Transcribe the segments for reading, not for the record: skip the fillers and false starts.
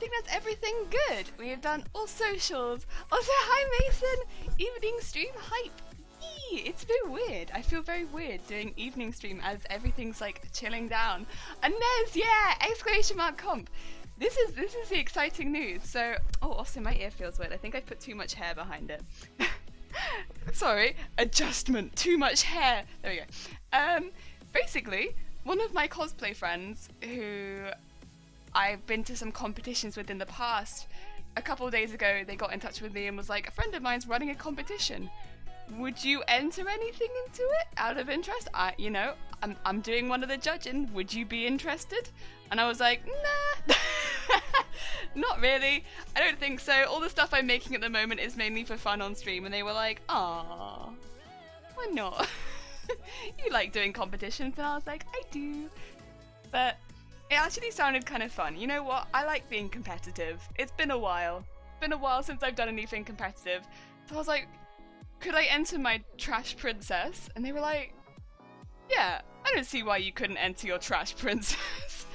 think that's everything good. We have done all socials. Also, hi Mason! Evening stream hype. Eee, it's a bit weird. I feel very weird doing evening stream as everything's like chilling down. And Nez, yeah! Exclamation mark comp. This is the exciting news. So, oh, also my ear feels weird. I think I put too much hair behind it. Sorry, adjustment. Too much hair. There we go. Basically, one of my cosplay friends who I've been to some competitions with in the past, a couple of days ago they got in touch with me and was like, a friend of mine's running a competition. Would you enter anything into it out of interest? I'm doing one of the judging. Would you be interested? And I was like, nah, not really. I don't think so. All the stuff I'm making at the moment is mainly for fun on stream. And they were like, aw, why not? You like doing competitions? And I was like, I do. But it actually sounded kind of fun. You know what? I like being competitive. It's been a while. It's been a while since I've done anything competitive. So I was like, could I enter my Trash Princess? And they were like, yeah, I don't see why you couldn't enter your Trash Princess.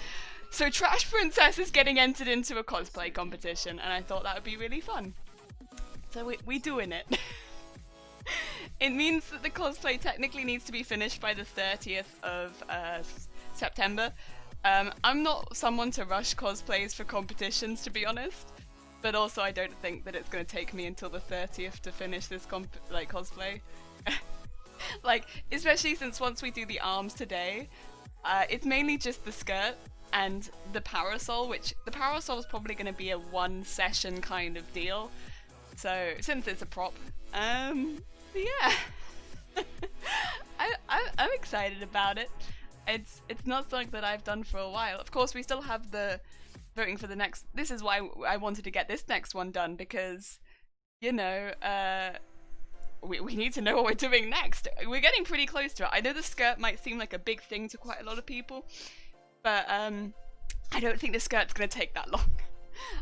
So Trash Princess is getting entered into a cosplay competition, and I thought that would be really fun. So we doing it. It means that the cosplay technically needs to be finished by the 30th of September. I'm not someone to rush cosplays for competitions, to be honest. But also, I don't think that it's going to take me until the 30th to finish this cosplay. Like, especially since once we do the arms today, it's mainly just the skirt and the parasol, which the parasol is probably going to be a one session kind of deal. So, since it's a prop, yeah. I'm excited about it. It's not something that I've done for a while. Of course, we still have the voting for the next. This is why I wanted to get this next one done, because, you know, we need to know what we're doing next. We're getting pretty close to it. I know the skirt might seem like a big thing to quite a lot of people, but I don't think the skirt's gonna take that long.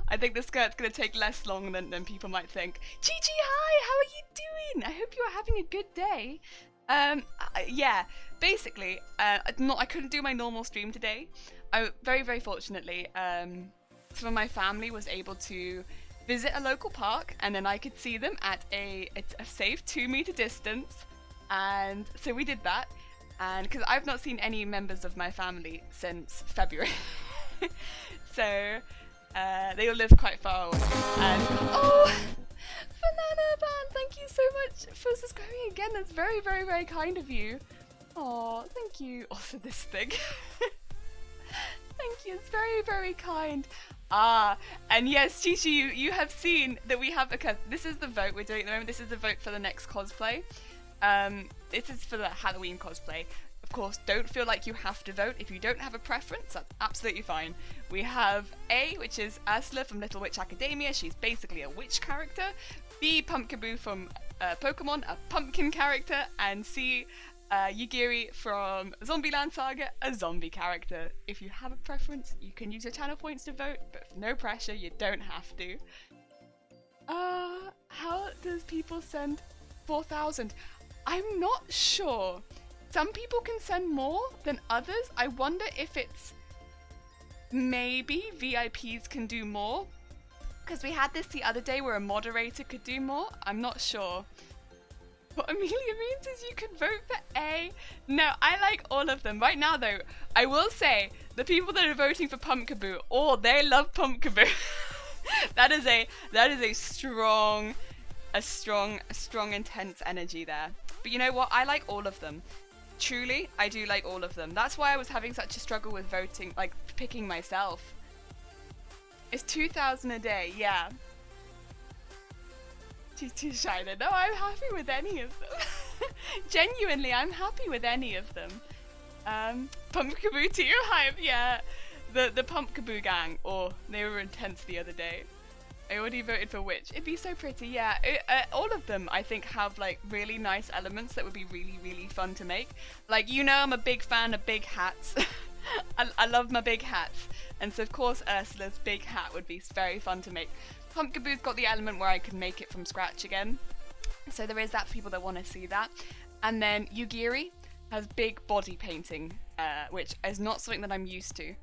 I think the skirt's gonna take less long than people might think. Chi, hi, how are you doing? I hope you are having a good day. Yeah, basically, I couldn't do my normal stream today. I very fortunately, some of my family was able to visit a local park, and then I could see them at a safe 2-meter distance, and so we did that. And because I've not seen any members of my family since February, so they all live quite far away. And oh, Banana Band, thank you so much for subscribing again. That's very kind of you. Oh, thank you. Also, this thing. Thank you. It's very kind. Ah, and yes, Chichi, you have seen that we have. Okay, this is the vote we're doing at the moment. This is the vote for the next cosplay. This is for the Halloween cosplay. Of course, don't feel like you have to vote. If you don't have a preference, that's absolutely fine. We have A, which is Ursula from Little Witch Academia. She's basically a witch character. B, Pumpkaboo from Pokemon, a pumpkin character. And C, Yugiri from Zombieland Saga, a zombie character. If you have a preference, you can use your channel points to vote, but no pressure, you don't have to. How does people send 4,000? I'm not sure. Some people can send more than others. I wonder if it's maybe VIPs can do more. Because we had this the other day where a moderator could do more. I'm not sure. What Amelia means is you can vote for A. No, I like all of them. Right now, though, I will say the people that are voting for Pumpkaboo, oh, they love Pumpkaboo. that is a strong, intense energy there. But you know what? I like all of them. Truly, I do like all of them. That's why I was having such a struggle with voting, like picking myself. It's 2,000 a day, yeah. Too shy to know. I'm happy with any of them. Genuinely, I'm happy with any of them. Pumpkaboo to your hype, yeah. The Pumpkaboo gang, they were intense the other day. I already voted for Witch. It'd be so pretty, yeah. All of them, I think, have like really nice elements that would be really fun to make. Like, you know, I'm a big fan of big hats. I love my big hats. And so, of course, Ursula's big hat would be very fun to make. Pumpkaboo's got the element where I can make it from scratch again. So there is that for people that want to see that. And then Yugiri has big body painting, which is not something that I'm used to,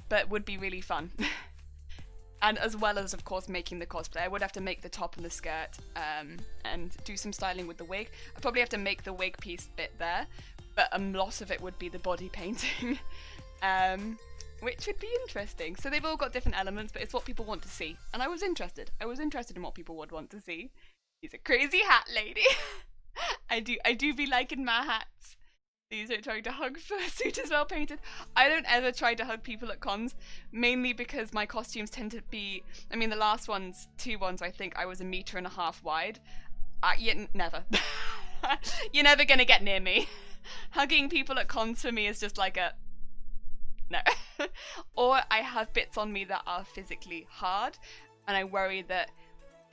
but would be really fun. And as well as, of course, making the cosplay. I would have to make the top and the skirt and do some styling with the wig. I'd probably have to make the wig piece bit there, but a lot of it would be the body painting, which would be interesting. So they've all got different elements, but it's what people want to see. And I was interested. I was interested in what people would want to see. He's a crazy hat lady. I do be liking my hats. These are trying to hug fursuit as well painted. I don't ever try to hug people at cons, mainly because my costumes tend to be, I mean the last ones, 2 ones, I think I was 1.5 meters wide. Never. You're never gonna get near me. Hugging people at cons for me is just like a, no. Or I have bits on me that are physically hard, and I worry that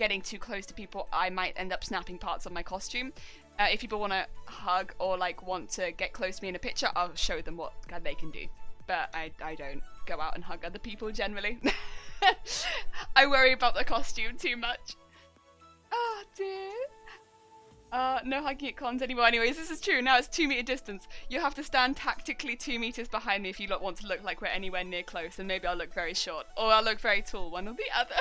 getting too close to people, I might end up snapping parts of my costume. If people want to hug or like want to get close to me in a picture, I'll show them what they can do. But I don't go out and hug other people generally. I worry about the costume too much. Oh dear. No hugging at cons anymore. Anyways, this is true. Now it's 2 meter distance. You have to stand tactically 2 meters behind me if you want to look like we're anywhere near close, and maybe I'll look very short or I'll look very tall, one or the other.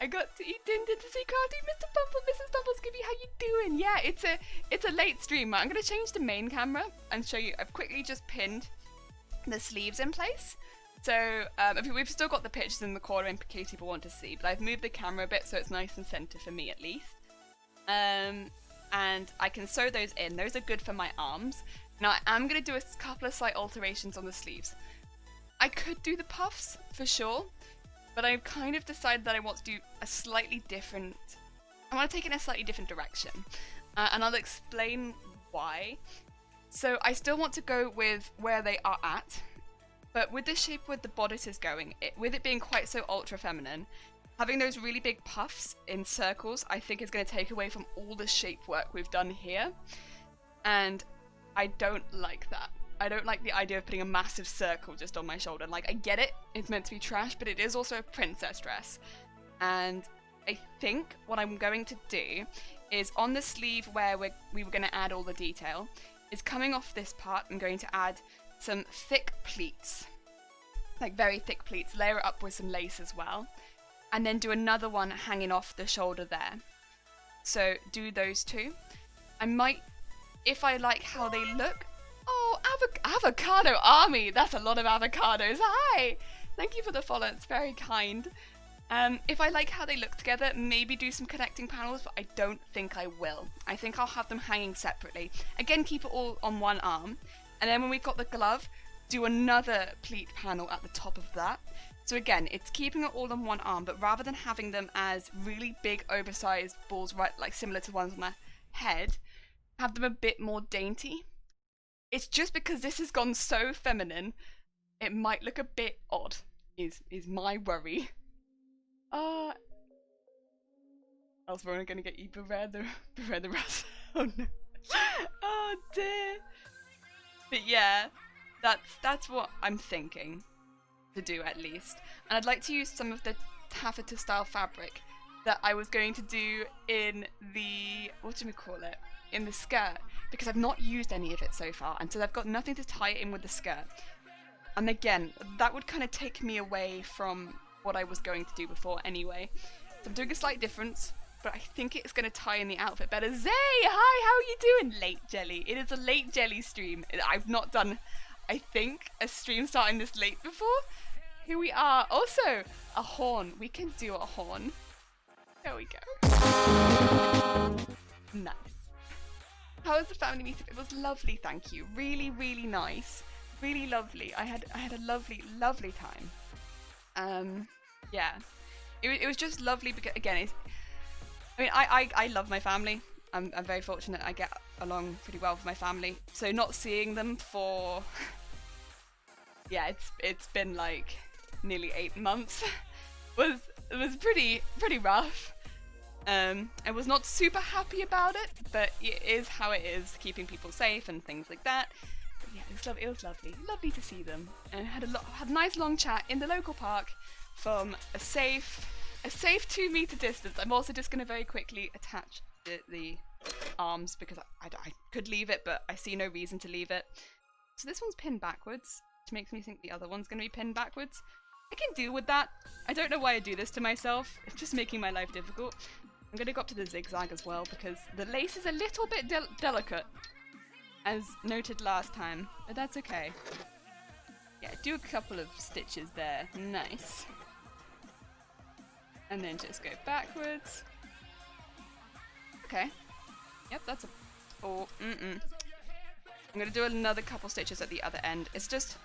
I got to eat dinner to see Cardi, Mr. Bumble, Mrs. Bumbleskibby, how you doing? Yeah, it's a late stream. I'm gonna change the main camera and show you. I've quickly just pinned the sleeves in place. So we've still got the pictures in the corner in case people want to see, but I've moved the camera a bit so it's nice and center for me at least. And I can sew those in. Those are good for my arms. Now I am gonna do a couple of slight alterations on the sleeves. I could do the puffs for sure, but I've kind of decided that I want to do a slightly different, I want to take it in a slightly different direction. And I'll explain why. So I still want to go with where they are at, but with the shape with the bodice is going, with it being quite so ultra feminine, having those really big puffs in circles, I think is going to take away from all the shape work we've done here. And I don't like that. I don't like the idea of putting a massive circle just on my shoulder. Like, I get it, it's meant to be trash, but it is also a princess dress. And I think what I'm going to do is on the sleeve where we were going to add all the detail, is coming off this part, I'm going to add some thick pleats. Like very thick pleats, layer it up with some lace as well. And then do another one hanging off the shoulder there. So do those 2. I might, if I like how they look, oh, avocado army! That's a lot of avocados. Hi! Thank you for the follow, it's very kind. If I like how they look together, maybe do some connecting panels, but I don't think I will. I think I'll have them hanging separately. Again, keep it all on one arm. And then when we've got the glove, do another pleat panel at the top of that. So again, it's keeping it all on one arm, but rather than having them as really big oversized balls, right, like similar to ones on my head, have them a bit more dainty. It's just because this has gone so feminine, it might look a bit odd, is my worry. Else we're only gonna get you beware the rust. Oh no. Oh dear. But yeah, that's what I'm thinking to do at least. And I'd like to use some of the taffeta style fabric that I was going to do in the, in the skirt, because I've not used any of it so far, and so I've got nothing to tie it in with the skirt. And again, that would kind of take me away from what I was going to do before anyway. So I'm doing a slight difference, but I think it's going to tie in the outfit better. Zay, hi, how are you doing? Late Jelly. It is a late Jelly stream. I've not done, I think, a stream starting this late before. Here we are. Also, a horn. We can do a horn. There we go. Nice. How was the family meetup? It was lovely, thank you. Really, really nice. Really lovely. I had a lovely, lovely time. Yeah. It was just lovely because, again, I love my family. I'm very fortunate I get along pretty well with my family. So not seeing them for, yeah, it's been like nearly 8 months was pretty rough. I was not super happy about it, but it is how it is, keeping people safe and things like that. But yeah, it was lovely to see them, and had a nice long chat in the local park from a safe 2 meter distance. I'm also just going to very quickly attach the arms because I could leave it, but I see no reason to leave it. So this one's pinned backwards, which makes me think the other one's going to be pinned backwards. I can deal with that. I don't know why I do this to myself. It's just making my life difficult. I'm gonna go up to the zigzag as well because the lace is a little bit delicate, as noted last time, but that's okay. Yeah, do a couple of stitches there. Nice. And then just go backwards. Okay. Yep, that's a... Oh, I'm gonna do another couple stitches at the other end. It's just...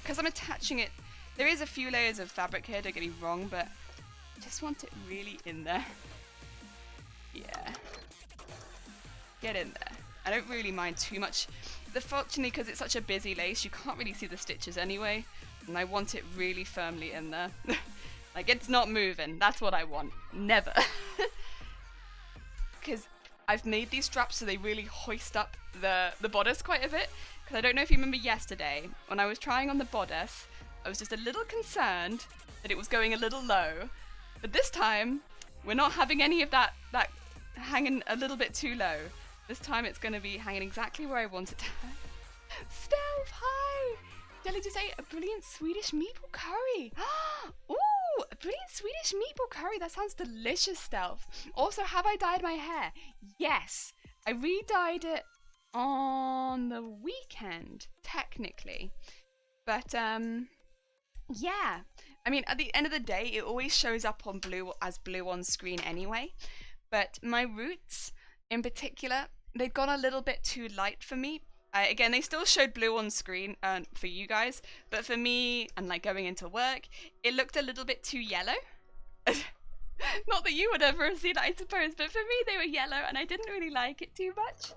because I'm attaching it... There is a few layers of fabric here, don't get me wrong, but I just want it really in there. Yeah. Get in there. I don't really mind too much. Fortunately, because it's such a busy lace, you can't really see the stitches anyway, and I want it really firmly in there. Like, it's not moving. That's what I want. Never. Because I've made these straps so they really hoist up the bodice quite a bit. Because I don't know if you remember yesterday, when I was trying on the bodice, I was just a little concerned that it was going a little low. But this time, we're not having any of that hanging a little bit too low. This time it's going to be hanging exactly where I want it to hang. Stealth, hi! Jelly just ate a brilliant Swedish meatball curry. Ooh, a brilliant Swedish meatball curry. That sounds delicious, Stealth. Also, have I dyed my hair? Yes. I re-dyed it on the weekend, technically. But, yeah. I mean, at the end of the day, it always shows up on blue as blue on screen anyway. But my roots, in particular, they've gone a little bit too light for me. Again, they still showed blue on screen for you guys, but for me, and like going into work, it looked a little bit too yellow. Not that you would ever have seen it, I suppose, but for me they were yellow and I didn't really like it too much.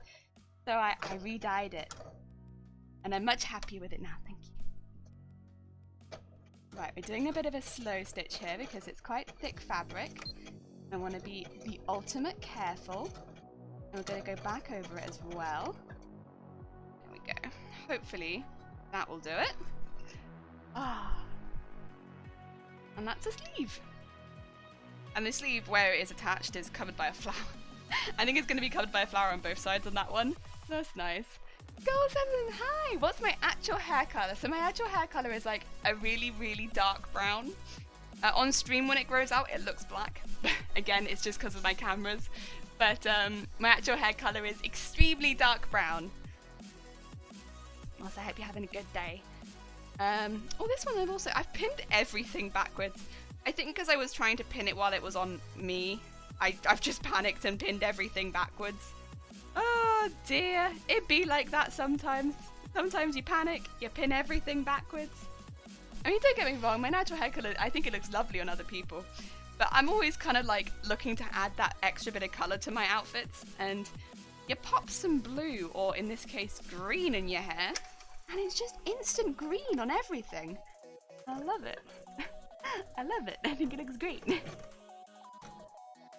So I re-dyed it. And I'm much happier with it now, thank you. Right, we're doing a bit of a slow stitch here because it's quite thick fabric. I want to be the ultimate careful. And we're going to go back over it as well. There we go. Hopefully that will do it. And that's a sleeve. And the sleeve, where it is attached, is covered by a flower. I think it's going to be covered by a flower on both sides on that one. That's nice. Girl7, hi! What's my actual hair colour? So my actual hair colour is like a really, really dark brown. On stream, when it grows out, it looks black. Again, it's just because of my cameras. But my actual hair colour is extremely dark brown. Also, I hope you're having a good day. Oh, this one I've pinned everything backwards. I think because I was trying to pin it while it was on me, I've just panicked and pinned everything backwards. Oh dear, it be like that sometimes. Sometimes you panic, you pin everything backwards. I mean, don't get me wrong, my natural hair colour, I think it looks lovely on other people. But I'm always kind of like looking to add that extra bit of colour to my outfits. And you pop some blue, or in this case green, in your hair, and it's just instant green on everything. I love it. I love it. I think it looks great.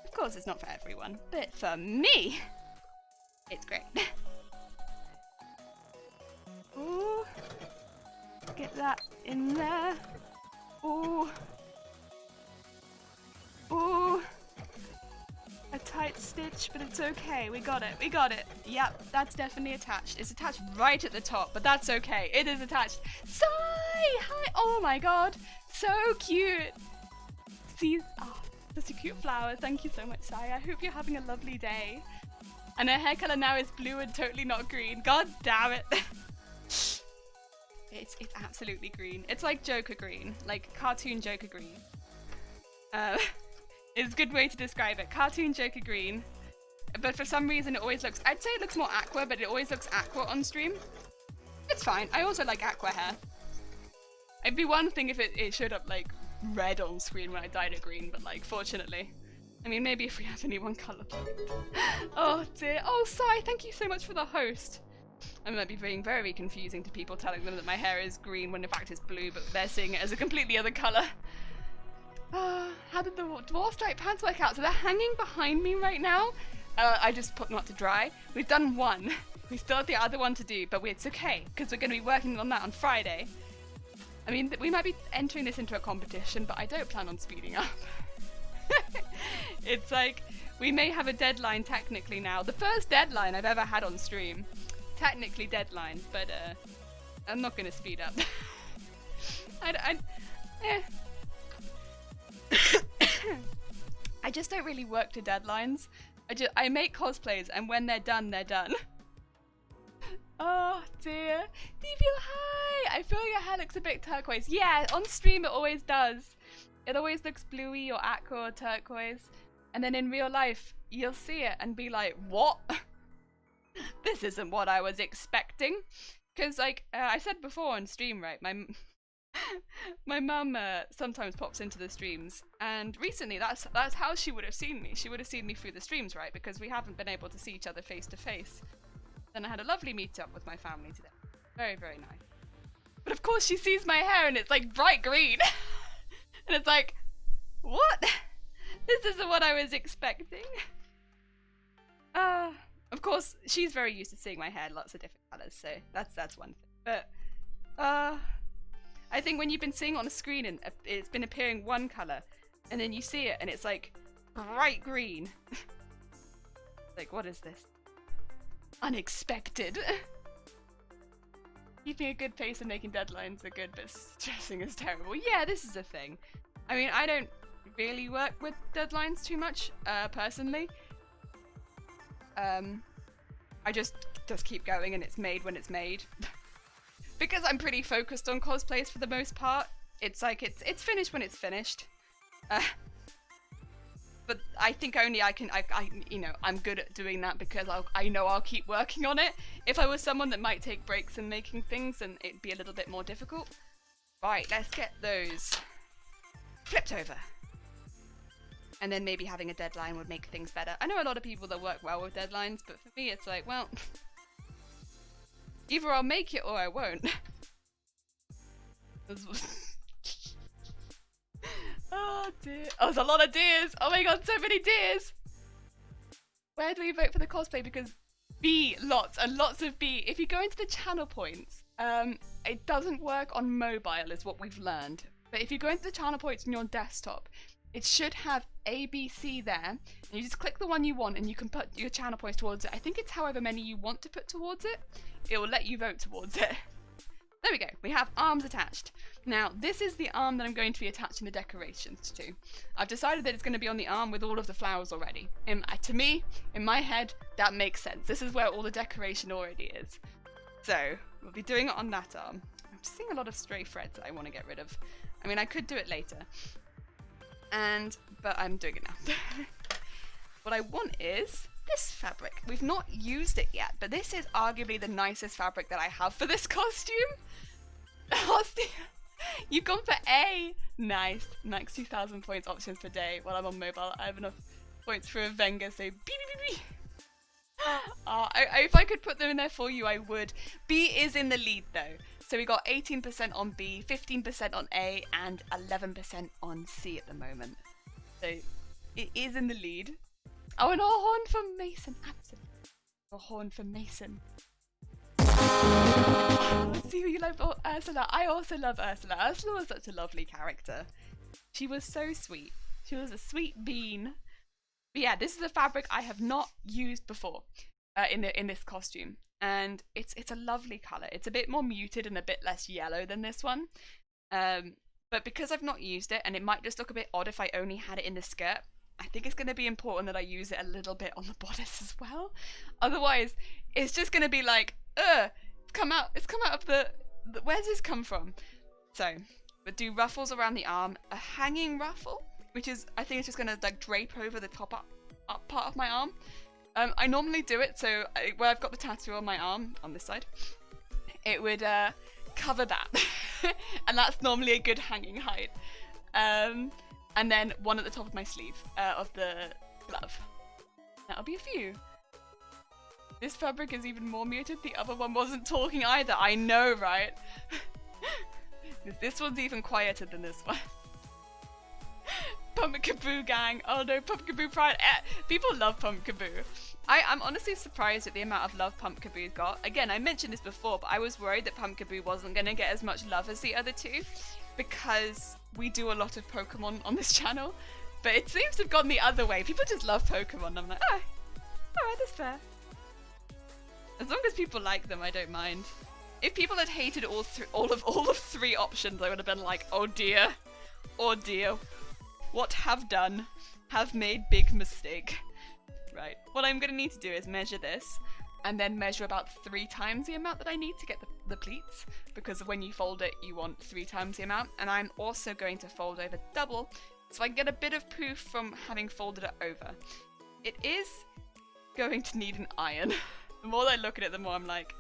Of course it's not for everyone, but for me, it's great. Ooh. Get that in there. Ooh. Ooh. A tight stitch, but it's okay. We got it. We got it. Yep, that's definitely attached. It's attached right at the top, but that's okay. It is attached. Sai! Hi! Oh my god. So cute. See? Oh, such a cute flower. Thank you so much, Sai. I hope you're having a lovely day. And her hair color now is blue and totally not green. God damn it. It's absolutely green. It's like Joker green, like cartoon Joker green. It's a good way to describe it. Cartoon Joker green. But for some reason it always looks, I'd say it looks more aqua, but it always looks aqua on stream. It's fine. I also like aqua hair. It'd be one thing if it showed up like red on screen when I dyed it green, but like fortunately. I mean, maybe if we have any one colour. Oh dear. Oh, Sai, thank you so much for the host. I might be being very confusing to people telling them that my hair is green when in fact it's blue, but they're seeing it as a completely other colour. How did the dwarf stripe pants work out? So they're hanging behind me right now. I just put them up to dry. We've done one. We still have the other one to do, but it's okay, because we're going to be working on that on Friday. I mean, we might be entering this into a competition, but I don't plan on speeding up. It's like, we may have a deadline technically now. The first deadline I've ever had on stream. Technically deadline, but I'm not going to speed up. Eh. I just don't really work to deadlines. I make cosplays, and when they're done, they're done. Oh dear. Do you feel high? I feel your hair looks a bit turquoise. Yeah, on stream it always does. It always looks bluey or aqua or turquoise. And then in real life, you'll see it and be like, what? This isn't what I was expecting. Because like I said before on stream, right, my mum sometimes pops into the streams, and recently that's how she would have seen me. She would have seen me through the streams, right, because we haven't been able to see each other face to face. Then I had a lovely meet up with my family today. Very, very nice. But of course she sees my hair and it's like bright green. And it's like, what? This isn't what I was expecting. Of course, she's very used to seeing my hair lots of different colours, so that's one thing. But I think when you've been seeing it on a screen and it's been appearing one colour, and then you see it and it's like bright green. Like, what is this? Unexpected. Keeping a good pace and making deadlines are good, but stressing is terrible. Yeah, this is a thing. I mean, I don't really work with deadlines too much, personally. I just keep going and it's made when it's made. Because I'm pretty focused on cosplays for the most part. It's like, it's finished when it's finished. But I think only I you know, I'm good at doing that because I know I'll keep working on it. If I was someone that might take breaks in making things, then it'd be a little bit more difficult. Right, let's get those flipped over. And then maybe having a deadline would make things better. I know a lot of people that work well with deadlines, but for me it's like, well, either I'll make it or I won't. Oh dear. Oh, there's a lot of deers. Oh my god, so many deers. Where do we vote for the cosplay? Because B, lots and lots of B. If you go into the channel points, it doesn't work on mobile is what we've learned. But if you go into the channel points on your desktop, it should have A, B, C there. And you just click the one you want and you can put your channel points towards it. I think it's however many you want to put towards it. It will let you vote towards it. There we go. We have arms attached. Now, this is the arm that I'm going to be attaching the decorations to. I've decided that it's going to be on the arm with all of the flowers already. To me, in my head, that makes sense. This is where all the decoration already is. So, we'll be doing it on that arm. I'm just seeing a lot of stray threads that I want to get rid of. I mean, I could do it later. But I'm doing it now. What I want is this fabric. We've not used it yet, but this is arguably the nicest fabric that I have for this costume. You've gone for A. Nice. Max 2,000 points options per day. While I'm on mobile, I have enough points for a Venga, so beep beep beep. If I could put them in there for you, I would. B is in the lead though. So we got 18% on B, 15% on A, and 11% on C at the moment. So it is in the lead. Oh, and a horn from Mason. Absolutely. A horn from Mason. Let's see who you love. Oh, Ursula. I also love Ursula. Ursula was such a lovely character. She was so sweet. She was a sweet bean. But yeah, this is a fabric I have not used before in this costume. And it's a lovely colour. It's a bit more muted and a bit less yellow than this one. But because I've not used it, and it might just look a bit odd if I only had it in the skirt, I think it's going to be important that I use it a little bit on the bodice as well. Otherwise, it's just going to be like, it's come out of the where's this come from? So, we'll do ruffles around the arm, a hanging ruffle, which is, I think it's just going to like drape over the top up part of my arm. I normally do it so where I've got the tattoo on my arm, on this side, it would cover that. And that's normally a good hanging height. And then one at the top of my sleeve of the glove. That'll be a few. This fabric is even more muted. The other one wasn't talking either. I know, right? This one's even quieter than this one. Pumpkaboo gang. Oh no, Pumpkaboo pride. People love Pumpkaboo. I'm honestly surprised at the amount of love Pumpkaboo's got. Again, I mentioned this before, but I was worried that Pumpkaboo wasn't going to get as much love as the other two because we do a lot of Pokemon on this channel. But it seems to have gone the other way. People just love Pokemon. I'm like, oh, alright, that's fair. As long as people like them, I don't mind. If people had hated all of three options, I would have been like, oh dear. Oh dear. What have done? Have made big mistake. Right. What I'm gonna need to do is measure this, and then measure about 3 times the amount that I need to get the pleats, because when you fold it, you want 3 times the amount, and I'm also going to fold over double, so I can get a bit of proof from having folded it over. It is going to need an iron. The more I look at it, the more I'm like,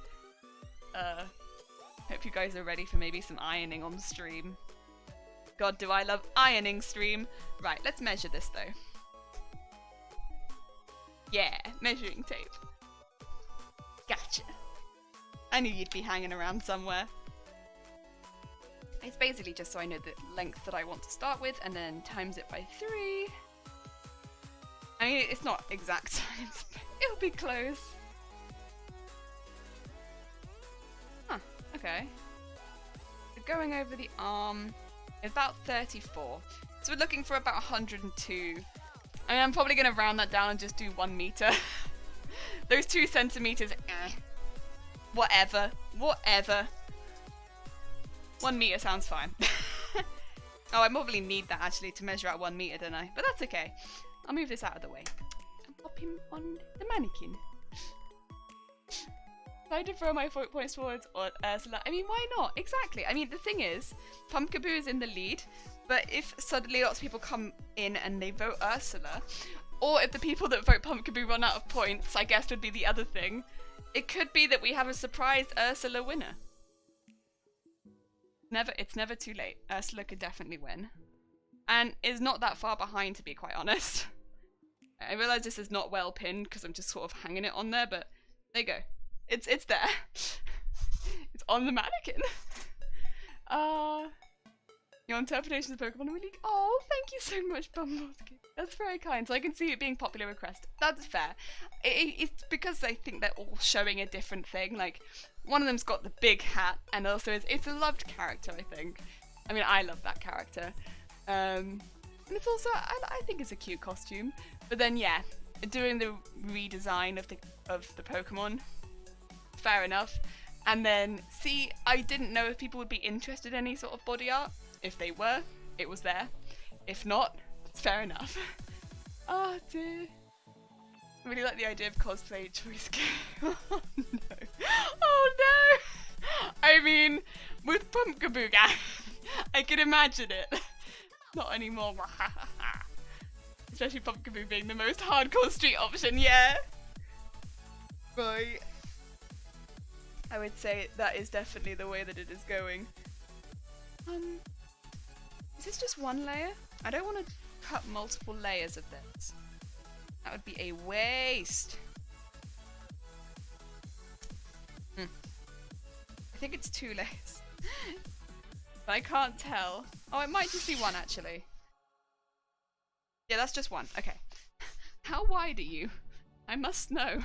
hope you guys are ready for maybe some ironing on the stream. God, do I love ironing stream. Right, let's measure this though. Yeah, measuring tape. Gotcha. I knew you'd be hanging around somewhere. It's basically just so I know the length that I want to start with, and then times it by 3. I mean, it's not exact science, but it'll be close. Huh, okay. So going over the arm is about 34. So we're looking for about 102. I mean, I'm probably going to round that down and just do 1 meter. Those 2 centimeters, whatever, whatever. 1 meter sounds fine. Oh, I probably need that actually to measure out 1 meter, don't I? But that's okay. I'll move this out of the way and pop him on the mannequin. Trying to throw my points towards Ursula. I mean, why not? Exactly. I mean, the thing is, Pumpkaboo is in the lead, but if suddenly lots of people come in and they vote Ursula, or if the people that vote Pumpkaboo run out of points, I guess would be the other thing, it could be that we have a surprise Ursula winner. It's never too late. Ursula could definitely win. And is not that far behind, to be quite honest. I realise this is not well pinned because I'm just sort of hanging it on there, but there you go. It's there. It's on the mannequin. Your interpretation of Pokemon are really... Oh, thank you so much, Bumblebee. That's very kind. So I can see it being popular request. That's fair. It's because I think they're all showing a different thing. Like, one of them's got the big hat, and also it's a loved character, I think. I mean, I love that character. And it's also, I think it's a cute costume. But then, yeah, doing the redesign of the Pokemon, fair enough. And then, see, I didn't know if people would be interested in any sort of body art. If they were, it was there. If not, it's fair enough. Oh dear. I really like the idea of cosplay choice game. Oh no. Oh no! I mean, with Pumpkaboo gang, I can imagine it. Not anymore. Especially Pumpkaboo being the most hardcore street option, yeah. Right. I would say that is definitely the way that it is going. Is this just 1 layer? I don't want to cut multiple layers of this. That would be a waste. I think it's 2 layers. But I can't tell. Oh, it might just be 1 actually. Yeah, that's just 1. Okay. How wide are you? I must know.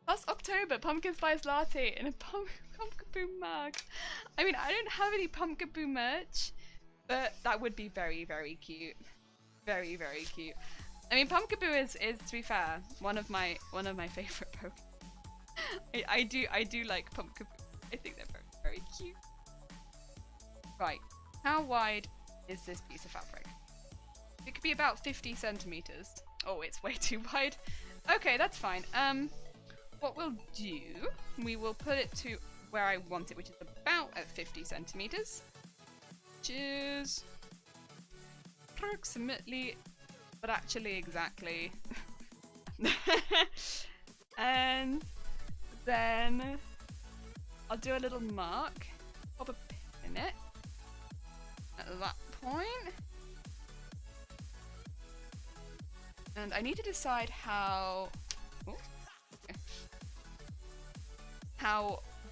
Last October, pumpkin spice latte in a Pumpkaboo mug. I mean, I don't have any Pumpkaboo merch, but that would be very, very cute. Very, very cute. I mean, Pumpkaboo is to be fair, one of my favorite Pokemon. I do like Pumpkaboo. I think they're very, very cute. Right, how wide is this piece of fabric? It could be about 50 centimeters. Oh, it's way too wide. Okay, that's fine. What we'll do, we will put it to where I want it, which is about at 50 centimeters. Which is approximately, but actually exactly. And then I'll do a little mark, pop a pin in it at that point. And I need to decide how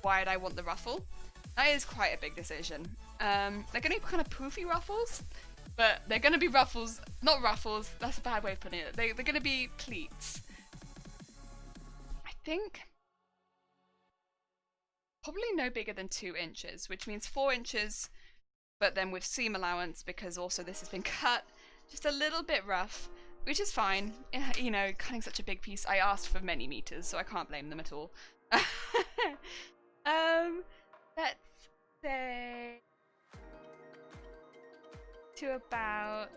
wide I want the ruffle. That is quite a big decision. They're going to be kind of poofy ruffles, but they're going to be ruffles, not ruffles, that's a bad way of putting it. They're going to be pleats. I think probably no bigger than 2 inches, which means 4 inches, but then with seam allowance, because also this has been cut just a little bit rough, which is fine. You know, cutting such a big piece, I asked for many meters, so I can't blame them at all. Let's say to about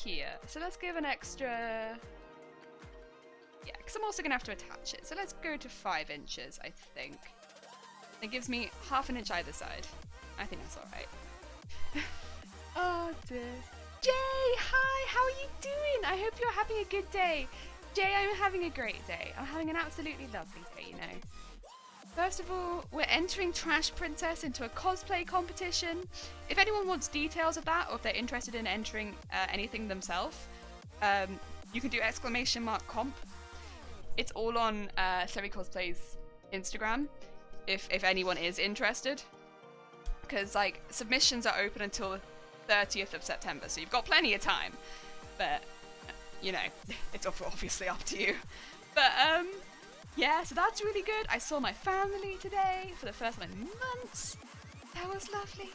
here. So let's give an extra... Yeah, because I'm also going to have to attach it. So let's go to 5 inches, I think. It gives me half an inch either side. I think that's alright. Oh dear. Jay, hi, how are you doing? I hope you're having a good day. Jay, I'm having a great day. I'm having an absolutely lovely day, you know. First of all, we're entering Trash Princess into a cosplay competition. If anyone wants details of that, or if they're interested in entering anything themselves, you can do !comp. It's all on Seri Cosplay's Instagram, if anyone is interested. Because, like, submissions are open until the 30th of September, so you've got plenty of time. But, you know, it's obviously up to you. But, yeah, so that's really good. I saw my family today for the first time in months. That was lovely.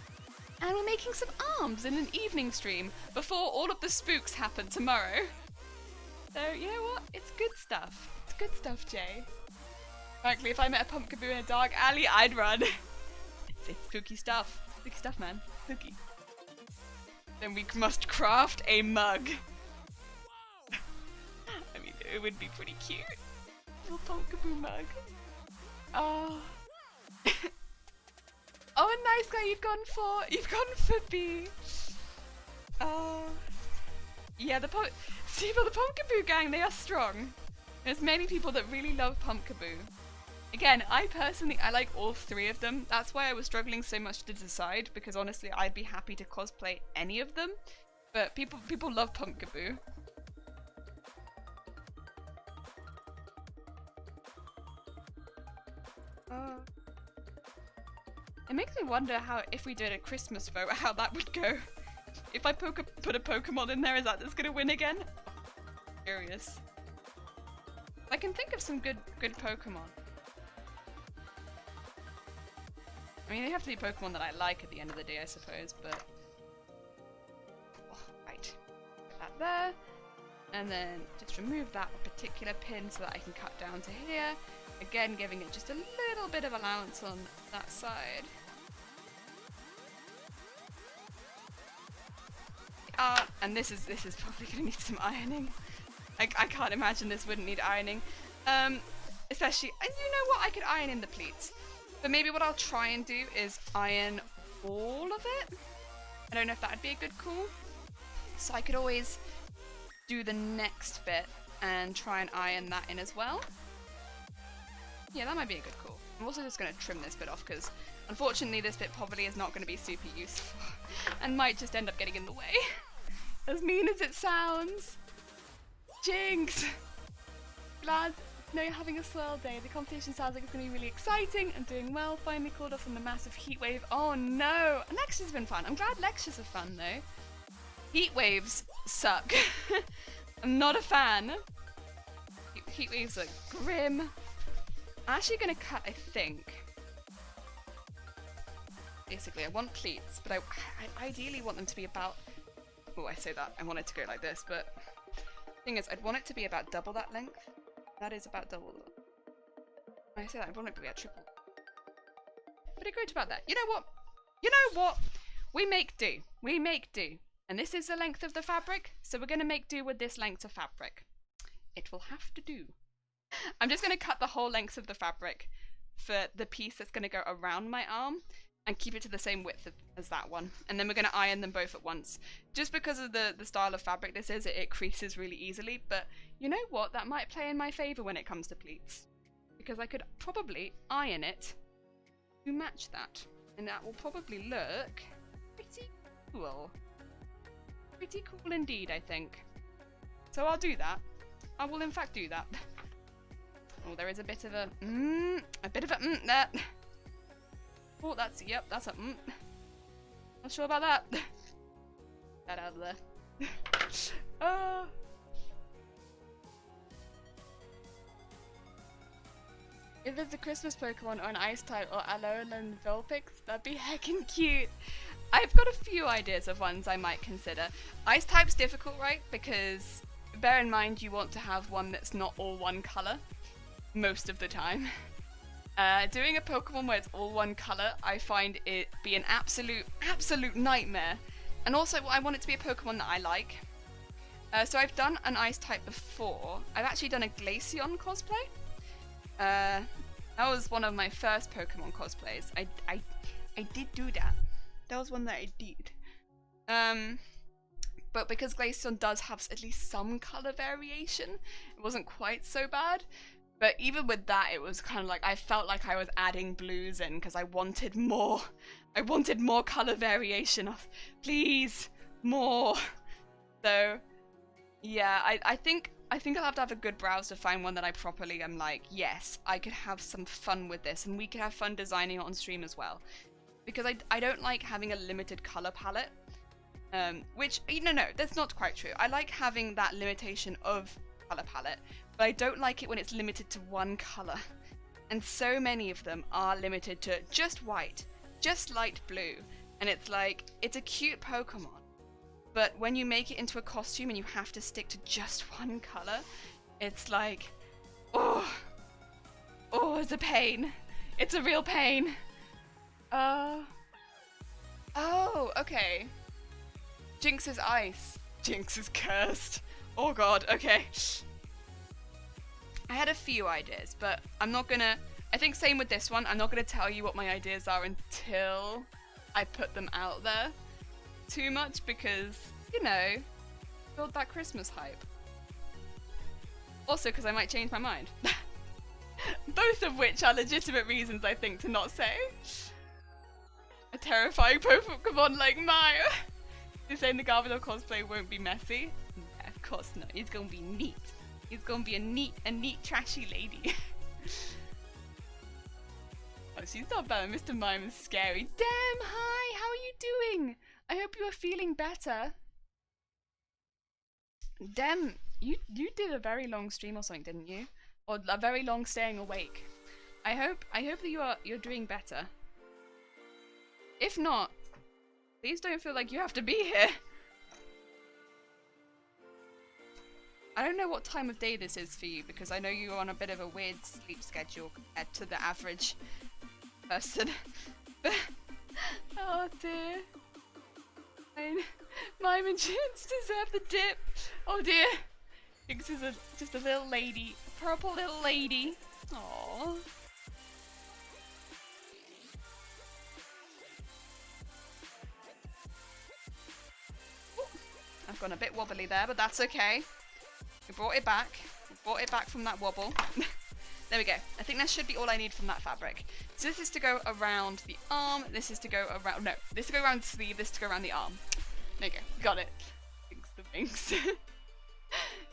And we're making some arms in an evening stream before all of the spooks happen tomorrow. So, you know what? It's good stuff. It's good stuff, Jay. Frankly, if I met a pumpkaboo in a dark alley, I'd run. It's spooky stuff. Spooky stuff, man. Spooky. Then we must craft a mug. I mean, it would be pretty cute. Little pumpkaboo mug. Oh. Oh, a nice guy you've gone for B. Oh. Yeah, the pumpkaboo gang, they are strong. There's many people that really love pumpkaboo. Again, I like all 3 of them. That's why I was struggling so much to decide, because honestly, I'd be happy to cosplay any of them. But people love pumpkaboo. It makes me wonder if we did a Christmas vote, how that would go. If I put a Pokemon in there, is that just gonna win again? Curious. I can think of some good Pokemon. I mean, they have to be Pokemon that I like at the end of the day, I suppose, but... Oh, right. Put that there. And then just remove that particular pin so that I can cut down to here. Again, giving it just a little bit of allowance on that side. And this is probably going to need some ironing. I can't imagine this wouldn't need ironing. Especially, and you know what, I could iron in the pleats. But maybe what I'll try and do is iron all of it. I don't know if that would be a good call. So I could always do the next bit and try and iron that in as well. Yeah, that might be a good call. I'm also just going to trim this bit off because unfortunately this bit probably is not going to be super useful and might just end up getting in the way. As mean as it sounds. Jinx! Glad to know you're having a swell day. The competition sounds like it's going to be really exciting and doing well. Finally called off from the massive heat wave. Oh no! Lectures have been fun. I'm glad lectures are fun though. Heat waves suck. I'm not a fan. Heat waves are grim. I'm actually going to cut, I think. Basically, I want pleats, but I ideally want them to be about... Oh, I say that. I want it to go like this, but... The thing is, I'd want it to be about double that length. That is about double that. I say that, I want it to be at triple. But agree to about that. You know what? You know what? We make do. We make do. And this is the length of the fabric, so we're going to make do with this length of fabric. It will have to do. I'm just going to cut the whole length of the fabric for the piece that's going to go around my arm and keep it to the same width as that one. And then we're going to iron them both at once. Just because of the style of fabric this is, it creases really easily. But you know what? That might play in my favour when it comes to pleats. Because I could probably iron it to match that. And that will probably look pretty cool. Pretty cool indeed, I think. So I'll do that. I will in fact do that. Oh, there is a bit of a there. Oh, yep, that's a Not sure about that. That out of there. Oh. If it's a Christmas Pokemon or an Ice type or Alolan Vulpix, that'd be heckin' cute. I've got a few ideas of ones I might consider. Ice type's difficult, right? Because bear in mind you want to have one that's not all one colour most of the time. Doing a Pokemon where it's all one colour, I find it be an absolute nightmare And also, I want it to be a Pokemon that I like. So I've done an ice type before. I've actually done a Glaceon cosplay. That was one of my first Pokemon cosplays. I did do that. That was one that I did. But because Glaceon does have at least some color variation, it wasn't quite so bad. But even with that, it was kind of like, I felt like I was adding blues in because I wanted more. I wanted more color variation of, please, more. So, yeah, I think I'll have to have a good browse to find one that I properly am like, yes, I could have some fun with this, and we could have fun designing it on stream as well. Because I don't like having a limited color palette. Which, no, that's not quite true. I like having that limitation of color palette, but I don't like it when it's limited to one color. And so many of them are limited to just white, just light blue. And it's like, it's a cute Pokemon, but when you make it into a costume and you have to stick to just one color, it's like, oh, it's a pain. It's a real pain. Oh, okay. Jinx is ice. Jinx is cursed. Oh god, okay. I had a few ideas, but I'm not gonna... I think same with this one, I'm not gonna tell you what my ideas are until I put them out there too much because, you know, build that Christmas hype. Also because I might change my mind. Both of which are legitimate reasons, I think, to not say. A terrifying Pokemon like mine. You're saying the Garbodor cosplay won't be messy? Yeah, of course not. It's gonna be neat. It's gonna be a neat, trashy lady. Oh, she's not bad. Mr. Mime is scary. Damn, hi! How are you doing? I hope you are feeling better. Damn, you did a very long stream or something, didn't you? Or a very long staying awake. I hope that you're doing better. If not, please don't feel like you have to be here. I don't know what time of day this is for you because I know you're on a bit of a weird sleep schedule compared to the average person. Oh dear. Mime and Jinx deserve the dip. Oh dear. Jinx is just a little lady. A purple little lady. Aww. I've gone a bit wobbly there, but that's okay. We brought it back. We brought it back from that wobble. There we go. I think that should be all I need from that fabric. So this is to go around the arm. This is to go around... No, this to go around the sleeve. This to go around the arm. There you go. Got it. Thanks the thanks.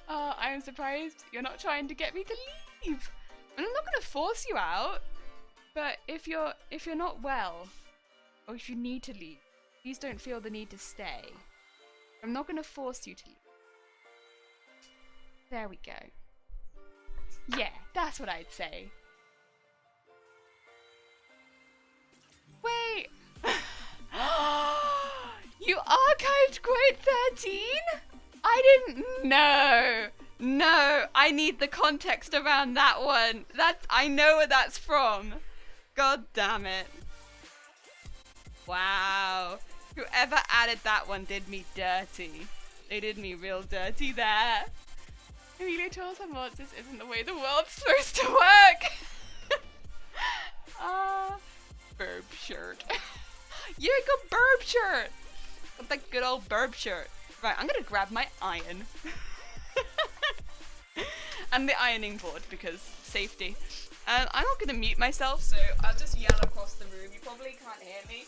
I am surprised you're not trying to get me to leave. And I'm not going to force you out. But if you're not well, or if you need to leave, please don't feel the need to stay. I'm not going to force you to leave. There we go. Yeah, that's what I'd say. Wait! You archived grade 13? I didn't know. No, I need the context around that one. I know where that's from. God damn it. Wow. Whoever added that one did me dirty. They did me real dirty there. Emilio told her mods, this isn't the way the world's supposed to work. Burb shirt. Yeah, good burb shirt. Got that good old burb shirt. Right, I'm gonna grab my iron. And the ironing board because safety. And I'm not gonna mute myself, so I'll just yell across the room. You probably can't hear me.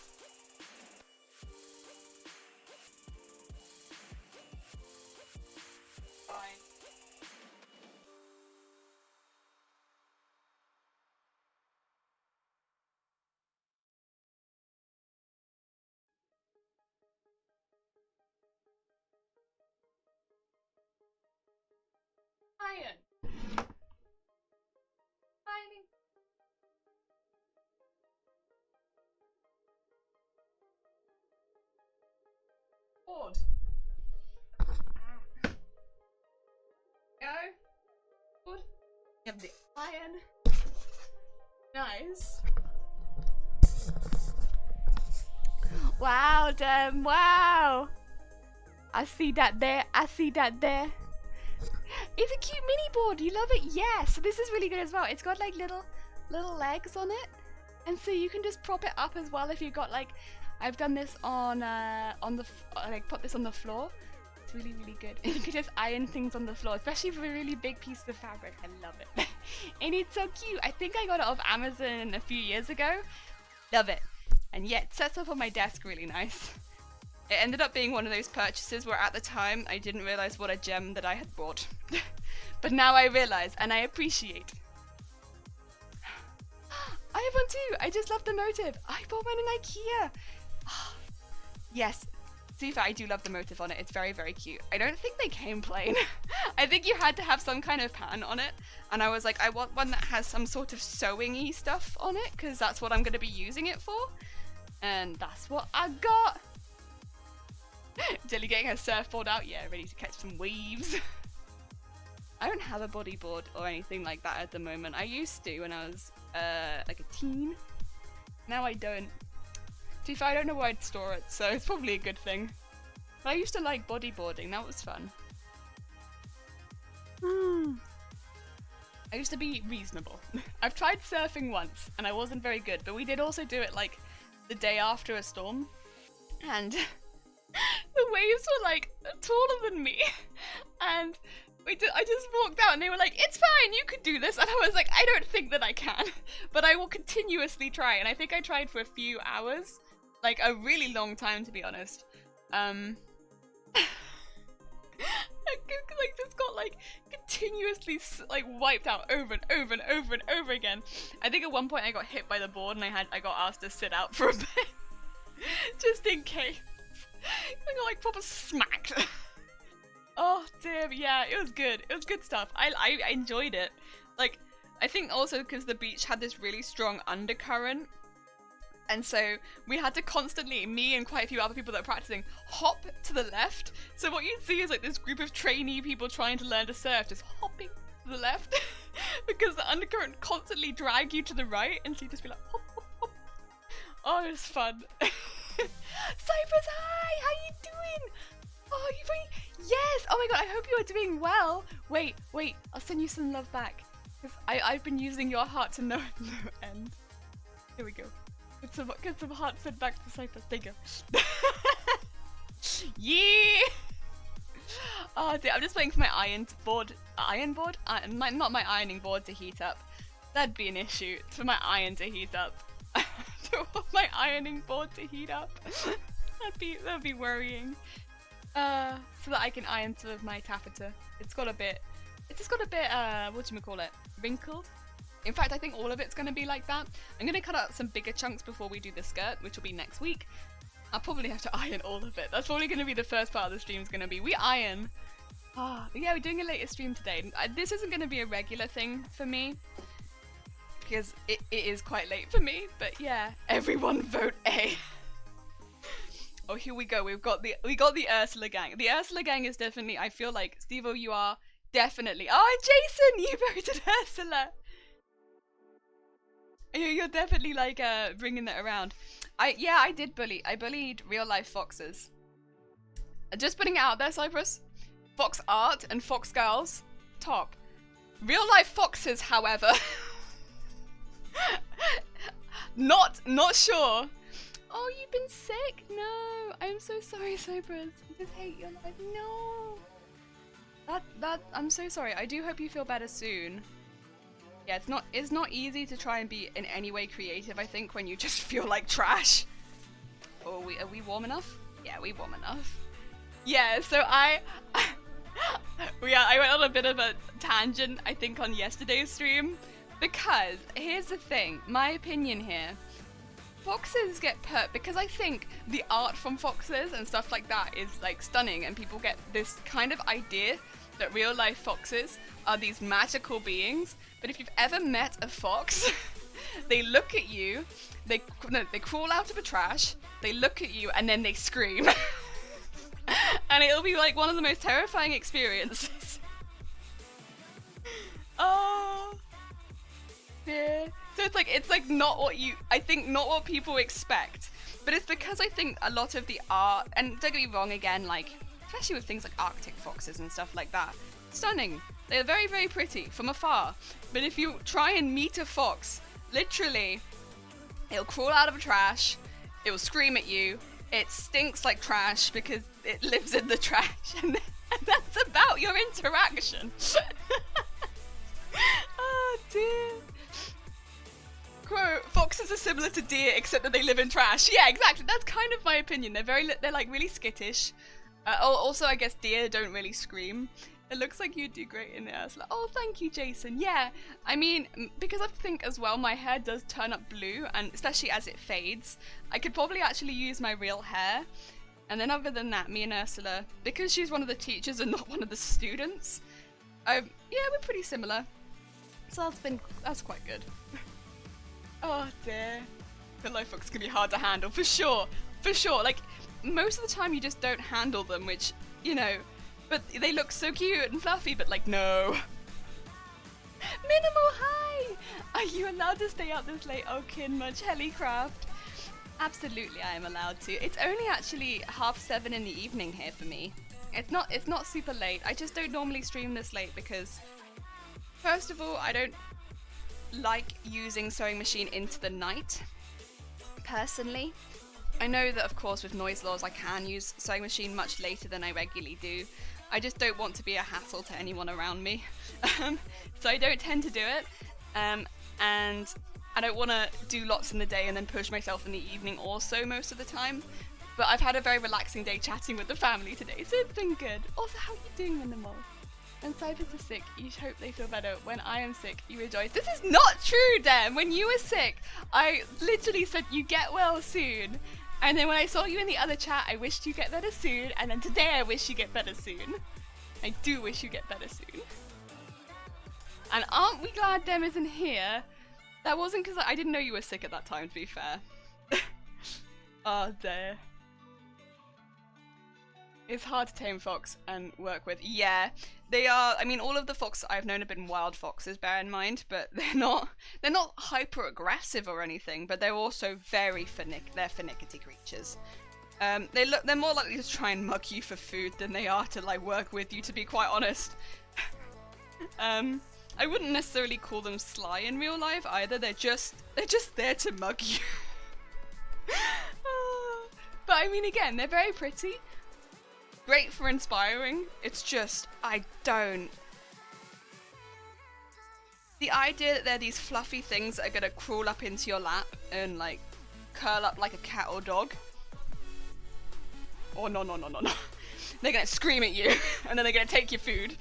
Fine. Iron. Ironing. Board. Go. Board. You have the iron. Nice. Wow, Dem, wow. I see that there, I see that there. It's a cute mini board, you love it? Yes, so this is really good as well. It's got like little legs on it. And so you can just prop it up as well if you've got like, I've done this on the, like put this on the floor. It's really, really good. And you can just iron things on the floor, especially for a really big piece of fabric. I love it. And it's so cute. I think I got it off Amazon a few years ago. Love it. And yeah, it sets up on my desk really nice. It ended up being one of those purchases where at the time I didn't realize what a gem that I had bought. But now I realize and I appreciate. I have one too. I just love the motive. I bought mine in IKEA. Yes. To be fair, I do love the motive on it. It's very, very cute. I don't think they came plain. I think you had to have some kind of pattern on it. And I was like, I want one that has some sort of sewing-y stuff on it because that's what I'm going to be using it for. And that's what I got. Jelly getting her surfboard out. Yeah, ready to catch some waves. I don't have a bodyboard or anything like that at the moment. I used to when I was like a teen. Now I don't. To be fair, I don't know where I'd store it, so it's probably a good thing. But I used to like bodyboarding, that was fun. I used to be reasonable. I've tried surfing once, and I wasn't very good, but we did also do it like the day after a storm. And the waves were like taller than me. And I just walked out and they were like, it's fine, you could do this. And I was like, I don't think that I can, but I will continuously try. And I think I tried for a few hours. Like a really long time, to be honest. I just got like continuously like wiped out over and over and over and over again. I think at one point I got hit by the board and I got asked to sit out for a bit, just in case. I got like proper smacked. Oh dear, yeah, it was good. It was good stuff. I enjoyed it. Like, I think also because the beach had this really strong undercurrent. And so we had to constantly, me and quite a few other people that were practicing, hop to the left. So what you'd see is like this group of trainee people trying to learn to surf, just hopping to the left. Because the undercurrent constantly dragged you to the right. And so you'd just be like, hop, hop, hop. Oh, it was fun. Cypress, hi! How you doing? Oh, you very... Yes! Oh my god, I hope you are doing well. Wait, I'll send you some love back. Because I've been using your heart to no end. Here we go. Get some hearts sent back to Cypress. There you go. Yeah! Oh dear, I'm just waiting for my iron board? Not my ironing board to heat up. That'd be an issue. It's for my iron to heat up. I don't want my ironing board to heat up. That'd be worrying. So that I can iron some of my taffeta. It's got a bit, whatchamacallit, wrinkled. In fact, I think all of it's going to be like that. I'm going to cut out some bigger chunks before we do the skirt, which will be next week. I'll probably have to iron all of it. That's probably going to be the first part of the stream is going to be, we iron. But yeah, we're doing a later stream today. This isn't going to be a regular thing for me, because it is quite late for me. But yeah, everyone vote A. Oh, here we go. We got the Ursula gang. The Ursula gang is definitely, I feel like, Stevo, you are definitely... Oh, and Jason, you voted Ursula. You're definitely like bringing that around. I did bully. I bullied real life foxes. Just putting it out there, Cypress. Fox art and fox girls, top. Real life foxes, however, not sure. Oh, you've been sick? No, I'm so sorry, Cypress. I just hate your life. No. I'm so sorry. I do hope you feel better soon. Yeah, it's not easy to try and be in any way creative, I think, when you just feel like trash. Oh, are we warm enough? Yeah, we warm enough. Yeah, so I went on a bit of a tangent, I think, on yesterday's stream, because here's the thing, my opinion here. Foxes get because I think the art from foxes and stuff like that is like stunning, and people get this kind of idea that real life foxes are these magical beings. But if you've ever met a fox, they look at you, they crawl out of the trash, they look at you, and then they scream. And it'll be like one of the most terrifying experiences. Oh, dear. So So it's like not what I think not what people expect. But it's because I think a lot of the art, and don't get me wrong again, like, especially with things like Arctic foxes and stuff like that, stunning. They're very, very pretty from afar. But if you try and meet a fox, literally, it'll crawl out of the trash, it will scream at you, it stinks like trash because it lives in the trash, and that's about your interaction. Oh dear. Quote, foxes are similar to deer except that they live in trash. Yeah, exactly. That's kind of my opinion. They're like really skittish. Also, I guess deer don't really scream. It looks like you do great in it. I was like, oh, thank you, Jason. Yeah, I mean, because I think as well, my hair does turn up blue, and especially as it fades, I could probably actually use my real hair. And then other than that, me and Ursula, because she's one of the teachers and not one of the students, yeah, we're pretty similar. So that's quite good. Oh dear. Pillow fox can be hard to handle, for sure. For sure. Like, most of the time you just don't handle them, which, you know, but they look so cute and fluffy, but like, no. Minimal, hi! Are you allowed to stay up this late? Oh, kin much Helicraft. Absolutely, I am allowed to. It's only actually 7:30 in the evening here for me. It's not super late. I just don't normally stream this late because, first of all, I don't like using sewing machine into the night, personally. I know that of course with noise laws I can use sewing machine much later than I regularly do. I just don't want to be a hassle to anyone around me. So I don't tend to do it. And I don't want to do lots in the day and then push myself in the evening also most of the time. But I've had a very relaxing day chatting with the family today, so it's been good. Also, how are you doing, Minimal? When Cyphers are sick, you hope they feel better. When I am sick, you rejoice. This is not true, Dan. When you were sick, I literally said you get well soon. And then when I saw you in the other chat, I wished you get better soon. And then today I wish you get better soon. I do wish you get better soon. And aren't we glad Dem isn't here? That wasn't because I didn't know you were sick at that time, to be fair. Oh dear. It's hard to tame fox and work with. Yeah, they are. I mean, all of the foxes I've known have been wild foxes, bear in mind, but they're not hyper aggressive or anything, but they're also very they're finicky creatures. They're more likely to try and mug you for food than they are to like work with you, to be quite honest. I wouldn't necessarily call them sly in real life either. They're just there to mug you. But I mean, again, they're very pretty. Great for inspiring. It's just, the idea that they're these fluffy things that are gonna crawl up into your lap and like curl up like a cat or dog. Oh no. They're gonna scream at you and then they're gonna take your food.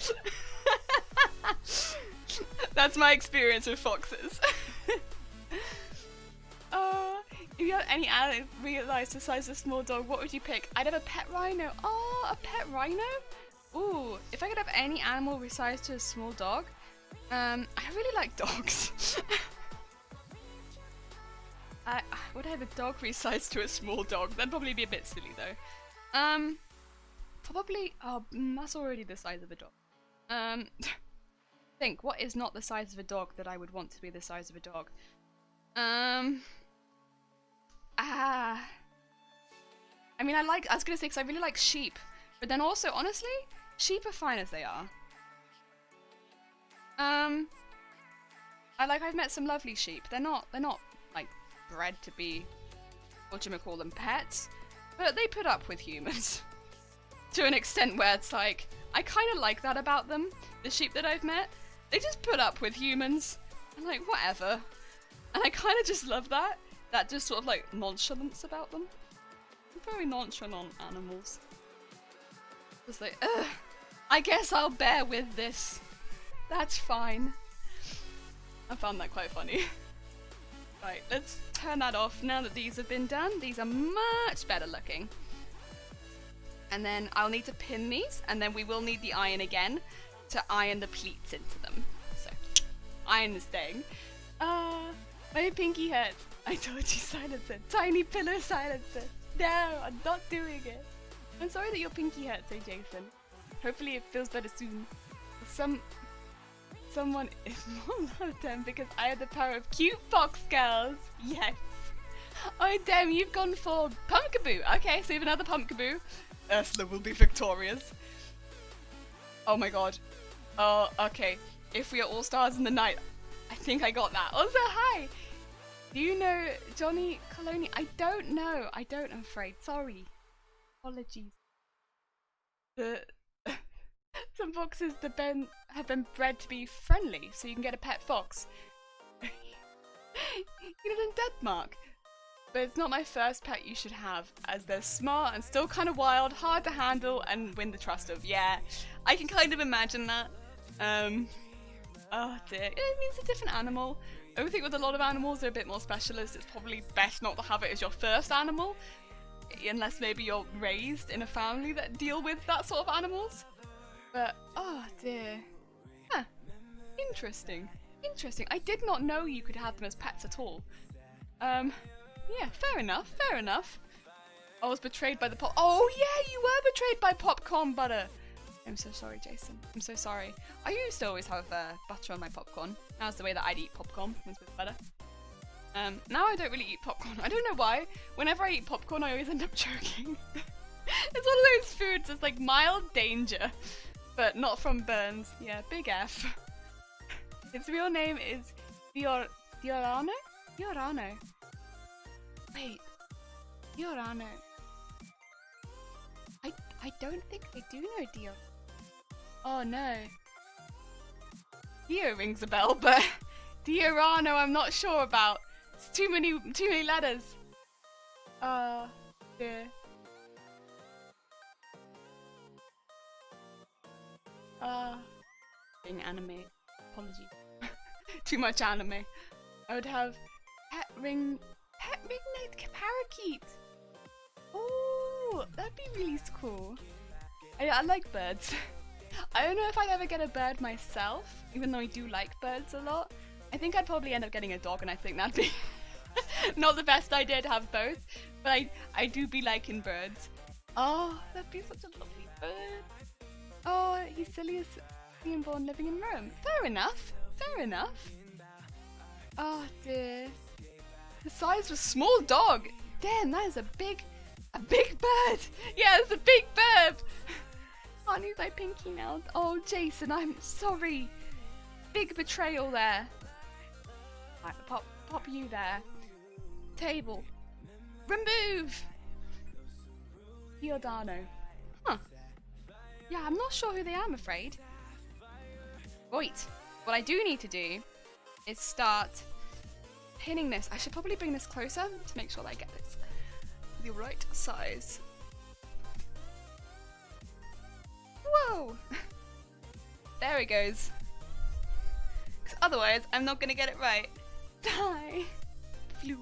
That's my experience with foxes. If you had any animal realised the size of a small dog, what would you pick? I'd have a pet rhino. Oh, a pet rhino? Ooh, if I could have any animal resized to a small dog, I really like dogs. Would I have a dog resized to a small dog? That'd probably be a bit silly though. Probably, that's already the size of a dog. Think, what is not the size of a dog that I would want to be the size of a dog? I mean, I was gonna say, because I really like sheep, but then also, honestly, sheep are fine as they are. I've met some lovely sheep. They're not like bred to be, call them, pets, but they put up with humans to an extent where it's like, I kind of like that about them. The sheep that I've met, they just put up with humans. I'm like, whatever, and I kind of just love that. That just sort of like nonchalance about them. Very nonchalant animals. Just like, ugh, I guess I'll bear with this. That's fine. I found that quite funny. Right, let's turn that off now that these have been done. These are much better looking. And then I'll need to pin these, and then we will need the iron again to iron the pleats into them. So, iron is staying. My pinky hurts. I told you, silencer. Tiny pillow silencer. No, I'm not doing it. I'm sorry that your pinky hurts, Jason. Hopefully it feels better soon. someone is more loved them because I have the power of cute fox girls. Yes. Oh damn, you've gone for Pumpkaboo. Okay, so you have another Pumpkaboo. Ursula will be victorious. Oh my god. Oh, okay. If we are all stars in the night, I think I got that. Also, hi. Do you know Johnny Coloni? I don't know. I don't, I'm afraid. Sorry. Apologies. Some foxes have been bred to be friendly, so you can get a pet fox. You live in Denmark. But it's not my first pet you should have, as they're smart and still kind of wild, hard to handle, and win the trust of. Yeah, I can kind of imagine that. Oh dear. It means a different animal. I would think with a lot of animals, they're a bit more specialist. It's probably best not to have it as your first animal, unless maybe you're raised in a family that deal with that sort of animals. But, oh dear. Huh. Interesting. Interesting. I did not know you could have them as pets at all. Yeah, fair enough, fair enough. I was betrayed by the pop- Oh yeah, you were betrayed by popcorn butter. I'm so sorry, Jason. I'm so sorry. I used to always have butter on my popcorn. That's the way that I'd eat popcorn, was with butter. Now I don't really eat popcorn. I don't know why. Whenever I eat popcorn, I always end up choking. It's one of those foods that's like mild danger, but not from burns. Yeah, big F. Its real name is Diorano? Diorano. Wait, Diorano. I don't think I do know Dio. Oh no. Dio rings a bell, but Diorano I'm not sure about. It's too many letters. Dear. Being anime. Apologies. Too much anime. I would have pet ringneck parakeet. Oh, that'd be really cool. I like birds. I don't know if I'd ever get a bird myself, even though I do like birds a lot. I think I'd probably end up getting a dog, and I think that'd be not the best idea to have both, but I do be liking birds. Oh, that'd be such a lovely bird. Oh, he's silly as being born living in Rome. Fair enough, fair enough. Oh dear. The size of a small dog. Damn, that is a big bird. Yeah, it's a big bird. Can't use my pinky now. Oh, Jason, I'm sorry. Big betrayal there. Right, pop you there. Table. Remove. Giordano. Huh. Yeah, I'm not sure who they are, I'm afraid. Right. What I do need to do is start pinning this. I should probably bring this closer to make sure that I get this the right size. Whoa! There it goes. Because otherwise, I'm not gonna get it right. Die! Flowers.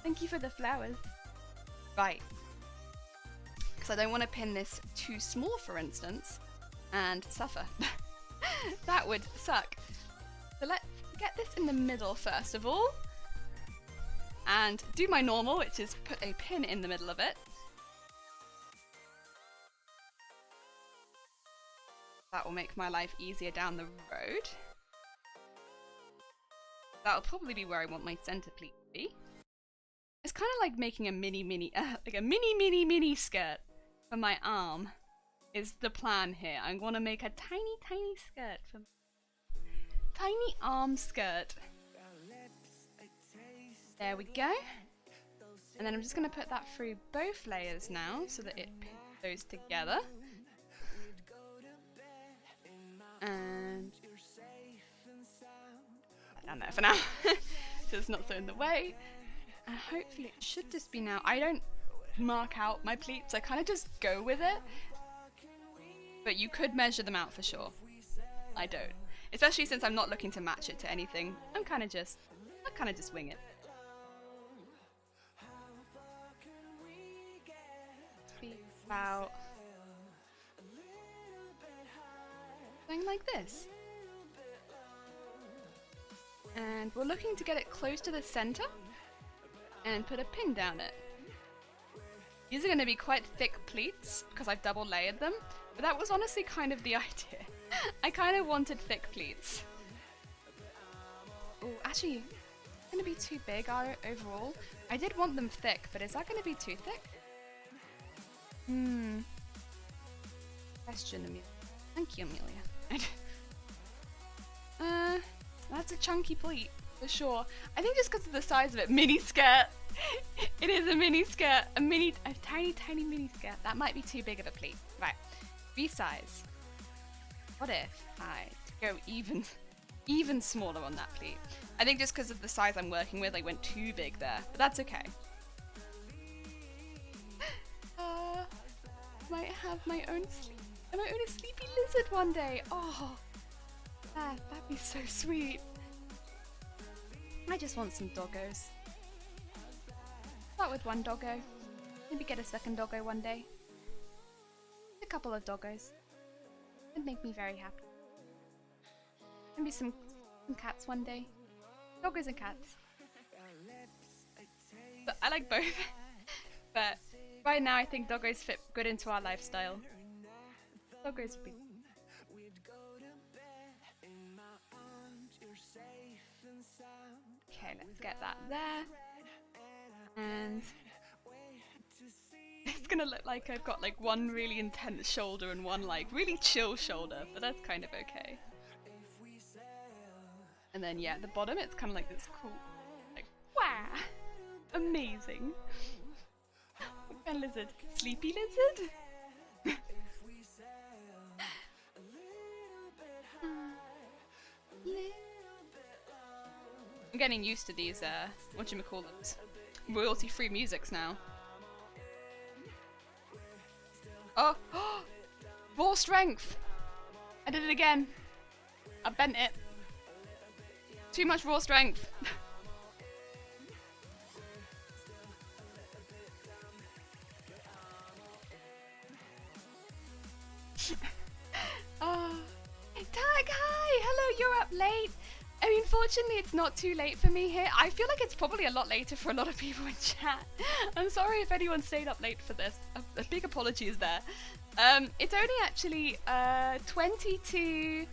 Thank you for the flowers. Right. Because I don't want to pin this too small, for instance, and suffer. That would suck. So let's get this in the middle first of all. And do my normal, which is put a pin in the middle of it. That will make my life easier down the road. That'll probably be where I want my center pleat to be. It's kind of like making a mini skirt for my arm is the plan here. I'm going to make a tiny skirt for tiny arm skirt. There we go. And then I'm just going to put that through both layers now so that it goes together. And put that down there for now, so it's not so in the way. And hopefully it should just be now. I don't mark out my pleats, I kind of just go with it. But you could measure them out for sure. I don't. Especially since I'm not looking to match it to anything. I kind of just wing it. Be about something like this. And we're looking to get it close to the center and put a pin down it. These are going to be quite thick pleats because I've double layered them, but that was honestly kind of the idea. I kind of wanted thick pleats. Oh, actually, it's gonna be too big overall. I did want them thick, but is that gonna be too thick? Question, Amelia. Thank you, Amelia. That's a chunky pleat, for sure. I think just because of the size of it. Mini skirt! It is a mini skirt. A tiny, tiny mini skirt. That might be too big of a pleat. Right. Resize. What if I go even smaller on that pleat? I think just because of the size I'm working with, I went too big there. But that's okay. Might have my own sleepy lizard one day. Oh, that'd be so sweet. I just want some doggos. Start with one doggo. Maybe get a second doggo one day. A couple of doggos. It'd make me very happy. Maybe some cats one day. Doggos and cats. But I like both. But right now I think doggos fit good into our lifestyle. Doggos would be... Okay, let's get that there. And it's gonna look like I've got like one really intense shoulder and one like really chill shoulder, but that's kind of okay. And then yeah, at the bottom it's kind of like this cool, like, wow, amazing. What kind of lizard? Sleepy lizard? I'm getting used to these, whatchamacallits, royalty-free musics now. Oh! Raw strength! I did it again. I bent it. Too much raw strength. Oh. Tag, hi! Hello, you're up late. I mean, fortunately, it's not too late for me here. I feel like it's probably a lot later for a lot of people in chat. I'm sorry if anyone stayed up late for this. A big apology is there. It's only actually 20 to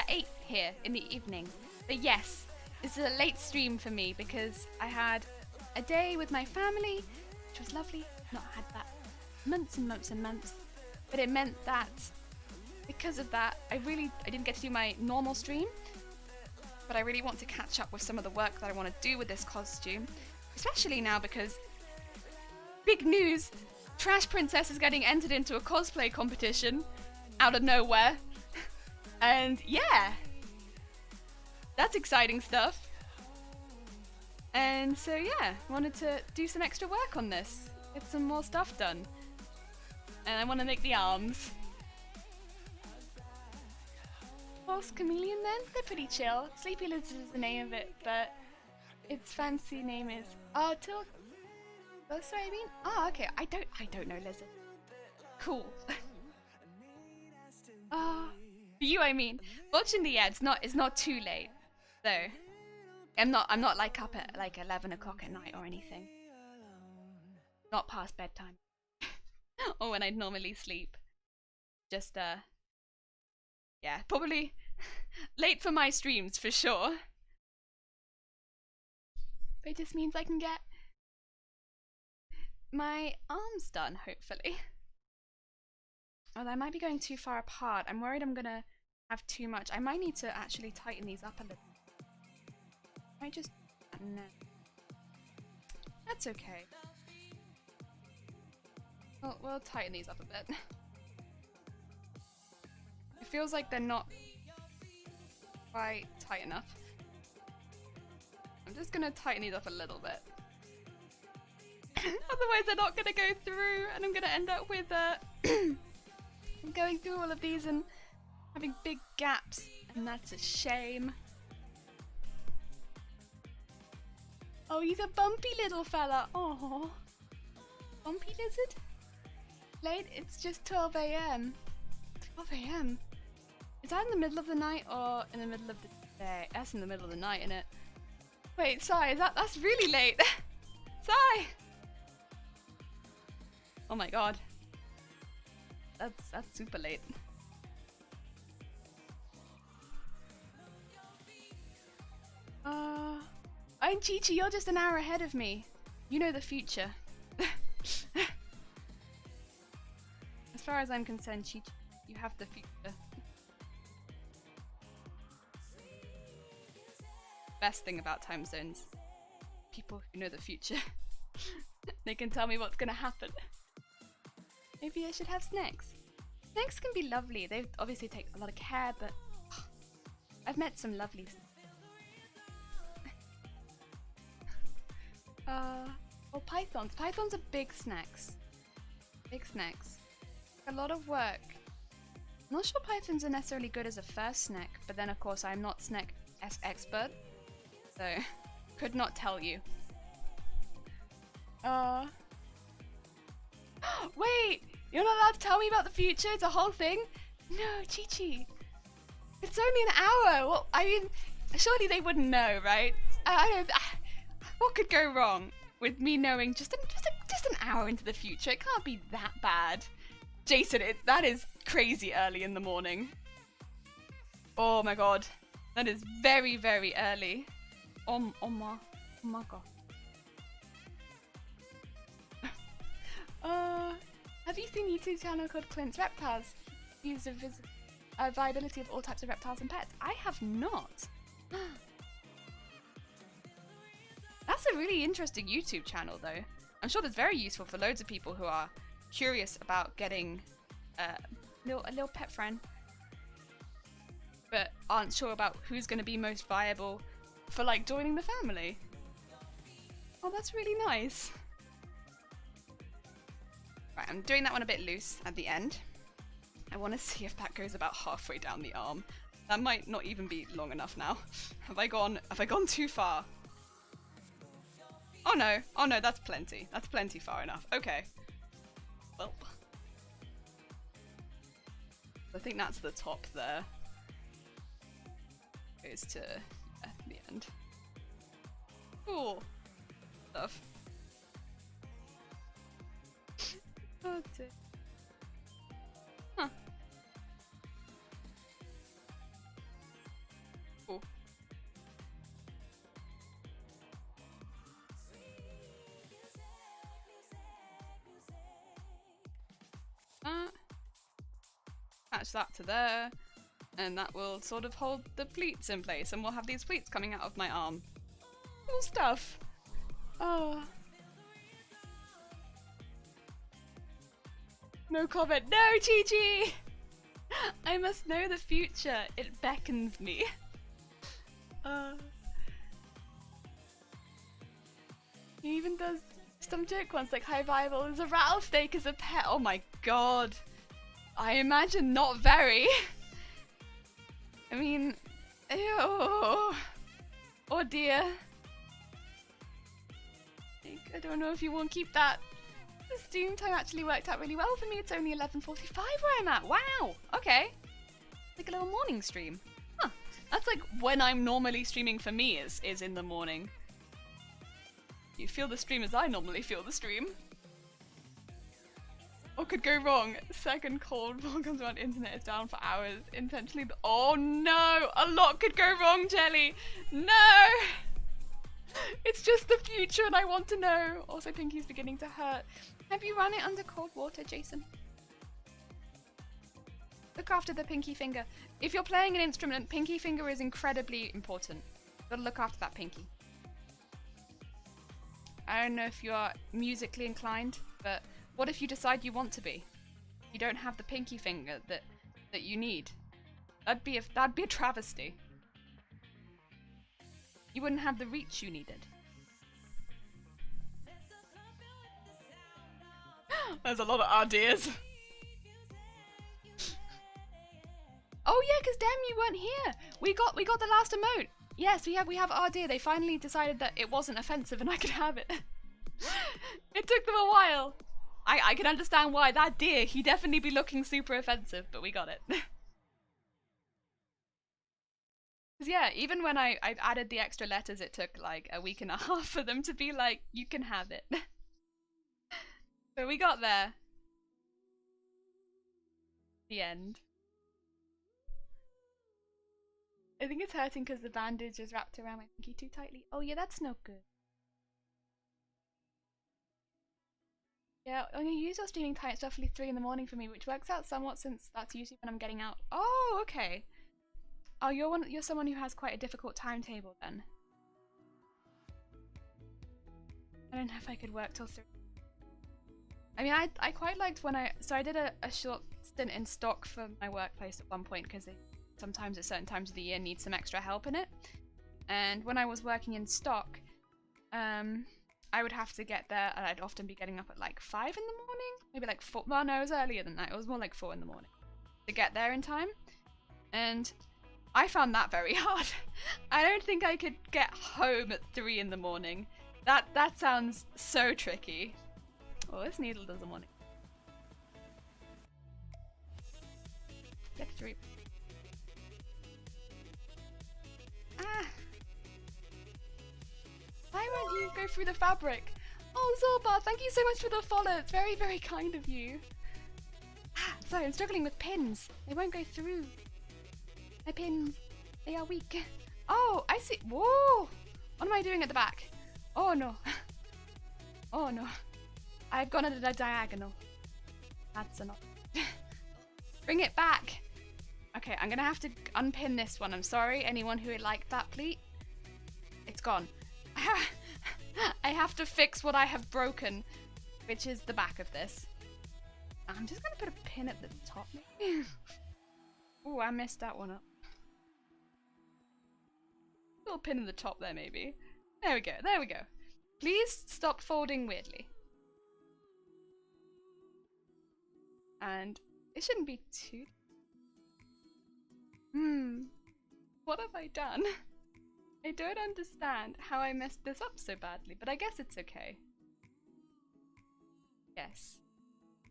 8 here in the evening. But yes, it's a late stream for me because I had a day with my family, which was lovely. Not had that months and months and months. But it meant that because of that, I didn't get to do my normal stream, but I really want to catch up with some of the work that I want to do with this costume, especially now because big news, Trash Princess is getting entered into a cosplay competition out of nowhere, and yeah, that's exciting stuff. And so yeah, wanted to do some extra work on this, get some more stuff done, and I want to make the arms. False chameleon then? They're pretty chill. Sleepy Lizard is the name of it, but its fancy name is... Oh, that's what I mean? Oh, okay. I don't know lizard. Cool. For you, I mean. Fortunately, yeah, it's not too late. So, I'm not like up at like 11 o'clock at night or anything. Not past bedtime. Or when I'd normally sleep. Just, yeah, probably late for my streams for sure. But it just means I can get my arms done, hopefully. Although I might be going too far apart. I'm worried I'm gonna have too much. I might need to actually tighten these up a little. I just... no. That's okay. We'll tighten these up a bit. It feels like they're not quite tight enough. I'm just gonna tighten these up a little bit. Otherwise they're not gonna go through and I'm gonna end up with going through all of these and having big gaps, and that's a shame. Oh, he's a bumpy little fella. Oh, bumpy lizard? Late? It's just 12 AM. 12 AM? Is that in the middle of the night or in the middle of the day? That's in the middle of the night, innit? Wait, Sai, that's really late. Sai! Oh my god. That's super late. fine, Chi-Chi, you're just an hour ahead of me. You know the future. As far as I'm concerned, Chi-Chi, you have the future. Best thing about time zones. People who know the future. They can tell me what's gonna happen. Maybe I should have snacks. Snacks can be lovely. They obviously take a lot of care, but I've met some lovely. Well, pythons. Pythons are big snacks. Big snacks. A lot of work. I'm not sure pythons are necessarily good as a first snack, but then of course I'm not snack expert, so could not tell you. Wait! You're not allowed to tell me about the future? It's a whole thing? No, Chi-Chi. It's only an hour! Well, I mean, surely they wouldn't know, right? I don't... What could go wrong with me knowing just an hour into the future? It can't be that bad. Jason, that is crazy early in the morning. Oh my god. That is very, very early. Oh my god. Have you seen a YouTube channel called Clint's Reptiles? Use the viability of all types of reptiles and pets. I have not. That's a really interesting YouTube channel though. I'm sure that's very useful for loads of people who are curious about getting a little pet friend, but aren't sure about who's going to be most viable for like joining the family. Oh, that's really nice. Right, I'm doing that one a bit loose at the end. I want to see if that goes about halfway down the arm. That might not even be long enough now. Have I gone too far? Oh no, that's plenty. That's plenty far enough. Okay. Well, I think that's the top there. Goes to the end. Cool stuff. Oh dear. Huh. Cool. Attach that to there, and that will sort of hold the pleats in place, and we'll have these pleats coming out of my arm. Cool stuff. Oh. No comment. No, Chi-Chi! I must know the future. It beckons me. He even does some joke ones like, "Hi, Bible, there's a rattlesnake as a pet." Oh my god. I imagine not very. I mean, ew. Oh dear. I don't know if you want to keep that. The stream time actually worked out really well for me. It's only 11:45 where I'm at. Wow. Okay. Like a little morning stream. Huh. That's like when I'm normally streaming for me is in the morning. You feel the stream as I normally feel the stream. What could go wrong? Second cold ball comes around, internet is down for hours. Intentionally. Oh no! A lot could go wrong, Jelly! No! It's just the future and I want to know. Also, Pinky's beginning to hurt. Have you run it under cold water, Jason? Look after the pinky finger. If you're playing an instrument, pinky finger is incredibly important. Gotta look after that pinky. I don't know if you are musically inclined, but what if you decide you want to be? You don't have the pinky finger that you need. That'd be a travesty. You wouldn't have the reach you needed. There's a lot of ideas. Oh yeah, because damn, you weren't here. We got the last emote. Yes, we have our dear. They finally decided that it wasn't offensive and I could have it. It took them a while. I can understand why. That deer, he definitely be looking super offensive, but we got it. Because yeah, even when I added the extra letters, it took like a week and a half for them to be like, you can have it. But we got there. The end. I think it's hurting because the bandage is wrapped around my pinky too tightly. Oh yeah, that's not good. Yeah, I'm gonna use your streaming time. It's roughly 3 in the morning for me, which works out somewhat since that's usually when I'm getting out. Oh, okay. Oh, you're someone who has quite a difficult timetable then. I don't know if I could work till 3. I mean, I quite liked when I did a short stint in stock for my workplace at one point because sometimes at certain times of the year need some extra help in it. And when I was working in stock, I would have to get there, and I'd often be getting up at like 5 in the morning, maybe like 4. Well, no, it was earlier than that. It was more like 4 in the morning to get there in time. And I found that very hard. I don't think I could get home at 3 in the morning. That sounds so tricky. Oh, this needle doesn't want it. Get 3. Ah! Why won't you go through the fabric? Oh, Zorba, thank you so much for the follow. It's very, very kind of you. Ah, sorry, I'm struggling with pins. They won't go through. My pins, they are weak. Oh, I see. Whoa! What am I doing at the back? Oh no. Oh no. I've gone at a diagonal. That's enough. Bring it back. Okay, I'm gonna have to unpin this one. I'm sorry, anyone who liked that pleat. It's gone. I have to fix what I have broken, which is the back of this. I'm just gonna put a pin at the top. Ooh, I messed that one up. Little pin in the top there, maybe. There we go, there we go. Please stop folding weirdly. And it shouldn't be too... What have I done? I don't understand how I messed this up so badly, but I guess it's okay. Yes.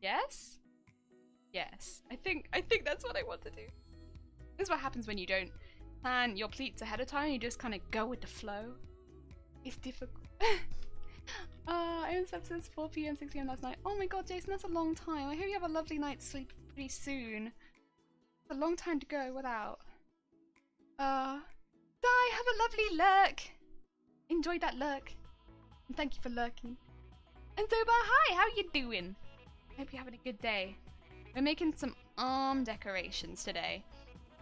Yes? Yes. I think that's what I want to do. This is what happens when you don't plan your pleats ahead of time, you just kind of go with the flow. It's difficult. I haven't slept since 4 PM, 6 PM last night. Oh my god, Jason, that's a long time. I hope you have a lovely night's sleep pretty soon. It's a long time to go without. Di, have a lovely lurk. Enjoy that lurk. And thank you for lurking. And Zoba, hi, how you doing? I hope you're having a good day. We're making some arm decorations today.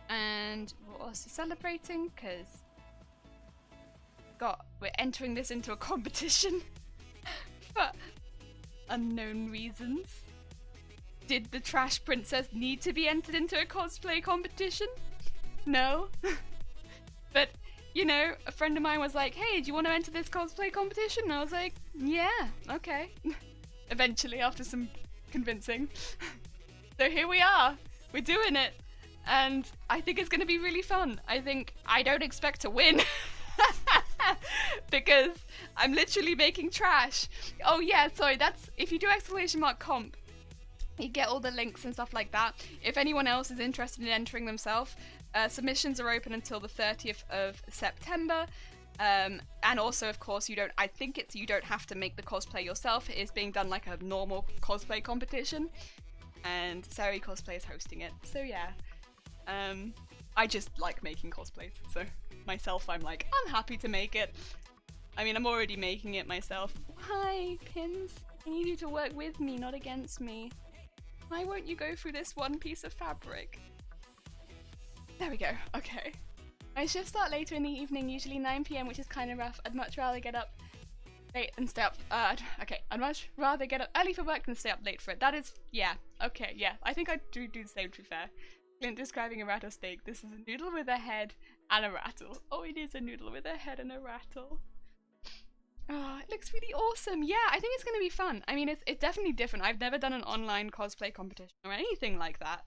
And we're also celebrating because we're entering this into a competition for unknown reasons. Did the Trash Princess need to be entered into a cosplay competition? No. But, you know, a friend of mine was like, hey, do you want to enter this cosplay competition? And I was like, yeah, okay. Eventually, after some convincing. So here we are. We're doing it. And I think it's going to be really fun. I don't expect to win. Because I'm literally making trash. Oh yeah, sorry, that's, if you do !comp, you get all the links and stuff like that. If anyone else is interested in entering themselves, submissions are open until the 30th of September. And also, of course, you don't have to make the cosplay yourself. It is being done like a normal cosplay competition. And Sari Cosplay is hosting it. So yeah. I just like making cosplays, so myself, I'm like, I'm happy to make it. I mean, I'm already making it myself. Hi, Pins. I need you to work with me, not against me. Why won't you go through this one piece of fabric? There we go, okay. My shifts start later in the evening, usually 9 PM, which is kind of rough. I'd much rather get up late and stay up, okay, I'd much rather get up early for work than stay up late for it. That is, yeah, okay, yeah. I think I do the same, to be fair. Clint describing a rattlesnake. This is a noodle with a head and a rattle. Oh, it is a noodle with a head and a rattle. Oh, it looks really awesome. Yeah, I think it's going to be fun. I mean, it's definitely different. I've never done an online cosplay competition or anything like that.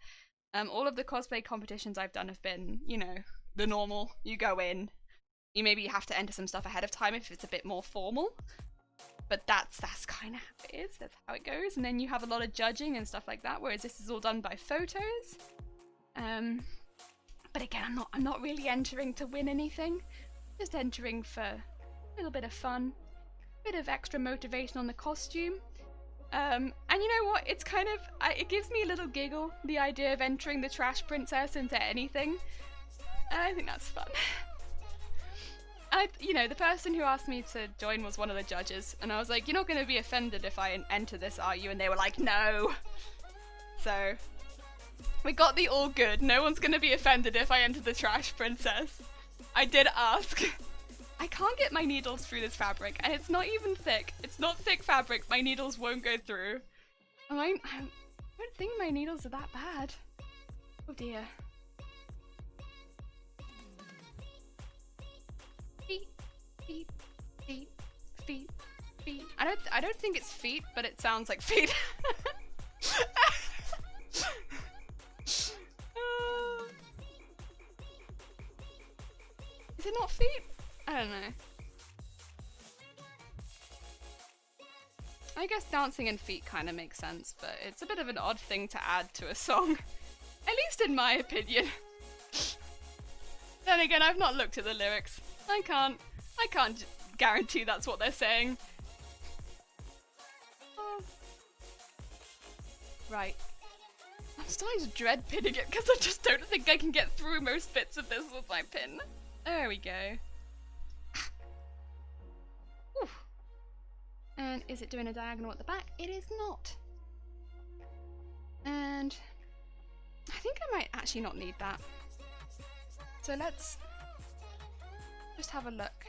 All of the cosplay competitions I've done have been, you know, the normal. You go in, you maybe have to enter some stuff ahead of time if it's a bit more formal. But that's kind of how it is. That's how it goes. And then you have a lot of judging and stuff like that, whereas this is all done by photos. But again, I'm not really entering to win anything. Just entering for a little bit of fun, a bit of extra motivation on the costume. And you know what? It's kind of, it gives me a little giggle, the idea of entering the Trash Princess into anything. And I think that's fun. You know, the person who asked me to join was one of the judges, and I was like, you're not going to be offended if I enter this, are you? And they were like, no. So, we got the all good. No one's going to be offended if I enter the trash princess. I did ask. I can't get my needles through this fabric, and it's not even thick. It's not thick fabric. My needles won't go through. I don't think my needles are that bad. Oh dear. Feet, feet, feet, feet, feet. I don't think it's feet, but it sounds like feet. Is it not feet? I don't know. I guess dancing and feet kind of makes sense, but it's a bit of an odd thing to add to a song. At least in my opinion. Then again, I've not looked at the lyrics. I can't guarantee that's what they're saying. Oh. Right. I'm starting to dread pinning it because I just don't think I can get through most bits of this with my pin. There we go. Oof. And is it doing a diagonal at the back? It is not. And I think I might actually not need that. So let's just have a look.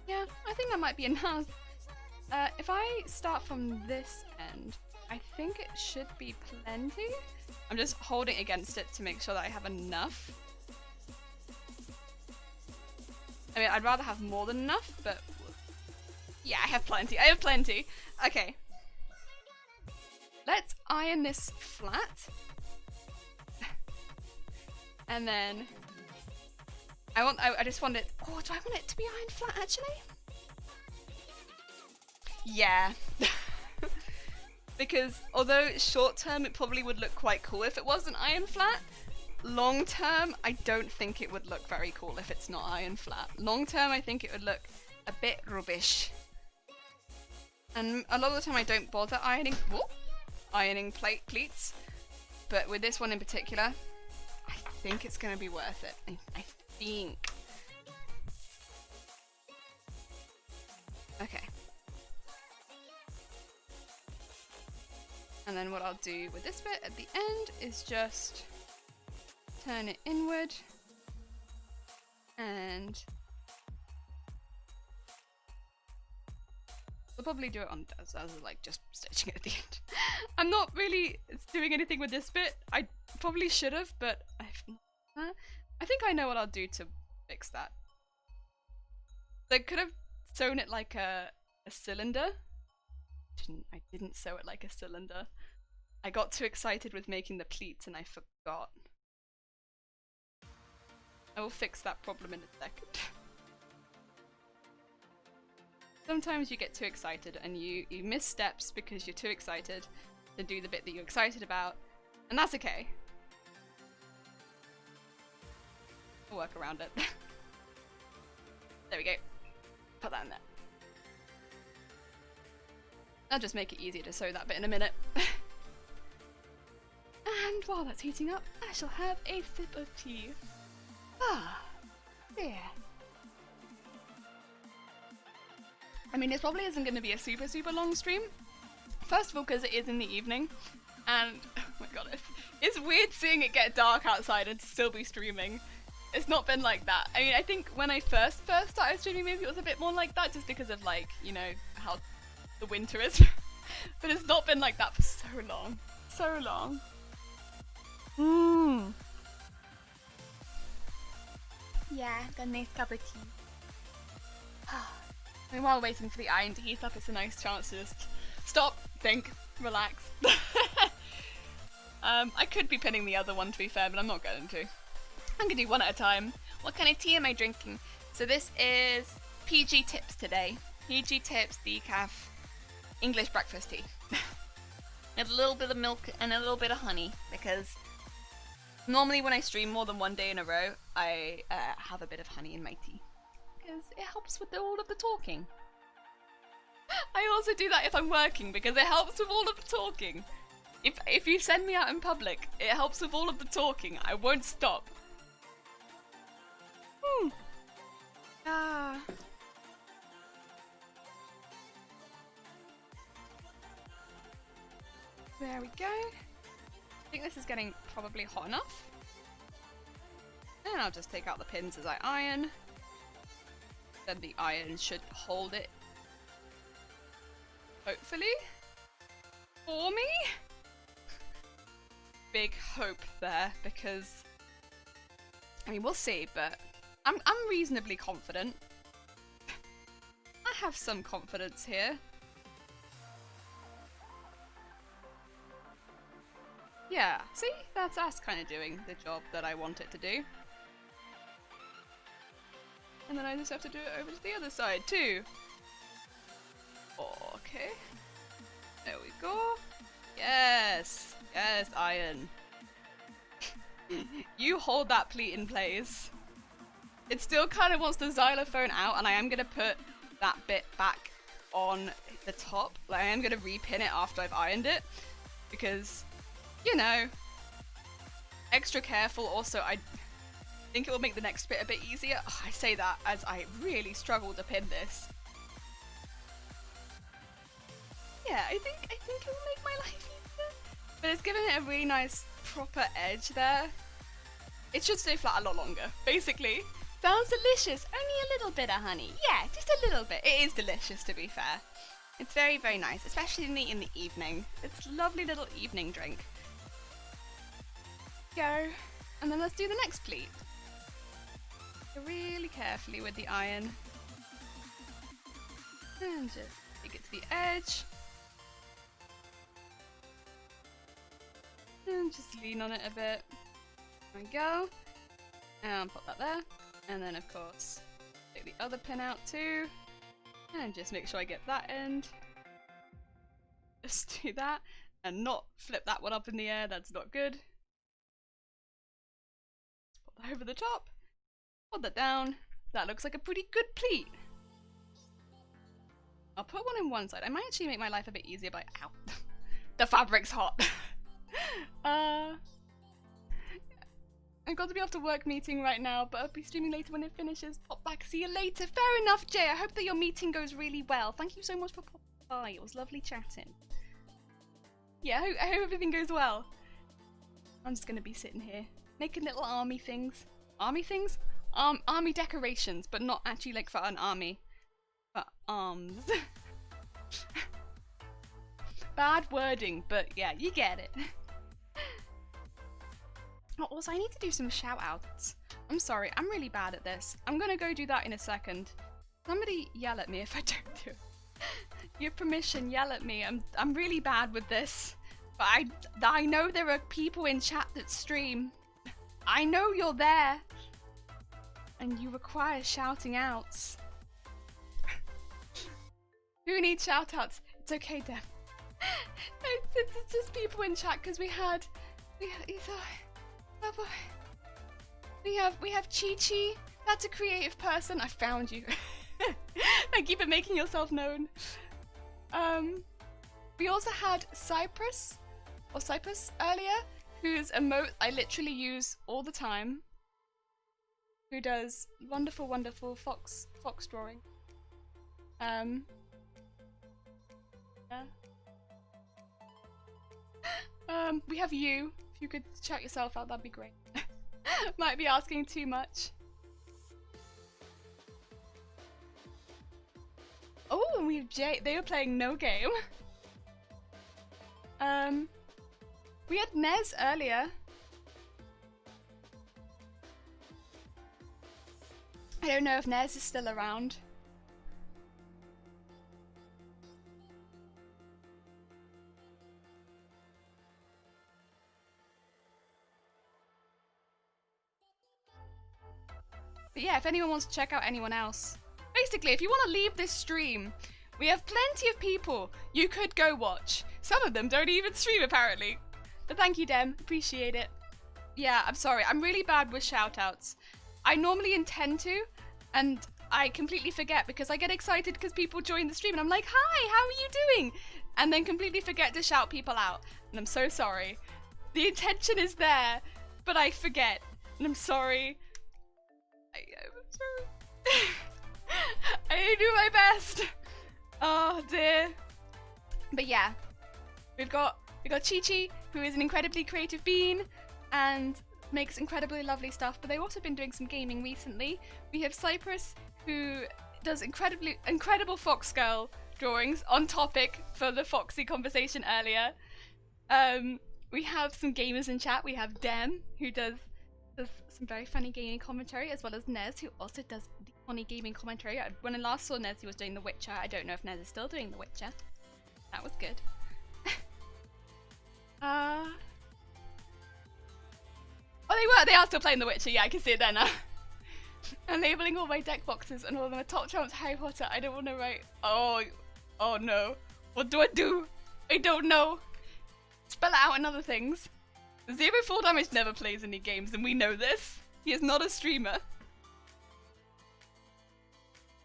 Yeah, I think that might be enough. If I start from this end, I think it should be plenty. I'm just holding against it to make sure that I have enough. I mean, I'd rather have more than enough, but yeah, I have plenty. I have plenty. Okay. Let's iron this flat. And then I just want it. Oh, do I want it to be ironed flat actually? Yeah. Because although short term it probably would look quite cool if it wasn't iron flat, long term I don't think it would look very cool if it's not iron flat. Long term I think it would look a bit rubbish. And a lot of the time I don't bother ironing pleats, but with this one in particular, I think it's going to be worth it. I think. Okay. And then what I'll do with this bit at the end is just turn it inward and we'll probably do it on as like just stitching it at the end. I'm not really doing anything with this bit. I probably should have, but I think I know what I'll do to fix that. I could have sewn it like a cylinder. I didn't sew it like a cylinder. I got too excited with making the pleats and I forgot. I will fix that problem in a second. Sometimes you get too excited and you miss steps because you're too excited to do the bit that you're excited about, and that's okay. We'll work around it. There we go. Put that in there. I'll just make it easier to sew that bit in a minute. And while that's heating up, I shall have a sip of tea. Ah, there. I mean, this probably isn't going to be a super long stream. First of all, because it is in the evening, and oh my god, it's weird seeing it get dark outside and still be streaming. It's not been like that. I mean, I think when I first started streaming, maybe it was a bit more like that, just because of like, you know, how the winter is. But it's not been like that for so long. So long. Mmm. Yeah, got a nice cup of tea. I mean, while waiting for the iron to heat up, it's a nice chance to just stop, think, relax. I could be pinning the other one to be fair, but I'm not going to. I'm gonna do one at a time. What kind of tea am I drinking? So this is PG Tips today. PG Tips decaf English breakfast tea. A little bit of milk and a little bit of honey, because normally when I stream more than one day in a row, I have a bit of honey in my tea. Because it helps with all of the talking. I also do that if I'm working because it helps with all of the talking. If you send me out in public, it helps with all of the talking. I won't stop. Ah. There we go. I think this is getting probably hot enough. And I'll just take out the pins as I iron. Then the iron should hold it. Hopefully. For me? Big hope there, because I mean, we'll see, but I'm reasonably confident. I have some confidence here. Yeah, see? That's kind of doing the job that I want it to do. And then I just have to do it over to the other side too. Okay. There we go. Yes! Yes, iron. You hold that pleat in place. It still kind of wants the xylophone out, and I am going to put that bit back on the top. Like, I am going to repin it after I've ironed it, because, you know, extra careful. Also, I think it will make the next bit a bit easier. Oh, I say that as I really struggle to pin this. Yeah, I think it will make my life easier. But it's given it a really nice proper edge there. It should stay flat a lot longer, basically. Sounds delicious. Only a little bit of honey. Yeah, just a little bit. It is delicious, to be fair. It's very, very nice, especially in the evening. It's a lovely little evening drink. Go. And then let's do the next pleat. Go really carefully with the iron. And just take it to the edge. And just lean on it a bit. There we go. And put that there. And then, of course, take the other pin out too. And just make sure I get that end. Just do that. And not flip that one up in the air. That's not good. Put that over the top. Put that down. That looks like a pretty good pleat. I'll put one in one side. I might actually make my life a bit easier by... Ow. The fabric's hot. I've got to be off to work meeting right now, but I'll be streaming later when it finishes. Pop back, see you later. Fair enough, Jay. I hope that your meeting goes really well. Thank you so much for popping by. It was lovely chatting. Yeah, I hope everything goes well. I'm just gonna be sitting here, making little army things. Army things? Army decorations, but not actually like for an army. For arms. Bad wording, but yeah, you get it. Oh, also, I need to do some shout-outs. I'm sorry, I'm really bad at this. I'm gonna go do that in a second. Somebody yell at me if I don't do it. Your permission, yell at me. I'm really bad with this. But I know there are people in chat that stream. I know you're there. And you require shouting outs. Who needs shout-outs? It's okay, Deb. It's just people in chat because we have Chi-Chi. That's a creative person. I found you. Thank you for making yourself known. We also had Cypress earlier, whose emote I literally use all the time. Who does wonderful, wonderful fox drawing. Yeah. We have you. If you could shout yourself out, that'd be great. Might be asking too much. Oh, and we have Jay. They were playing No Game. We had Nez earlier. I don't know if Nez is still around. But yeah, if anyone wants to check out anyone else. Basically, if you want to leave this stream, we have plenty of people you could go watch. Some of them don't even stream, apparently. But thank you, Dem. Appreciate it. Yeah, I'm sorry. I'm really bad with shoutouts. I normally intend to, and I completely forget because I get excited because people join the stream and I'm like, hi, how are you doing? And then completely forget to shout people out. And I'm so sorry. The intention is there, but I forget. And I'm sorry. Sorry. I do my best. Oh dear. But yeah, we've got Chi-Chi, who is an incredibly creative being and makes incredibly lovely stuff, but they've also been doing some gaming recently. We have Cypress, who does incredible fox girl drawings on topic for the Foxy conversation earlier. We have some gamers in chat. We have Dem, who does some very funny gaming commentary, as well as Nez, who also does the funny gaming commentary. When I last saw Nez, he was doing The Witcher. I don't know if Nez is still doing The Witcher. That was good. Oh, they are still playing The Witcher. Yeah, I can see it there now. I'm labeling all my deck boxes, and all of them are top trumps Harry Potter. I don't want to write. Oh no. What do I do? I don't know. Spell it out in other things. Zero full damage never plays any games, and we know this. He is not a streamer.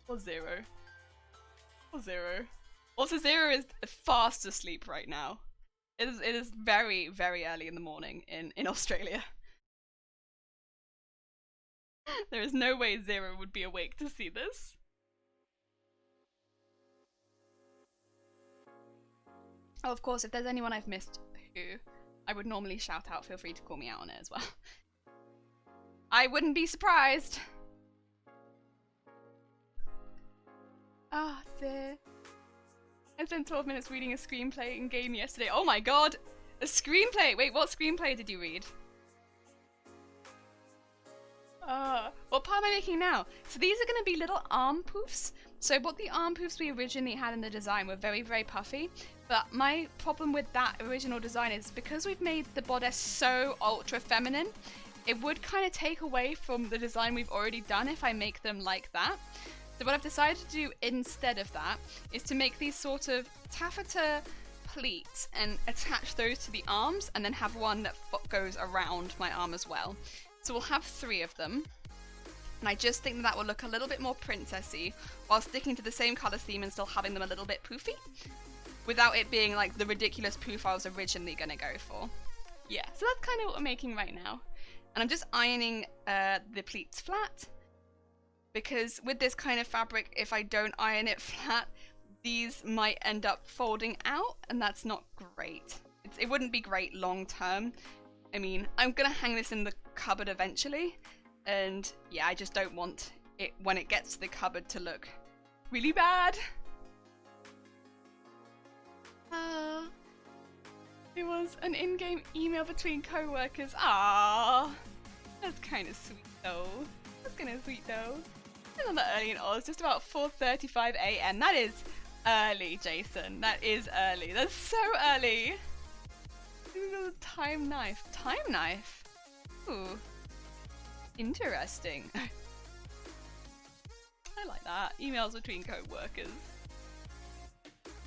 Or Zero. Also, Zero is fast asleep right now. It is very, very early in the morning in Australia. There is no way Zero would be awake to see this. Oh, of course, if there's anyone I've missed who I would normally shout out, feel free to call me out on it as well. I wouldn't be surprised. Ah, dear. I spent 12 minutes reading a screenplay in game yesterday. Oh my god! A screenplay! Wait, what screenplay did you read? What part am I making now? So these are going to be little arm poofs. So what the arm poofs we originally had in the design were very, very puffy. But my problem with that original design is because we've made the bodice so ultra feminine, it would kind of take away from the design we've already done if I make them like that. So what I've decided to do instead of that is to make these sort of taffeta pleats and attach those to the arms, and then have one that goes around my arm as well. So we'll have 3 of them, and I just think that will look a little bit more princessy while sticking to the same colour scheme and still having them a little bit poofy, without it being like the ridiculous poof I was originally going to go for. Yeah, so that's kind of what we're making right now. And I'm just ironing the pleats flat, because with this kind of fabric, if I don't iron it flat, these might end up folding out, and that's not great. It wouldn't be great long term. I mean, I'm gonna hang this in the cupboard eventually, and yeah, I just don't want it when it gets to the cupboard to look really bad. It was an in-game email between co-workers. Ah, that's kind of sweet though. That's kind of sweet though. It's not that early in Oz, just about 4:35 AM. That is early, Jason. That is early. That's so early. Time knife. Time knife? Ooh. Interesting. I like that. Emails between co-workers.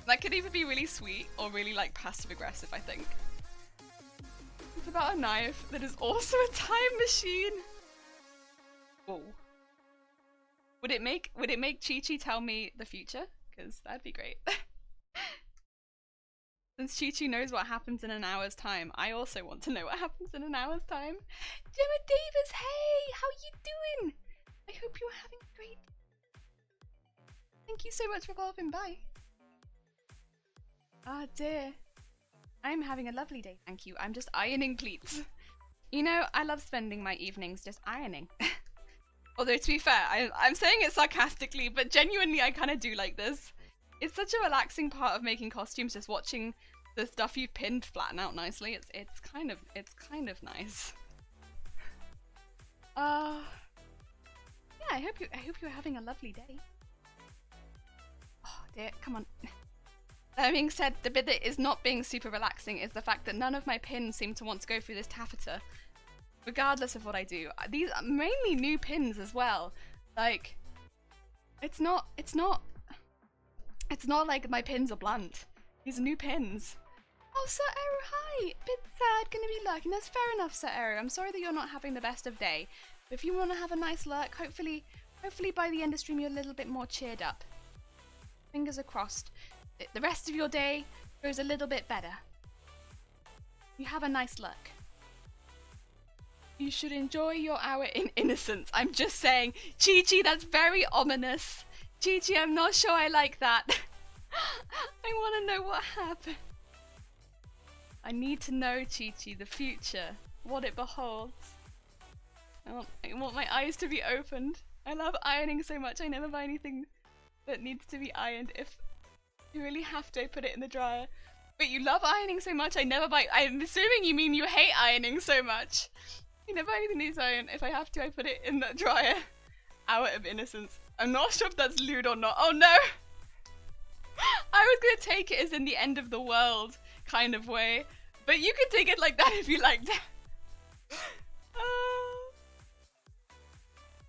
That could either be really sweet or really like passive aggressive, I think. It's about a knife that is also a time machine. Whoa. Would it make Chi-Chi tell me the future? Because that'd be great. Since Chi-Chi knows what happens in an hour's time, I also want to know what happens in an hour's time. Gemma Davis, hey! How you doing? I hope you're having a great day. Thank you so much for calling. Bye. Ah, dear. I'm having a lovely day, thank you. I'm just ironing pleats. You know, I love spending my evenings just ironing. Although, to be fair, I'm saying it sarcastically, but genuinely I kind of do like this. It's such a relaxing part of making costumes, just watching the stuff you've pinned flatten out nicely. It's kind of nice. Yeah, I hope you're having a lovely day. Oh dear, come on. That being said, the bit that is not being super relaxing is the fact that none of my pins seem to want to go through this taffeta, regardless of what I do. These are mainly new pins as well. Like, it's not like my pins are blunt. These are new pins. Oh, Sir Eru, hi! Bit sad, gonna be lurking. That's fair enough, Sir Eru. I'm sorry that you're not having the best of day. But if you want to have a nice lurk, hopefully by the end of stream you're a little bit more cheered up. Fingers are crossed. The rest of your day goes a little bit better. You have a nice lurk. You should enjoy your hour in innocence. I'm just saying, Chi-Chi, that's very ominous. Chi-Chi, I'm not sure I like that. I want to know what happened. I need to know, Chi-Chi, the future, what it beholds. I want my eyes to be opened. I love ironing so much, I never buy anything that needs to be ironed. If you really have to, I put it in the dryer. But you love ironing so much, I never buy. I'm assuming you mean you hate ironing so much. You never buy anything that needs iron. If I have to, I put it in the dryer. Hour of innocence. I'm not sure if that's lewd or not. Oh no! I was gonna take it as in the end of the world kind of way. But you can take it like that if you like that.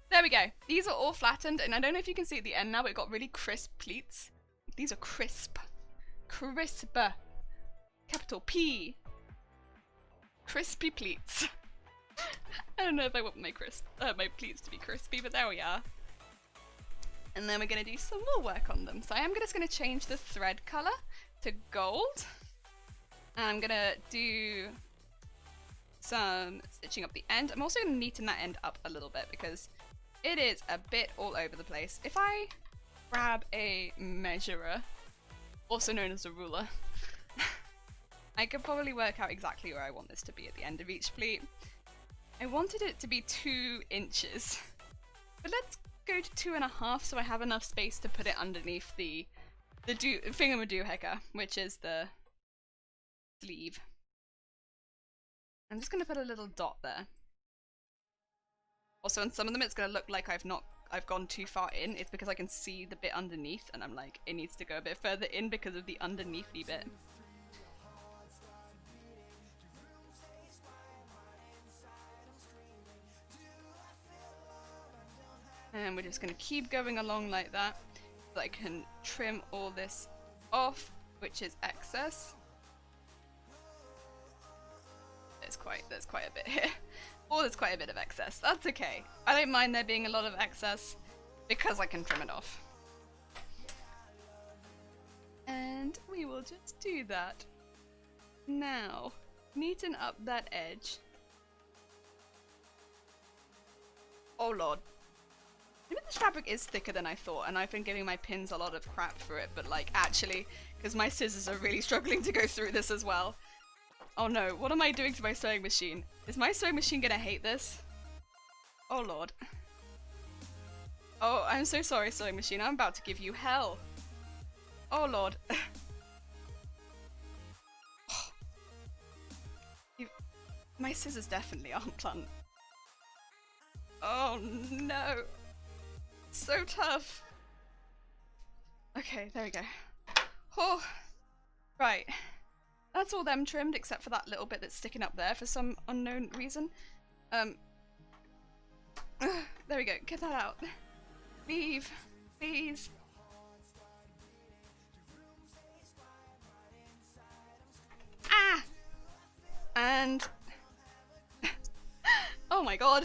There we go. These are all flattened, and I don't know if you can see at the end now, but it got really crisp pleats. These are crisp. Crisp. Capital P. Crispy pleats. I don't know if I want my pleats to be crispy, but there we are. And then we're going to do some more work on them. So I am just going to change the thread color to gold. And I'm going to do some stitching up the end. I'm also going to neaten that end up a little bit because it is a bit all over the place. If I grab a measurer, also known as a ruler, I could probably work out exactly where I want this to be at the end of each pleat. I wanted it to be 2 inches, but let's go to 2.5 so I have enough space to put it underneath the thingamadoohickey, which is the sleeve. I'm just going to put a little dot there. Also, on some of them it's going to look like I've gone too far in. It's because I can see the bit underneath and I'm like, it needs to go a bit further in because of the underneathy bit. And we're just going to keep going along like that so I can trim all this off, which is excess. There's quite a bit here. Oh, there's quite a bit of excess. That's okay. I don't mind there being a lot of excess because I can trim it off. And we will just do that. Now, neaten up that edge. Oh lord. Maybe this fabric is thicker than I thought, and I've been giving my pins a lot of crap for it, but like actually, because my scissors are really struggling to go through this as well. Oh no, what am I doing to my sewing machine? Is my sewing machine gonna hate this? Oh lord. Oh, I'm so sorry, sewing machine, I'm about to give you hell. Oh lord. My scissors definitely aren't blunt. Oh no. So tough. Okay, there we go. Oh, right. That's all them trimmed except for that little bit that's sticking up there for some unknown reason. There we go. Get that out. Leave, please. Ah! And oh my god.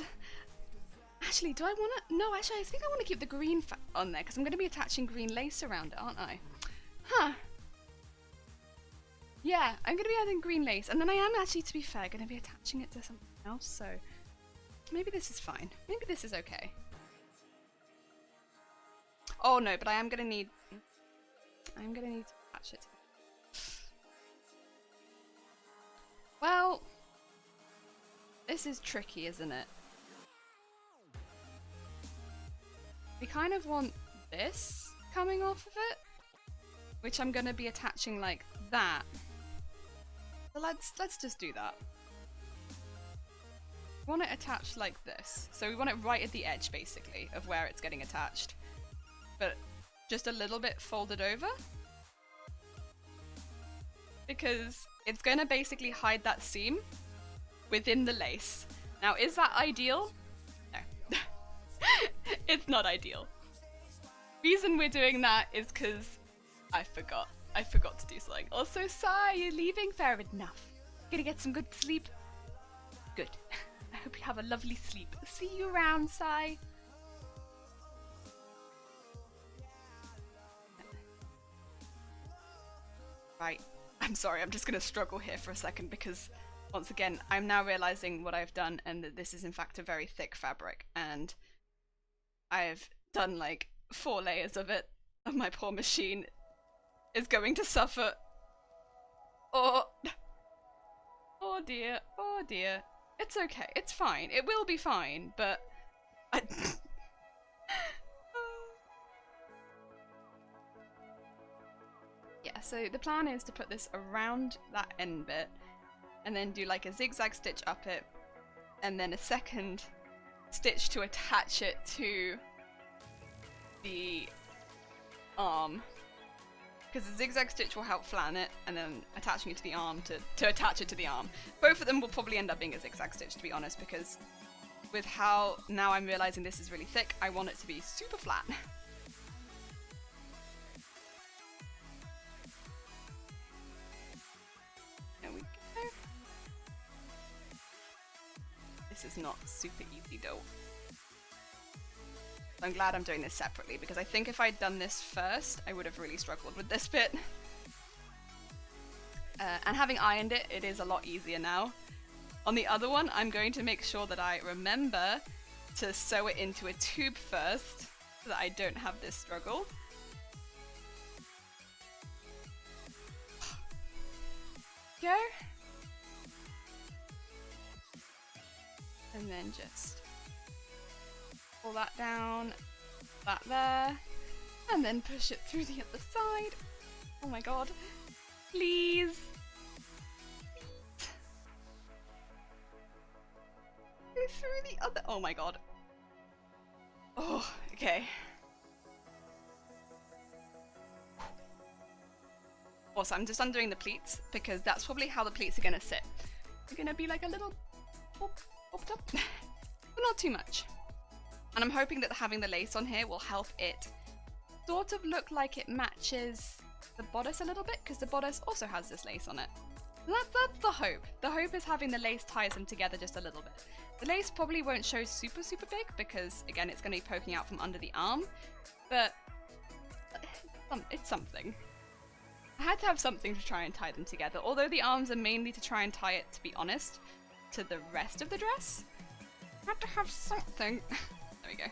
Actually, do I want to? No, actually, I think I want to keep the green on there because I'm going to be attaching green lace around it, aren't I? Huh. Yeah, I'm going to be adding green lace, and then I am actually, to be fair, going to be attaching it to something else, so maybe this is fine. Maybe this is okay. Oh no, but I'm going to need to attach it. Well, this is tricky, isn't it? We kind of want this coming off of it, which I'm going to be attaching like that. So let's just do that. We want it attached like this. So we want it right at the edge, basically, of where it's getting attached. But just a little bit folded over. Because it's going to basically hide that seam within the lace. Now, is that ideal? No. It's not ideal. Reason we're doing that is because I forgot to do something. Also, Sai, you're leaving? Fair enough. Gonna get some good sleep? Good. I hope you have a lovely sleep. See you around, Sai. Right. I'm sorry, I'm just gonna struggle here for a second because Once again, I'm now realizing what I've done and that this is in fact a very thick fabric, and I've done like 4 layers of it, and my poor machine is going to suffer. Oh, oh dear, oh dear. It's okay, it's fine, it will be fine, but I... Yeah, so the plan is to put this around that end bit, and then do like a zigzag stitch up it, and then a second stitch to attach it to the arm. Because the zigzag stitch will help flatten it, and then attaching it to the arm to attach it to the arm. Both of them will probably end up being a zigzag stitch, to be honest, because with how now I'm realizing this is really thick, I want it to be super flat. There we go. This is not super easy though. I'm glad I'm doing this separately, because I think if I'd done this first, I would have really struggled with this bit. And having ironed it, it is a lot easier now. On the other one, I'm going to make sure that I remember to sew it into a tube first, so that I don't have this struggle. Go. And then just pull that down, that there, and then push it through the other side. Oh my god. Please. Go through the other. Oh my god. Oh, okay. Also, I'm just undoing the pleats because that's probably how the pleats are gonna sit. They're gonna be like a little popped up, but not too much. And I'm hoping that having the lace on here will help it sort of look like it matches the bodice a little bit, because the bodice also has this lace on it. That's the hope. The hope is having the lace ties them together just a little bit. The lace probably won't show super big because, again, it's going to be poking out from under the arm, but it's something. I had to have something to try and tie them together, although the arms are mainly to try and tie it, to be honest, to the rest of the dress. I had to have something. There we go.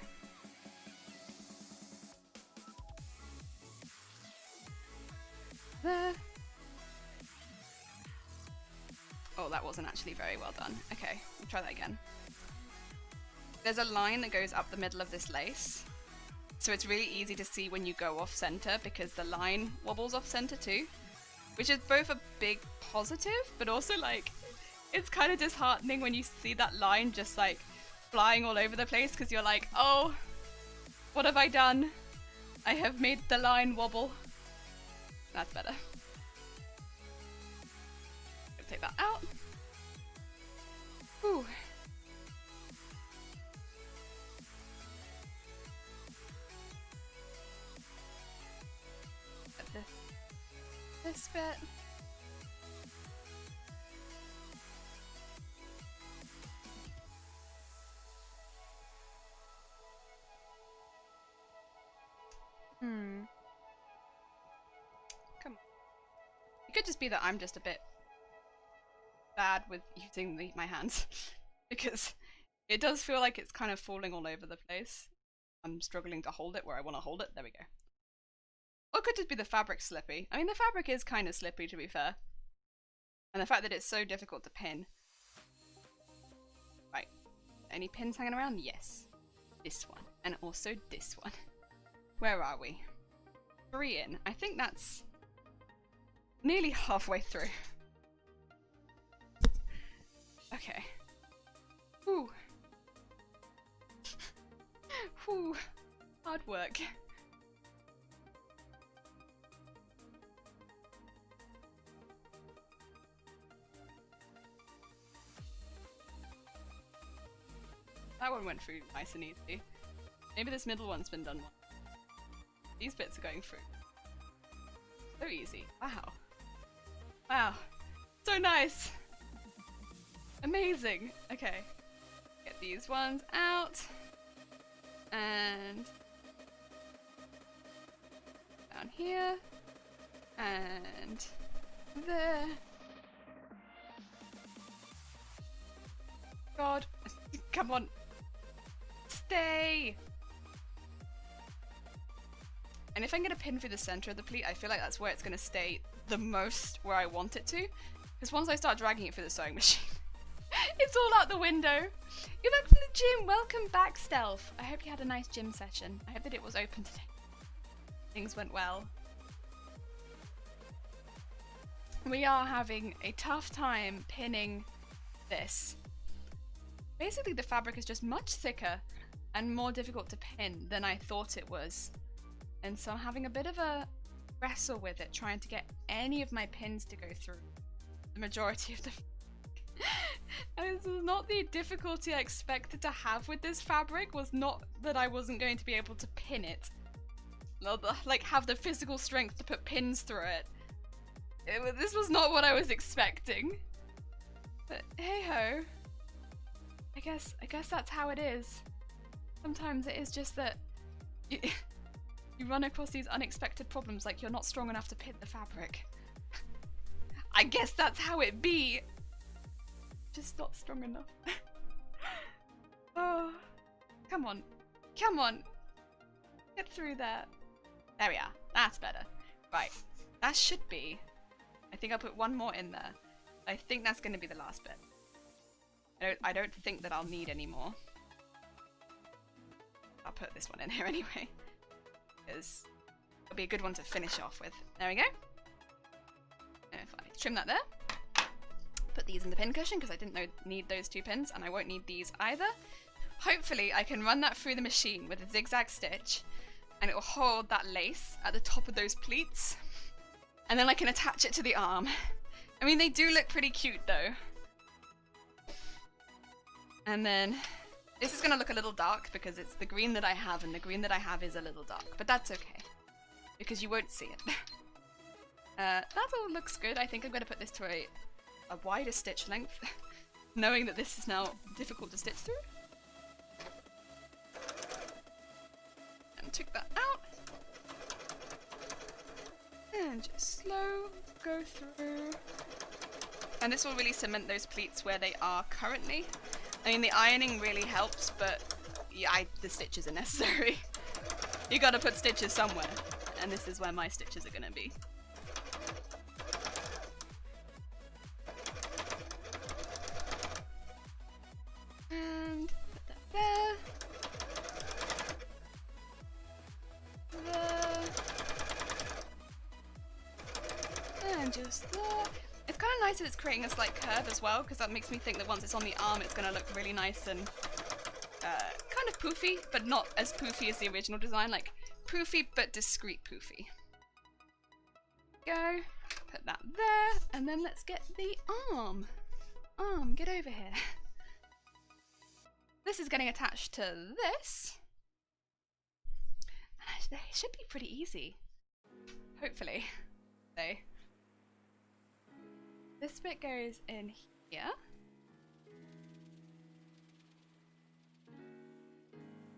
There. Oh, that wasn't actually very well done. Okay, we'll try that again. There's a line that goes up the middle of this lace, so it's really easy to see when you go off center because the line wobbles off center too, which is both a big positive, but also like, it's kind of disheartening when you see that line just like flying all over the place because you're like, oh, what have I done? I have made the line wobble. That's better. Gonna take that out. Whew. Get this bit. Come on. It could just be that I'm just a bit bad with using my hands because it does feel like it's kind of falling all over the place. I'm struggling to hold it where I want to hold it. There we go. Or it could just be the fabric slippy. I mean, the fabric is kind of slippy, to be fair. And the fact that it's so difficult to pin. Right. Any pins hanging around? Yes. This one. And also this one. Where are we? 3 in. I think that's nearly halfway through. Okay. Whew. Whew. Hard work. That one went through nice and easy. Maybe this middle one's been done once. These bits are going through. So easy. Wow. Wow. So nice. Amazing. Okay. Get these ones out. And down here. And there. God. Come on. Stay! And if I'm going to pin through the center of the pleat, I feel like that's where it's going to stay the most where I want it to. Because once I start dragging it through the sewing machine, it's all out the window. You're back from the gym. Welcome back, Stealth. I hope you had a nice gym session. I hope that it was open today. Things went well. We are having a tough time pinning this. Basically, the fabric is just much thicker and more difficult to pin than I thought it was. And so I'm having a bit of a wrestle with it, trying to get any of my pins to go through. The majority of the and this was not the difficulty I expected to have with this fabric, was not that I wasn't going to be able to pin it. Like, have the physical strength to put pins through it. This was not what I was expecting. But hey ho. I guess that's how it is. Sometimes it is just that you run across these unexpected problems, like you're not strong enough to pin the fabric. I guess that's how it be. Just not strong enough. Oh, come on. Come on. Get through there. There we are. That's better. Right. That should be. I think I'll put one more in there. I think that's going to be the last bit. I don't think that I'll need any more. I'll put this one in here anyway, because it'll be a good one to finish off with. There we go. And if I trim that there, put these in the pin cushion because I didn't need those 2 pins, and I won't need these either. Hopefully I can run that through the machine with a zigzag stitch, and it will hold that lace at the top of those pleats, and then I can attach it to the arm. I mean, they do look pretty cute though. And then this is going to look a little dark because it's the green that I have, and the green that I have is a little dark, but that's okay because you won't see it. That all looks good. I think I'm going to put this to a wider stitch length, knowing that this is now difficult to stitch through. And took that out. And just slow go through. And this will really cement those pleats where they are currently. I mean, the ironing really helps, but yeah, the stitches are necessary. You gotta put stitches somewhere, and this is where my stitches are gonna be. And put that there. There. And just there. It's kind of nice that it's creating a slight curve as well, because that makes me think that once it's on the arm, it's going to look really nice and kind of poofy, but not as poofy as the original design. Like, poofy but discreet poofy. Go, put that there, and then let's get the arm. Arm, get over here. This is getting attached to this. And it should be pretty easy. Hopefully. So, this bit goes in here.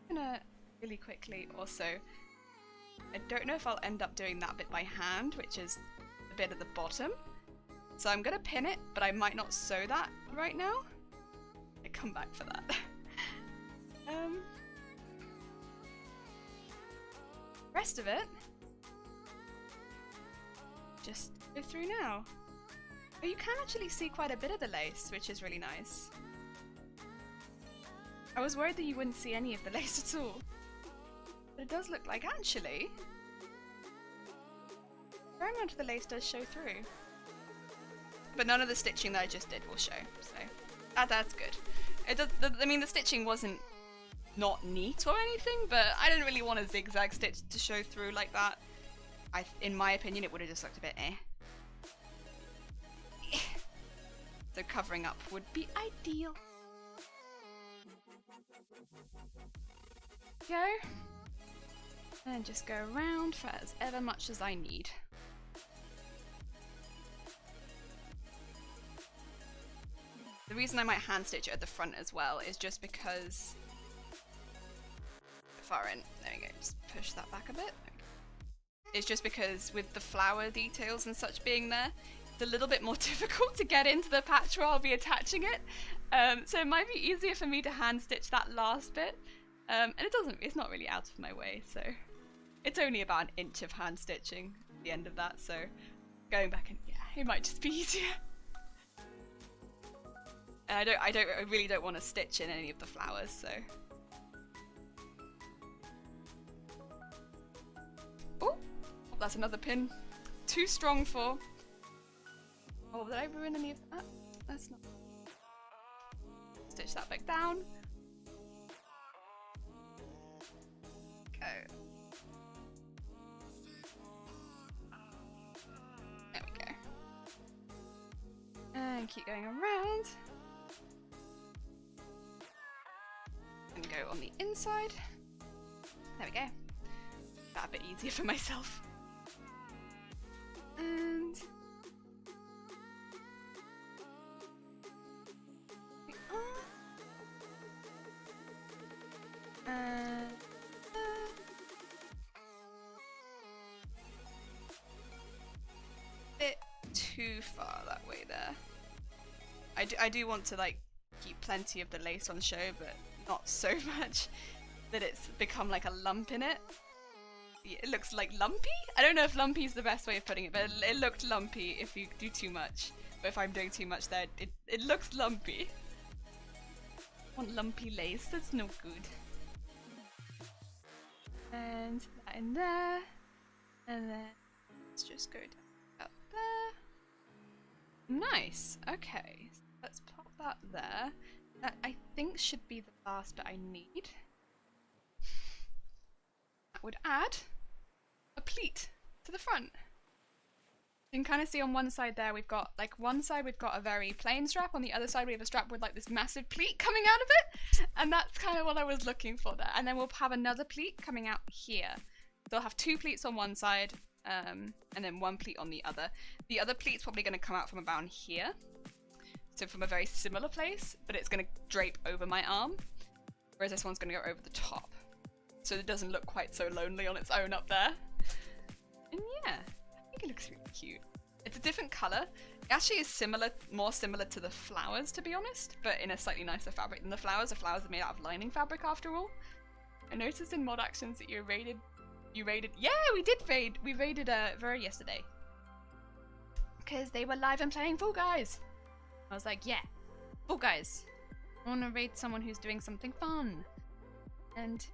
I'm gonna really quickly also, I don't know if I'll end up doing that bit by hand, which is the bit at the bottom. So I'm gonna pin it, but I might not sew that right now. I come back for that. Rest of it, just go through now. But you can actually see quite a bit of the lace, which is really nice. I was worried that you wouldn't see any of the lace at all. But it does look like, actually, a fair amount of the lace does show through. But none of the stitching that I just did will show, so that's good. It does, I mean, the stitching wasn't not neat or anything, but I didn't really want a zigzag stitch to show through like that. In my opinion, it would have just looked a bit eh. So covering up would be ideal. Go. And just go around for as ever much as I need. The reason I might hand stitch it at the front as well is just because far in. There we go, just push that back a bit. It's just because with the flower details and such being there, it's a little bit more difficult to get into the patch where I'll be attaching it. So it might be easier for me to hand stitch that last bit. And it's not really out of my way, so it's only about an inch of hand stitching at the end of that, so going back and yeah, it might just be easier. And I really don't want to stitch in any of the flowers, so. Oh, that's another pin. Too strong for. Oh, did I ruin any of that? That's not. Stitch that back down. Go. There we go. And keep going around. And go on the inside. There we go. That a bit easier for myself. And bit too far that way there. I do want to like keep plenty of the lace on show, but not so much that it's become like a lump in it. It looks like lumpy? I don't know if lumpy is the best way of putting it, but it looked lumpy if you do too much. But if I'm doing too much there, it looks lumpy. I want lumpy lace, that's no good. And that in there. And then let's just go down up there. Nice, okay. So let's pop that there. That I think should be the last bit I need. That would add a pleat to the front. You can kind of see on one side there we've got a very plain strap, on the other side we have a strap with like this massive pleat coming out of it, and that's kind of what I was looking for there. And then we'll have another pleat coming out here. They'll have two pleats on one side and then one pleat on the other. The other pleat's probably going to come out from about here, so from a very similar place, but it's going to drape over my arm, whereas this one's going to go over the top, so it doesn't look quite so lonely on its own up there. And yeah, I think it looks really cute. It's a different colour. It actually is more similar to the flowers, to be honest, but in a slightly nicer fabric than the flowers. The flowers are made out of lining fabric after all. I noticed in mod actions that you raided, yeah, we did raid, we raided Vera yesterday. Because they were live and playing Fall Guys. I was like, yeah, Fall Guys. I want to raid someone who's doing something fun. And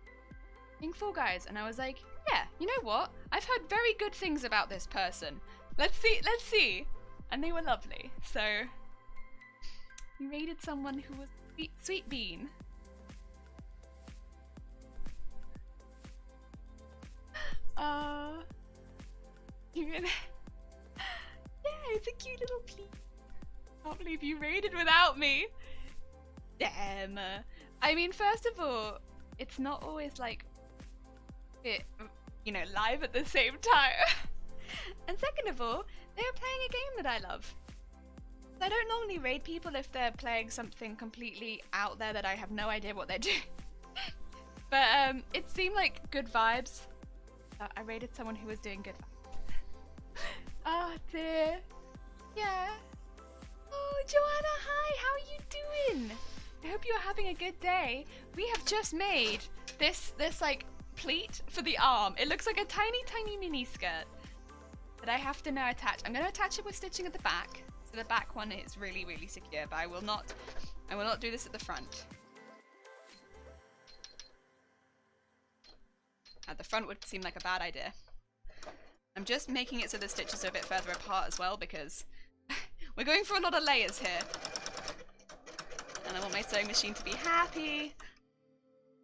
being Fall Guys, and I was like, yeah, you know what? I've heard very good things about this person. Let's see. And they were lovely. So we raided someone who was Sweet Bean. Yeah, it's a cute little pleat. Can't believe you raided without me. Damn. I mean, first of all, it's not always like live at the same time. And second of all, they were playing a game that I love. I don't normally raid people if they're playing something completely out there that I have no idea what they're doing. But it seemed like good vibes. I raided someone who was doing good vibes. Oh dear. Yeah. Oh, Joanna, hi, how are you doing? I hope you're having a good day. We have just made this like pleat for the arm. It looks like a tiny mini skirt that I have to now attach. I'm going to attach it with stitching at the back. So the back one is really secure, but I will not do this at the front. At the front would seem like a bad idea. I'm just making it so the stitches are a bit further apart as well, because we're going for a lot of layers here. And I want my sewing machine to be happy.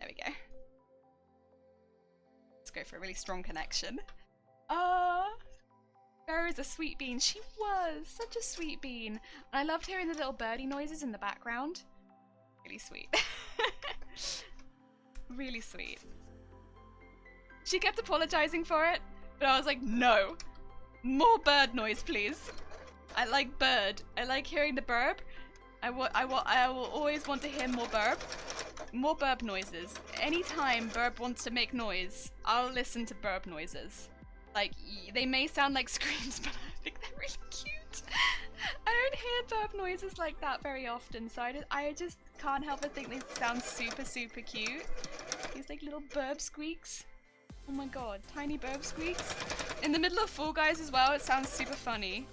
There we go. Let's go for a really strong connection. Vera is a sweet bean. She was such a sweet bean. And I loved hearing the little birdie noises in the background. Really sweet. Really sweet. She kept apologizing for it, but I was like, no. More bird noise, please. I like bird. I like hearing the burp. I will always want to hear more burp. More burp noises. Anytime burp wants to make noise, I'll listen to burp noises. Like, they may sound like screams, but I think they're really cute. I don't hear burp noises like that very often, so I just can't help but think they sound super, super cute. These like little burp squeaks. Oh my god, tiny burp squeaks. In the middle of Fall Guys as well, it sounds super funny.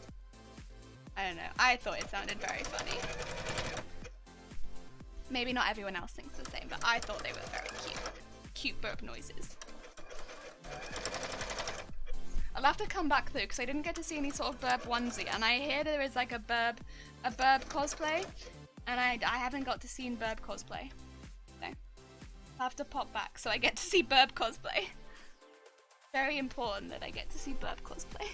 I don't know, I thought it sounded very funny. Maybe not everyone else thinks the same, but I thought they were very cute. Cute burp noises. I'll have to come back though, because I didn't get to see any sort of burp onesie, and I hear there is like a burp cosplay, and I haven't got to see burp cosplay. So I'll have to pop back so I get to see burp cosplay. Very important that I get to see burp cosplay.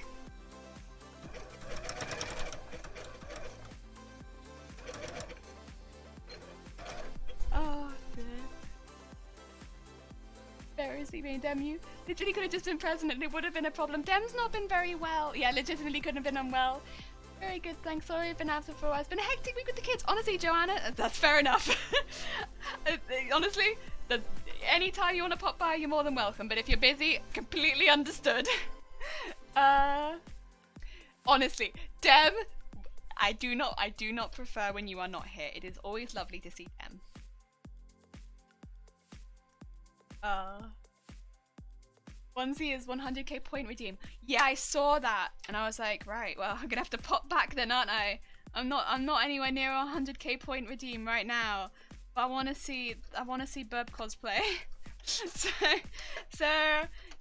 Oh, seriously, me, Dem, you literally could have just been present and it would have been a problem. Dem's not been very well. Yeah, legitimately couldn't have been unwell. Very good, thanks. Sorry, I've been absent for a while. It's been a hectic week with the kids. Honestly, Joanna, that's fair enough. Honestly, anytime you want to pop by, you're more than welcome. But if you're busy, completely understood. Honestly, Dem, I do not prefer when you are not here. It is always lovely to see Dem. Onesie is 100k point redeem. Yeah, I saw that, and I was like, right, well, I'm gonna have to pop back then, aren't I? I'm not anywhere near 100k point redeem right now, but I want to see burp cosplay. so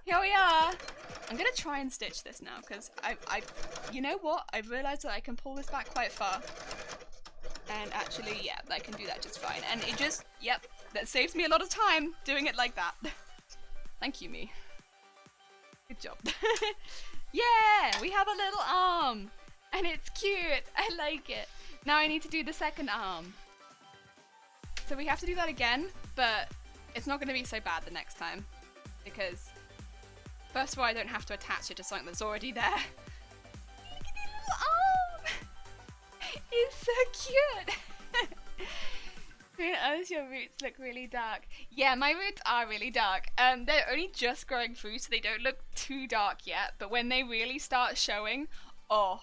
here we are. I'm gonna try and stitch this now because you know what? I've realized that I can pull this back quite far, and actually, yeah, I can do that just fine. And it just, yep, that saves me a lot of time doing it like that. Thank you, me. Good job. Yeah, we have a little arm, and it's cute. I like it. Now I need to do the second arm. So we have to do that again, but it's not going to be so bad the next time, because first of all, I don't have to attach it to something that's already there. Look at the little arm. It's so cute. Your roots look really dark. Yeah, my roots are really dark. They're only just growing through, so they don't look too dark yet. But when they really start showing, they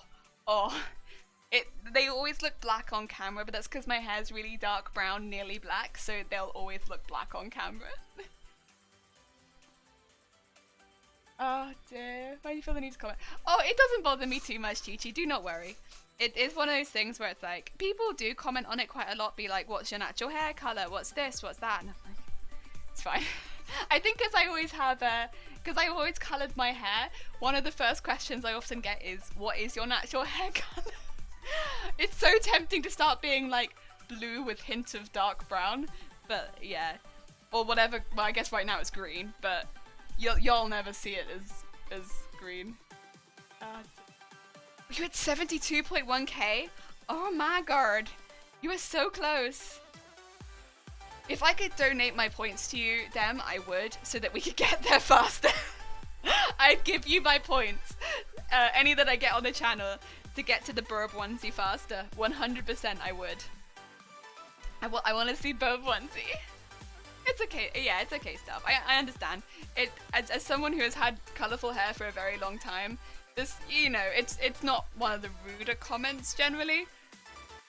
always look black on camera. But that's because my hair's really dark brown, nearly black, so they'll always look black on camera. Oh dear, why do you feel the need to comment? Oh, it doesn't bother me too much, Chi-Chi. Do not worry. It is one of those things where it's like, people do comment on it quite a lot, be like, what's your natural hair colour? What's this? What's that? And I'm like, it's fine. I think because I always have, because I always coloured my hair, one of the first questions I often get is, what is your natural hair colour? It's so tempting to start being like blue with hints of dark brown, but yeah. Or whatever, well I guess right now it's green, but you'll never see it as green. You at 72.1k? Oh my god. You were so close. If I could donate my points to you, Dem, I would, so that we could get there faster. I'd give you my points. Any that I get on the channel to get to the burp onesie faster. 100% I would. I want to see burp onesie. It's okay. Yeah, it's okay stuff. I understand. It as someone who has had colourful hair for a very long time, this, you know, it's not one of the ruder comments generally.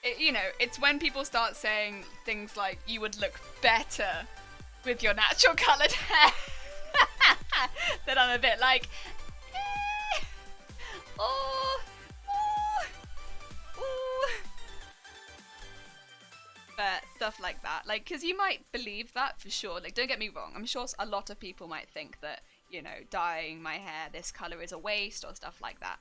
It's when people start saying things like, you would look better with your natural coloured hair, that I'm a bit like, but stuff like that, like, because you might believe that for sure, like, don't get me wrong, I'm sure a lot of people might think that, you know, dyeing my hair this colour is a waste or stuff like that,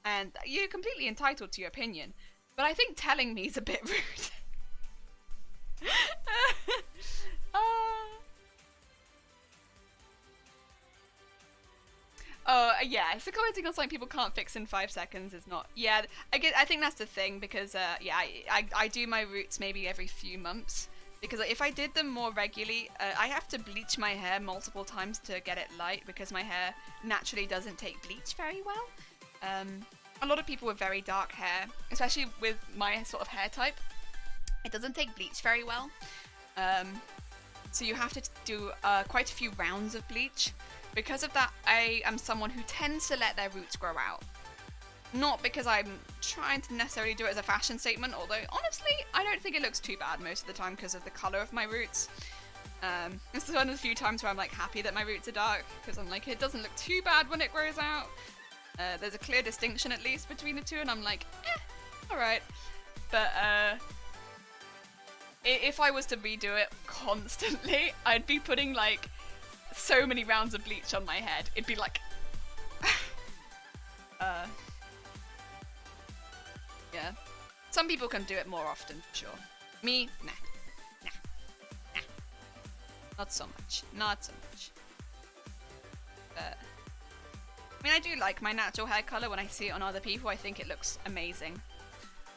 and you're completely entitled to your opinion, but I think telling me is a bit rude. Oh, yeah, so commenting on something people can't fix in 5 seconds is not... Yeah, I think that's the thing, because, yeah, I do my roots maybe every few months, because if I did them more regularly, I have to bleach my hair multiple times to get it light, because my hair naturally doesn't take bleach very well. A lot of people with very dark hair, especially with my sort of hair type, it doesn't take bleach very well. So you have to do quite a few rounds of bleach. because of that, I am someone who tends to let their roots grow out. Not because I'm trying to necessarily do it as a fashion statement, although honestly, I don't think it looks too bad most of the time because of the colour of my roots. This is one of the few times where I'm like happy that my roots are dark, because I'm like, it doesn't look too bad when it grows out. There's a clear distinction at least between the two, and I'm like, alright. But if I was to redo it constantly, I'd be putting like so many rounds of bleach on my head. It'd be like yeah. Some people can do it more often, for sure. Me, nah. Not so much. Not so much. But I mean, I do like my natural hair color. When I see it on other people, I think it looks amazing.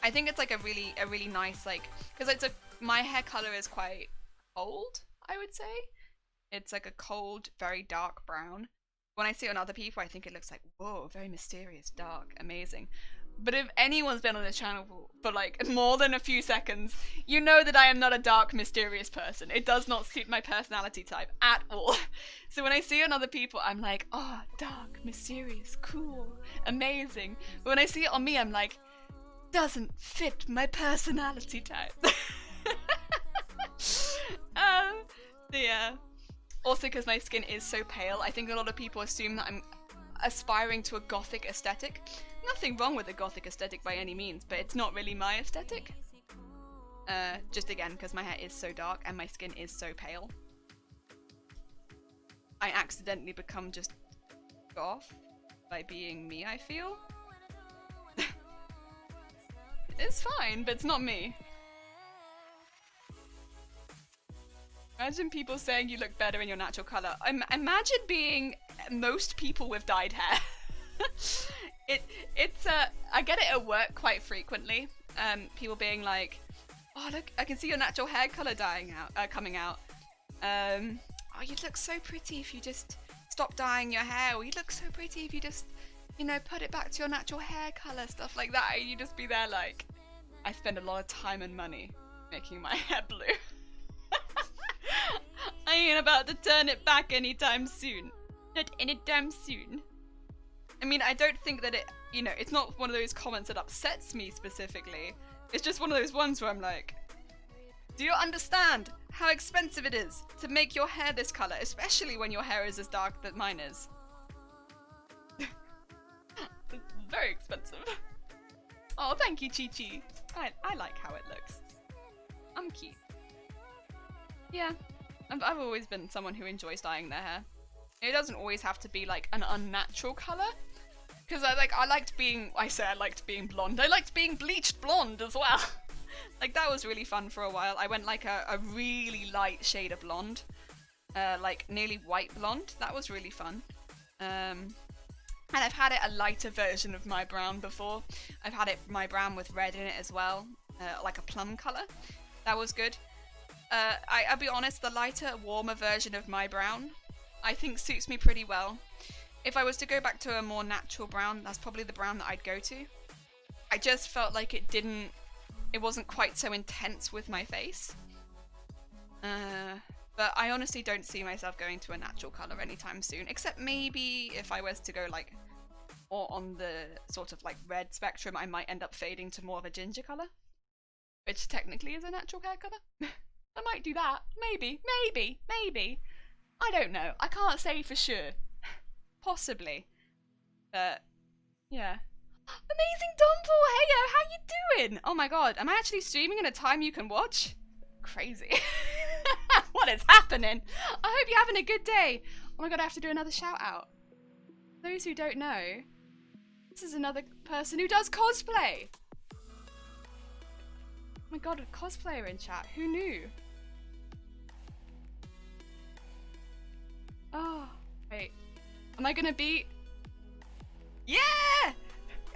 I think it's like a really nice, like, because my hair color is quite cold, I would say. It's like a cold, very dark brown. When I see it on other people, I think it looks like, whoa, very mysterious, dark, amazing. But if anyone's been on this channel for like more than a few seconds, you know that I am not a dark, mysterious person. It does not suit my personality type at all. So when I see it on other people, I'm like, oh, dark, mysterious, cool, amazing. But when I see it on me, I'm like, doesn't fit my personality type. Yeah. Also, because my skin is so pale, I think a lot of people assume that I'm aspiring to a gothic aesthetic. Nothing wrong with the gothic aesthetic by any means, but it's not really my aesthetic. Just again, because my hair is so dark and my skin is so pale. I accidentally become just goth by being me, I feel. It's fine, but it's not me. Imagine people saying you look better in your natural colour. Imagine being most people with dyed hair. I get it at work quite frequently. People being like, "Oh look, I can see your natural hair colour coming out. Oh, you'd look so pretty if you just stop dyeing your hair. Or you'd look so pretty if you just, you know, put it back to your natural hair colour," stuff like that. And you just be there like, I spend a lot of time and money making my hair blue. I ain't about to turn it back anytime soon. Not anytime soon. I mean, I don't think that it, you know, it's not one of those comments that upsets me specifically. It's just one of those ones where I'm like, do you understand how expensive it is to make your hair this colour, especially when your hair is as dark that mine is? It's very expensive. Oh, thank you, Chi Chi. I like how it looks. I'm cute. Yeah, I've always been someone who enjoys dyeing their hair. It doesn't always have to be like an unnatural colour. Because I liked being blonde. I liked being bleached blonde as well. Like that was really fun for a while. I went like a really light shade of blonde. Like nearly white blonde. That was really fun. And I've had it a lighter version of my brown before. I've had it my brown with red in it as well. Like a plum colour. That was good. I'll be honest, the lighter, warmer version of my brown, I think suits me pretty well. If I was to go back to a more natural brown, that's probably the brown that I'd go to. I just felt like it wasn't quite so intense with my face. But I honestly don't see myself going to a natural colour anytime soon, except maybe if I was to go like, or on the sort of like red spectrum, I might end up fading to more of a ginger colour, which technically is a natural hair colour. I might do that. Maybe. I don't know. I can't say for sure. Possibly. But, yeah. Amazing Dumple! Heyo, how you doing? Oh my god, am I actually streaming in a time you can watch? Crazy. What is happening? I hope you're having a good day. Oh my god, I have to do another shout out. Those who don't know, this is another person who does cosplay. Oh my god, a cosplayer in chat. Who knew? Oh, wait. Am I gonna beat? Yeah!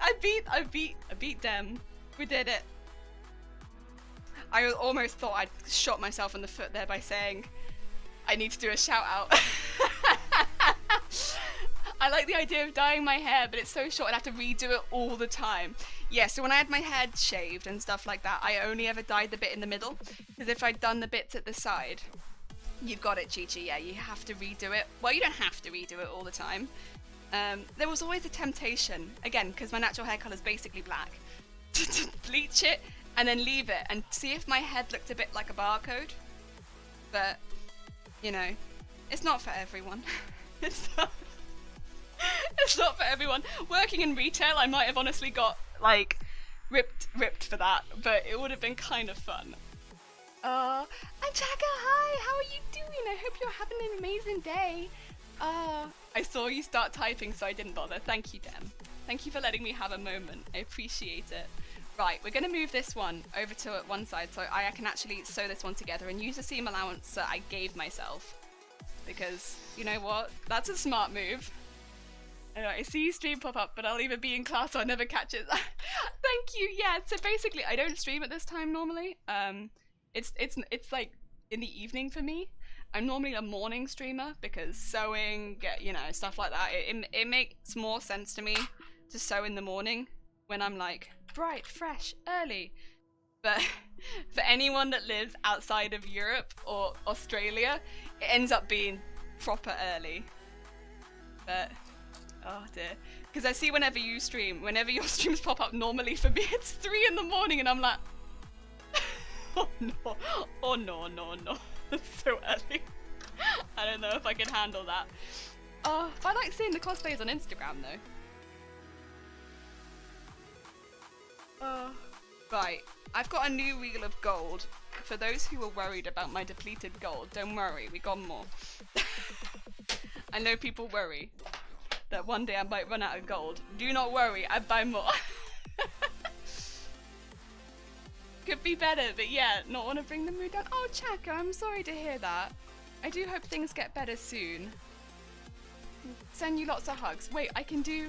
I beat them. We did it. I almost thought I'd shot myself in the foot there by saying I need to do a shout out. I like the idea of dyeing my hair, but it's so short I'd have to redo it all the time. Yeah, so when I had my head shaved and stuff like that, I only ever dyed the bit in the middle, because if I'd done the bits at the side, You've got it, Chi-Chi. Yeah, you have to redo it. Well, you don't have to redo it all the time. There was always a temptation, again, because my natural hair colour is basically black, to bleach it and then leave it and see if my head looked a bit like a barcode. But, you know, it's not for everyone. It's not. It's not for everyone. Working in retail, I might have honestly got, like, ripped for that, but it would have been kind of fun. Anjaka, hi! How are you doing? I hope you're having an amazing day. I saw you start typing, so I didn't bother. Thank you, Dem. Thank you for letting me have a moment. I appreciate it. Right, we're going to move this one over to one side so I can actually sew this one together and use the seam allowance that I gave myself. Because, you know what? That's a smart move. I see you stream pop up, but I'll either be in class or I'll never catch it. Thank you. Yeah. So basically, I don't stream at this time normally. It's like in the evening for me. I'm normally a morning streamer because sewing, you know, stuff like that. It makes more sense to me to sew in the morning when I'm like bright, fresh, early. But for anyone that lives outside of Europe or Australia, it ends up being proper early. But oh dear, because I see whenever your streams pop up, normally for me it's 3 in the morning and I'm like, oh no, it's so early. I don't know if I can handle that. But I like seeing the cosplays on Instagram though. Right, I've got a new wheel of gold. For those who were worried about my depleted gold, don't worry, we got more. I know people worry that one day I might run out of gold. Do not worry, I buy more. Could be better, but yeah, not want to bring the mood down. Oh, Chaka, I'm sorry to hear that. I do hope things get better soon. Send you lots of hugs. Wait, I can do...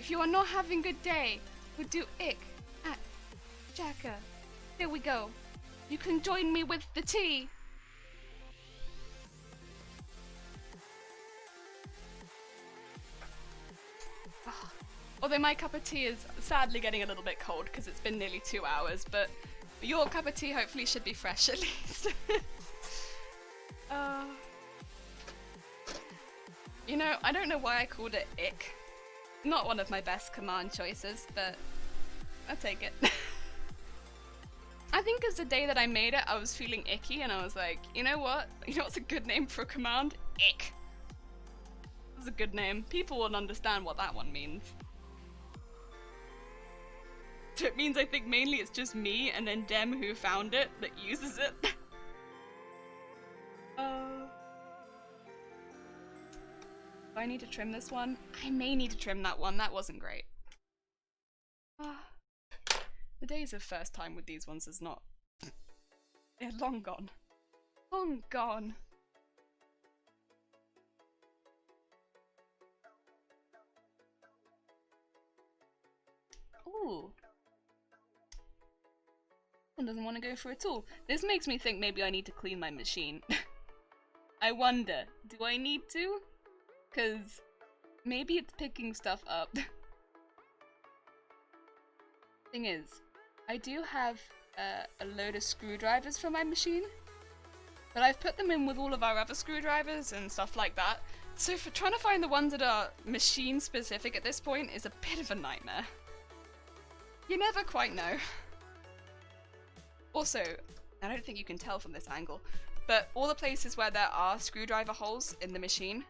If you are not having a good day, we'll do ick at Chaka. There we go. You can join me with the tea. Although my cup of tea is sadly getting a little bit cold because it's been nearly 2 hours, but your cup of tea hopefully should be fresh at least. You know, I don't know why I called it ick. Not one of my best command choices, but I'll take it. I think because the day that I made it, I was feeling icky and I was like, you know what? You know what's a good name for a command? Ick. It's a good name. People will understand what that one means. So it means I think mainly it's just me and then Dem who found it that uses it. Do I need to trim this one? I may need to trim that one. That wasn't great. The days of first time with these ones is not... They're long gone. Long gone. Ooh. One doesn't want to go for it all. This makes me think maybe I need to clean my machine. I wonder, do I need to? Because maybe it's picking stuff up. Thing is, I do have a load of screwdrivers for my machine, but I've put them in with all of our other screwdrivers and stuff like that. So for trying to find the ones that are machine specific at this point is a bit of a nightmare. You never quite know. Also, I don't think you can tell from this angle, but all the places where there are screwdriver holes in the machine,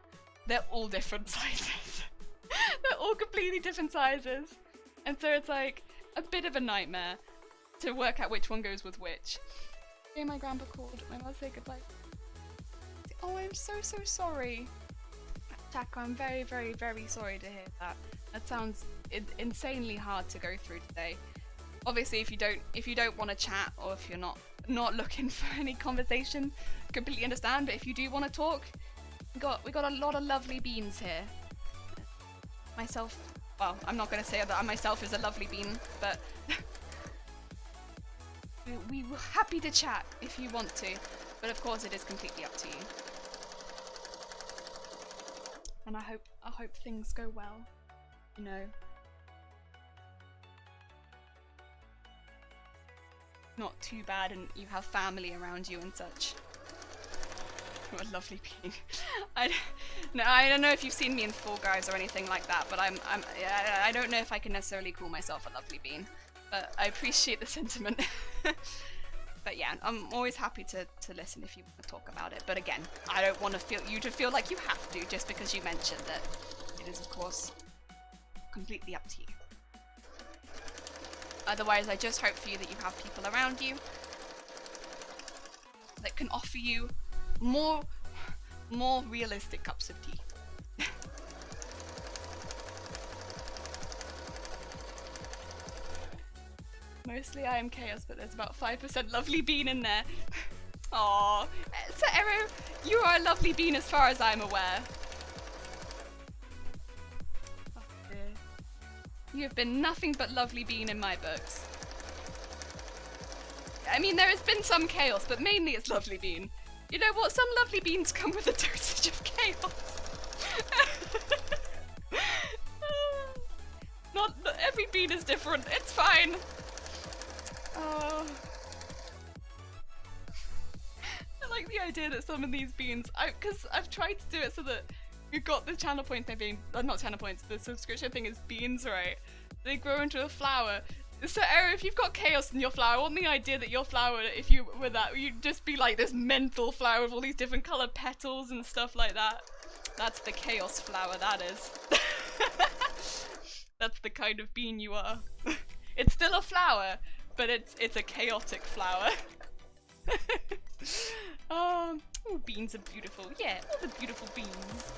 they're all different sizes. They're all completely different sizes. And so it's like a bit of a nightmare to work out which one goes with which. Okay, my grandpa called. My mother say goodbye. Oh, I'm so sorry. Taka, I'm very sorry to hear that. That sounds insanely hard to go through today. Obviously, if you don't want to chat or if you're not looking for any conversation, completely understand. But if you do want to talk, we got a lot of lovely beans here. Myself, well, I'm not going to say that I myself is a lovely bean, but we were happy to chat if you want to. But of course, it is completely up to you. And I hope things go well. You know. Not too bad and you have family around you and such. What a lovely bean. No, I don't know if you've seen me in Fall Guys or anything like that, but I don't know if I can necessarily call myself a lovely bean. But I appreciate the sentiment. But yeah, I'm always happy to listen if you want to talk about it. But again, I don't want you to feel like you have to just because you mentioned it. It is, of course, completely up to you. Otherwise, I just hope for you that you have people around you that can offer you more realistic cups of tea. Mostly I am chaos, but there's about 5% lovely bean in there. Aww. So Ero, you are a lovely bean as far as I'm aware. Oh dear. You have been nothing but lovely bean in my books. I mean, there has been some chaos, but mainly it's lovely bean. You know what? Some lovely beans come with a dosage of chaos. Not every bean is different. It's fine. I like the idea that some of these beans, because I've tried to do it so that we've got the channel point thing being, not channel points, the subscription thing is beans, right? They grow into a flower. So Ero, if you've got chaos in your flower, I want the idea that your flower, if you were that, you'd just be like this mental flower with all these different coloured petals and stuff like that. That's the chaos flower, that is. That's the kind of bean you are. It's still a flower, but it's a chaotic flower. Oh, beans are beautiful. Yeah, all the beautiful beans.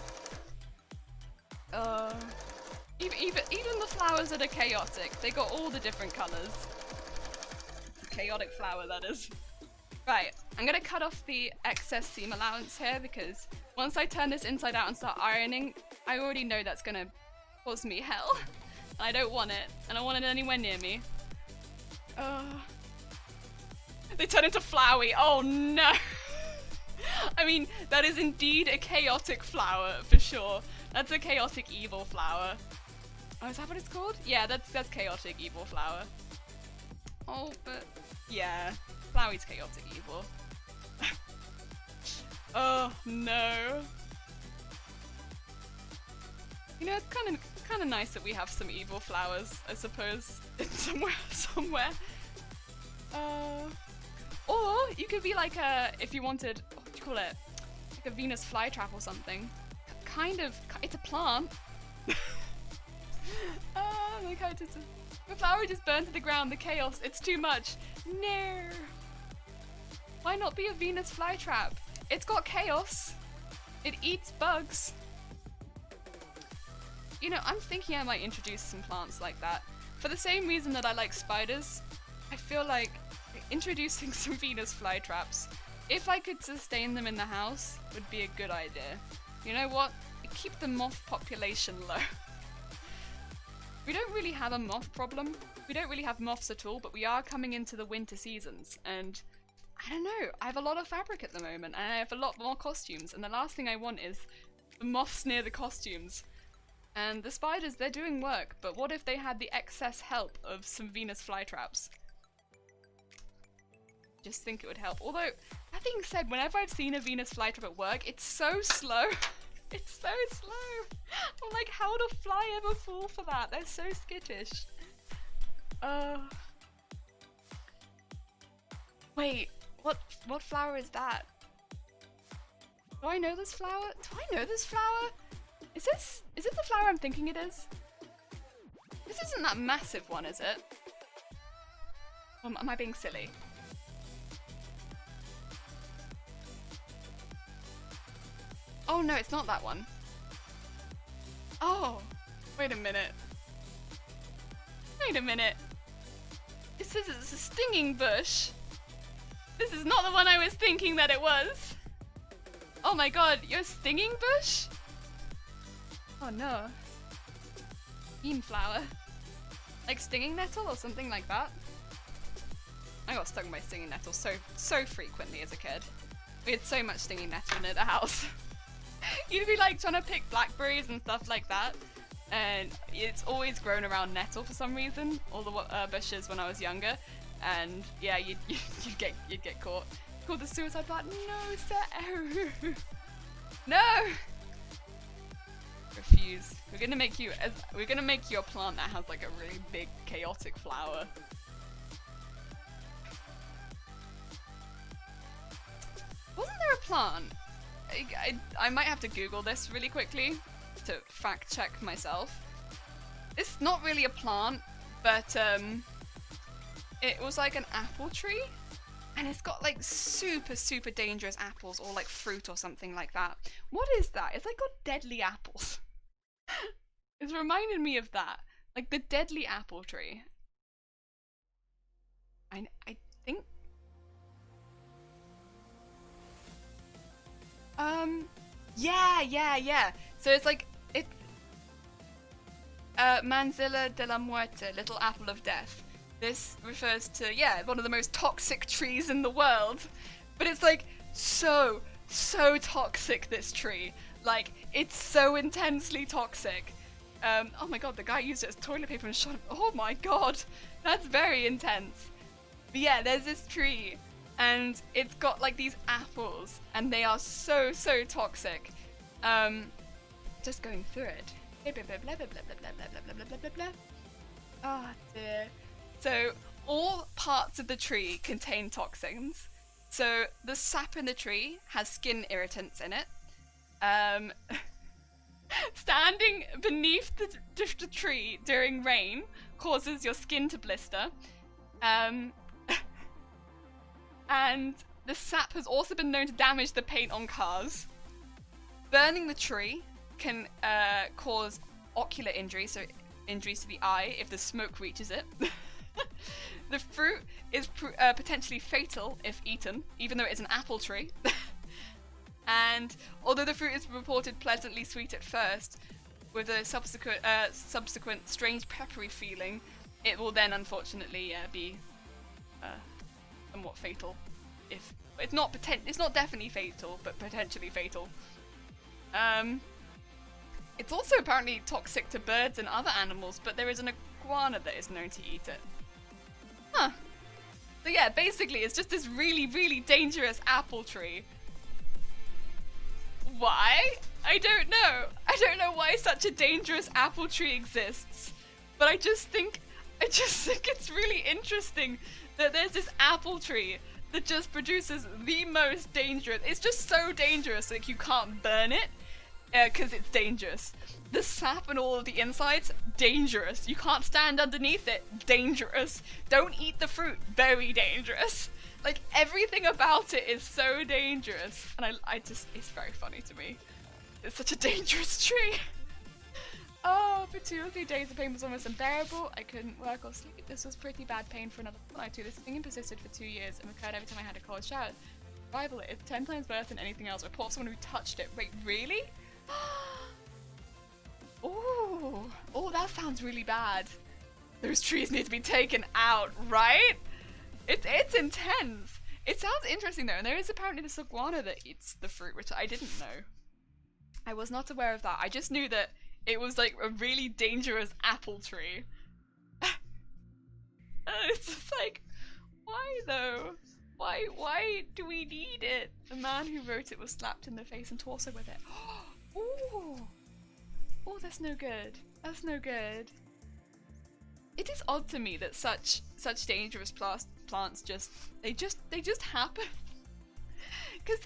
Even the flowers that are chaotic, they got all the different colours. Chaotic flower, that is. Right, I'm gonna cut off the excess seam allowance here because once I turn this inside out and start ironing, I already know that's gonna cause me hell. I don't want it. I don't want it anywhere near me. They turn into flowy. Oh no! I mean, that is indeed a chaotic flower, for sure. That's a chaotic evil flower. Oh, is that what it's called? Yeah, that's chaotic evil flower. Oh, but yeah, Flowey's chaotic evil. Oh no. You know, it's kind of nice that we have some evil flowers, I suppose, in somewhere. Or you could be like if you wanted, what do you call it? Like a Venus flytrap or something. It's a plant. The flower just burned to the ground, the chaos, it's too much. No. Why not be a Venus flytrap? It's got chaos. It eats bugs. You know, I'm thinking I might introduce some plants like that. For the same reason that I like spiders, I feel like introducing some Venus flytraps, if I could sustain them in the house, would be a good idea. You know what? Keep the moth population low. We don't really have a moth problem. We don't really have moths at all, but we are coming into the winter seasons, and I don't know, I have a lot of fabric at the moment, and I have a lot more costumes, and the last thing I want is the moths near the costumes. And the spiders, they're doing work, but what if they had the excess help of some Venus flytraps? Just think it would help. Although, that being said, whenever I've seen a Venus flytrap at work, it's so slow. It's so slow. I'm like, how do fly ever fall for that? They're so skittish. Wait, what flower is that? Do I know this flower? Do I know this flower? Is it the flower I'm thinking it is? This isn't that massive one, is it? Am I being silly? Oh no, it's not that one. Oh, wait a minute. Wait a minute. It says it's a stinging bush. This is not the one I was thinking that it was. Oh my god, you're a stinging bush? Oh no. Bean flower. Like stinging nettle or something like that? I got stung by stinging nettle so frequently as a kid. We had so much stinging nettle in the house. You'd be like trying to pick blackberries and stuff like that, and it's always grown around nettle for some reason, all the bushes when I was younger, and yeah, you'd get caught. called the suicide plant. No, Seru. No. Refuse. We're gonna make you a plant that has like a really big chaotic flower. Wasn't there a plant? I might have to Google this really quickly to fact check myself. It's not really a plant, but it was like an apple tree, and it's got like super dangerous apples or like fruit or something like that. What is that? It's like got deadly apples. It's reminding me of that, like the deadly apple tree. I think. Yeah. So it's like Manzilla de la Muerte, Little Apple of Death. This refers to, yeah, one of the most toxic trees in the world. But it's like so toxic, this tree. Like, it's so intensely toxic. Oh my god, the guy used it as toilet paper and shot him. Oh my god, that's very intense. But yeah, there's this tree, and it's got like these apples, and they are so toxic. Just going through it. Oh dear. So all parts of the tree contain toxins. So the sap in the tree has skin irritants in it. Standing beneath the tree during rain causes your skin to blister. And the sap has also been known to damage the paint on cars. Burning the tree can cause ocular injury, so injuries to the eye if the smoke reaches it. The fruit is potentially fatal if eaten, even though it is an apple tree. And although the fruit is reported pleasantly sweet at first, with a subsequent strange peppery feeling, it will then unfortunately be somewhat fatal. If it's not definitely fatal, but potentially fatal. It's also apparently toxic to birds and other animals, but there is an iguana that is known to eat it. Huh. So yeah, basically it's just this really dangerous apple tree. Why? I don't know. I don't know why such a dangerous apple tree exists, but I just think it's really interesting that there's this apple tree that just produces the most dangerous. It's just so dangerous, like you can't burn it because it's dangerous. The sap and all of the insides, dangerous. You can't stand underneath it, dangerous. Don't eat the fruit, very dangerous. Like, everything about it is so dangerous. And it's very funny to me. It's such a dangerous tree. Oh, for 2 or 3 days the pain was almost unbearable. I couldn't work or sleep. This was pretty bad pain for another fortnight too. This thing persisted for 2 years and recurred every time I had a cold shower. Rival it. It's 10 times worse than anything else. Report of someone who touched it. Wait, really? Oh, that sounds really bad. Those trees need to be taken out, right? It's intense. It sounds interesting though, and there is apparently this iguana that eats the fruit, which I didn't know. I was not aware of that. I just knew that it was like a really dangerous apple tree. It's just like, why though? Why do we need it? The man who wrote it was slapped in the face and torso with it. Oh, that's no good. That's no good. It is odd to me that such dangerous plants just happen. Because,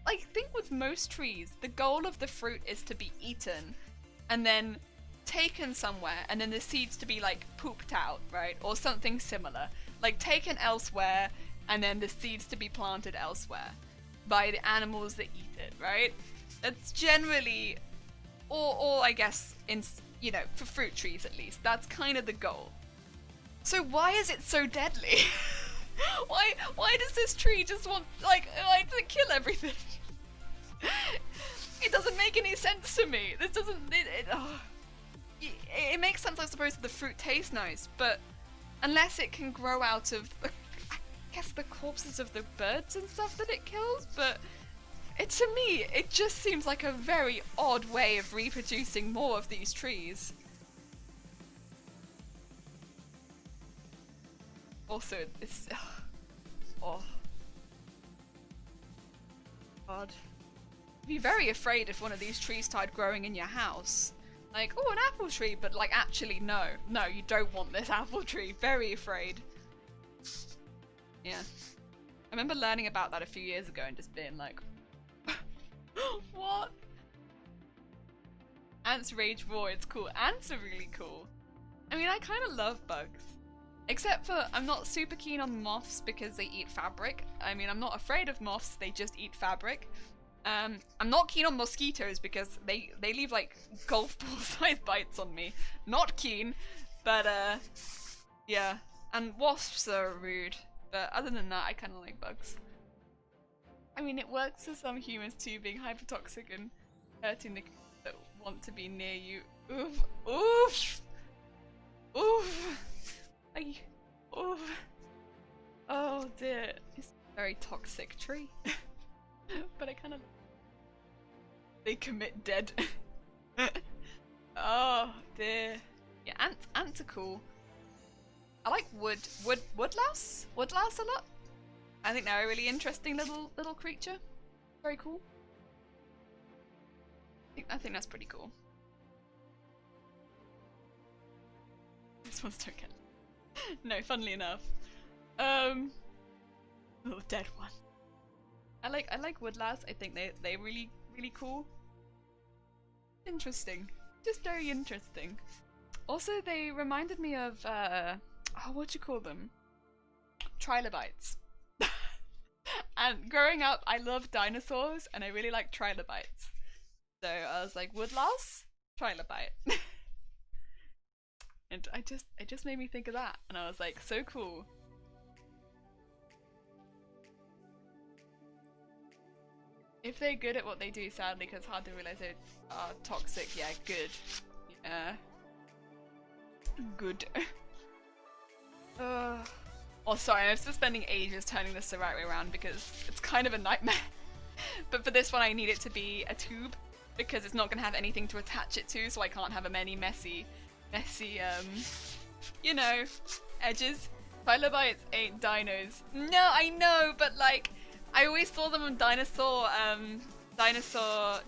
like, think with most trees, the goal of the fruit is to be eaten and then taken somewhere, and then the seeds to be like pooped out, right? Or something similar. Like taken elsewhere and then the seeds to be planted elsewhere by the animals that eat it, right? That's generally, or I guess for fruit trees at least, that's kind of the goal. So why is it so deadly? why does this tree just want to kill everything? It doesn't make any sense to me. This doesn't. It makes sense, I suppose, that the fruit tastes nice, but unless it can grow out of, I guess, the corpses of the birds and stuff that it kills, but to me, it just seems like a very odd way of reproducing more of these trees. Also, it's... Oh. God. I'd be very afraid if one of these trees started growing in your house. Like, oh, an apple tree, but like actually no. No, you don't want this apple tree. Very afraid. Yeah. I remember learning about that a few years ago and just being like, what? Ants rage roar, it's cool. Ants are really cool. I mean, I kind of love bugs. Except for, I'm not super keen on moths because they eat fabric. I mean, I'm not afraid of moths, they just eat fabric. I'm not keen on mosquitoes because they leave like golf ball sized bites on me. Not keen, but yeah. And wasps are rude, but other than that, I kind of like bugs. I mean, it works for some humans too, being hypertoxic and hurting the that want to be near you. Oof, oof, oof. Oof. Oh dear, it's a very toxic tree. But I kind of. They commit dead. Oh dear. Yeah, ants are cool. I like woodlouse a lot. I think they're a really interesting little creature. Very cool. I think that's pretty cool. This one's don't get. No, funnily enough. Little dead one. I like woodlouse. I think they're really cool. Interesting. Just very interesting. Also, they reminded me of oh, what do you call them? Trilobites. And growing up, I loved dinosaurs, and I really like trilobites. So I was like, woodlouse, trilobite. And it just made me think of that, and I was like, so cool. If they're good at what they do, sadly, because it's hard to realize they are toxic. Yeah, good. Yeah. Good. Oh, sorry, I'm still spending ages turning this the right way around because it's kind of a nightmare. But for this one, I need it to be a tube because it's not going to have anything to attach it to, so I can't have many messy, you know, edges. Trilobites ain't dinos. No, I know, but like, I always saw them on dinosaur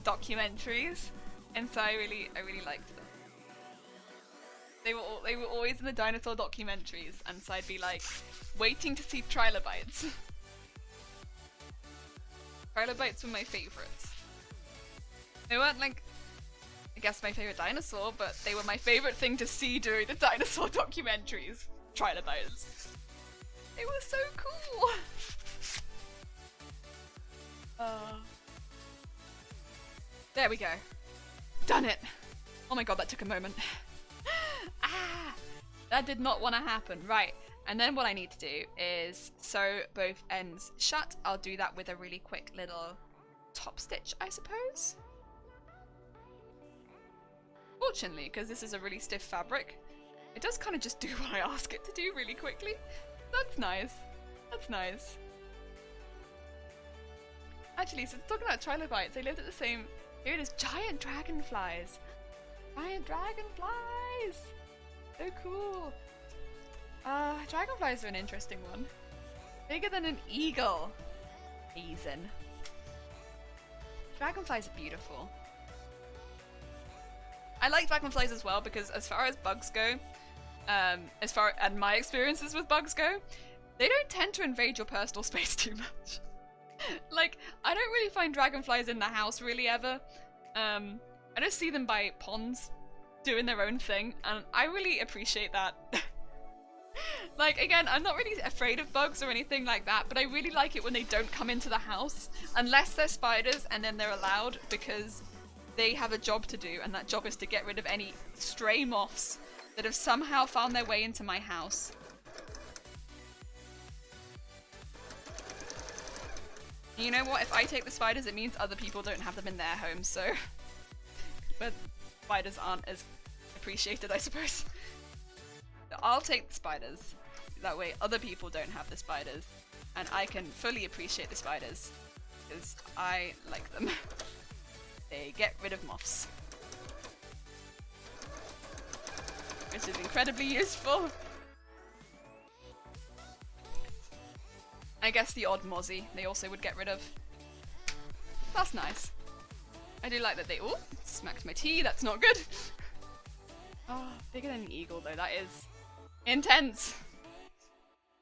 documentaries, and so I really liked them. They were always in the dinosaur documentaries, and so I'd be like, waiting to see trilobites. Trilobites were my favorites. They weren't like, I guess my favorite dinosaur, but they were my favorite thing to see during the dinosaur documentaries. Trilobites. They were so cool. There we go. Done it. Oh my god, that took a moment. Ah, that did not want to happen. Right, and then what I need to do is sew both ends shut. I'll do that with a really quick little top stitch, I suppose. Fortunately, because this is a really stiff fabric, it does kind of just do what I ask it to do really quickly. That's nice. That's nice. Actually, so talking about trilobites, they lived at the same period as giant dragonflies. Giant dragonflies! So cool. Dragonflies are an interesting one. Bigger than an eagle. Amazing. Dragonflies are beautiful. I like dragonflies as well because as far as bugs go, and my experiences with bugs go, they don't tend to invade your personal space too much. Like, I don't really find dragonflies in the house really ever. I just see them by ponds doing their own thing, and I really appreciate that. Like, again, I'm not really afraid of bugs or anything like that, but I really like it when they don't come into the house, unless they're spiders, and then they're allowed because they have a job to do, and that job is to get rid of any stray moths that have somehow found their way into my house. You know what? If I take the spiders, it means other people don't have them in their homes, so... But spiders aren't as appreciated, I suppose. So I'll take the spiders. That way other people don't have the spiders. And I can fully appreciate the spiders. Because I like them. They get rid of moths. Which is incredibly useful. I guess the odd mozzie they also would get rid of. That's nice. I do like that they... Oh, smacked my tea. That's not good. Oh, bigger than an eagle though. That is intense.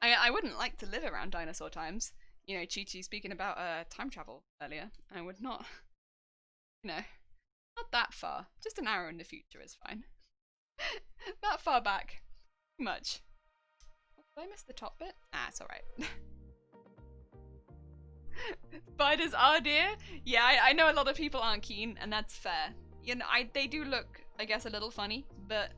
I wouldn't like to live around dinosaur times. You know, Chi-Chi speaking about time travel earlier. I would not, you know, not that far. Just an hour in the future is fine. That far back. Too much. Did I miss the top bit? Ah, it's alright. Spiders are dear. Yeah, I know a lot of people aren't keen, and that's fair. You know, they do look, I guess, a little funny, but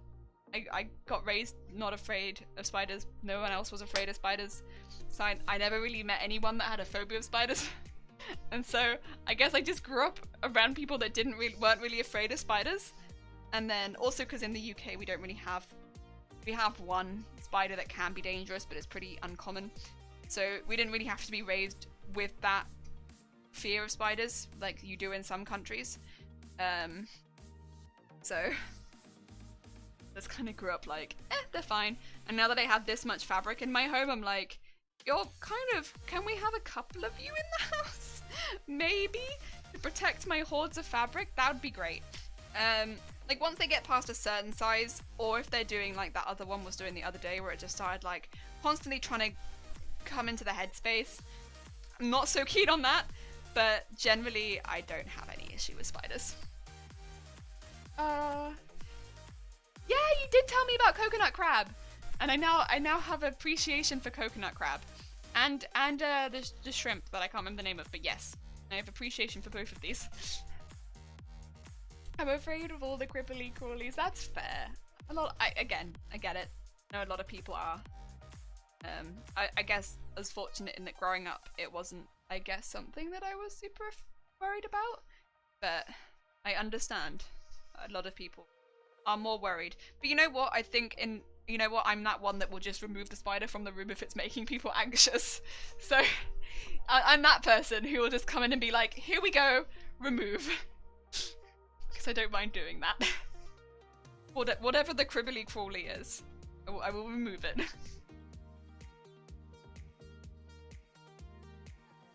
I got raised not afraid of spiders. No one else was afraid of spiders. So I never really met anyone that had a phobia of spiders. And so I guess I just grew up around people that weren't really afraid of spiders. And then also because in the UK we don't really have, we have one spider that can be dangerous, but it's pretty uncommon. So we didn't really have to be raised with that fear of spiders like you do in some countries. So just kind of grew up like, they're fine. And now that I have this much fabric in my home, I'm like, you're kind of, can we have a couple of you in the house? Maybe? To protect my hordes of fabric? That would be great. Like once they get past a certain size, or if they're doing like that other one was doing the other day where it just started like constantly trying to come into the headspace. I'm not so keen on that, but generally I don't have any issue with spiders. Yeah, you did tell me about coconut crab, and I now have appreciation for coconut crab, and the shrimp that I can't remember the name of, but yes, I have appreciation for both of these. I'm afraid of all the cripply crawlies. That's fair. I get it. I know a lot of people are. I guess I was fortunate in that growing up it wasn't, I guess, something that I was super worried about, but I understand a lot of people are more worried. But you know what? I think I'm that one that will just remove the spider from the room if it's making people anxious. So I'm that person who will just come in and be like, here we go, remove. Because I don't mind doing that. Whatever the cribbly crawly is, I will remove it.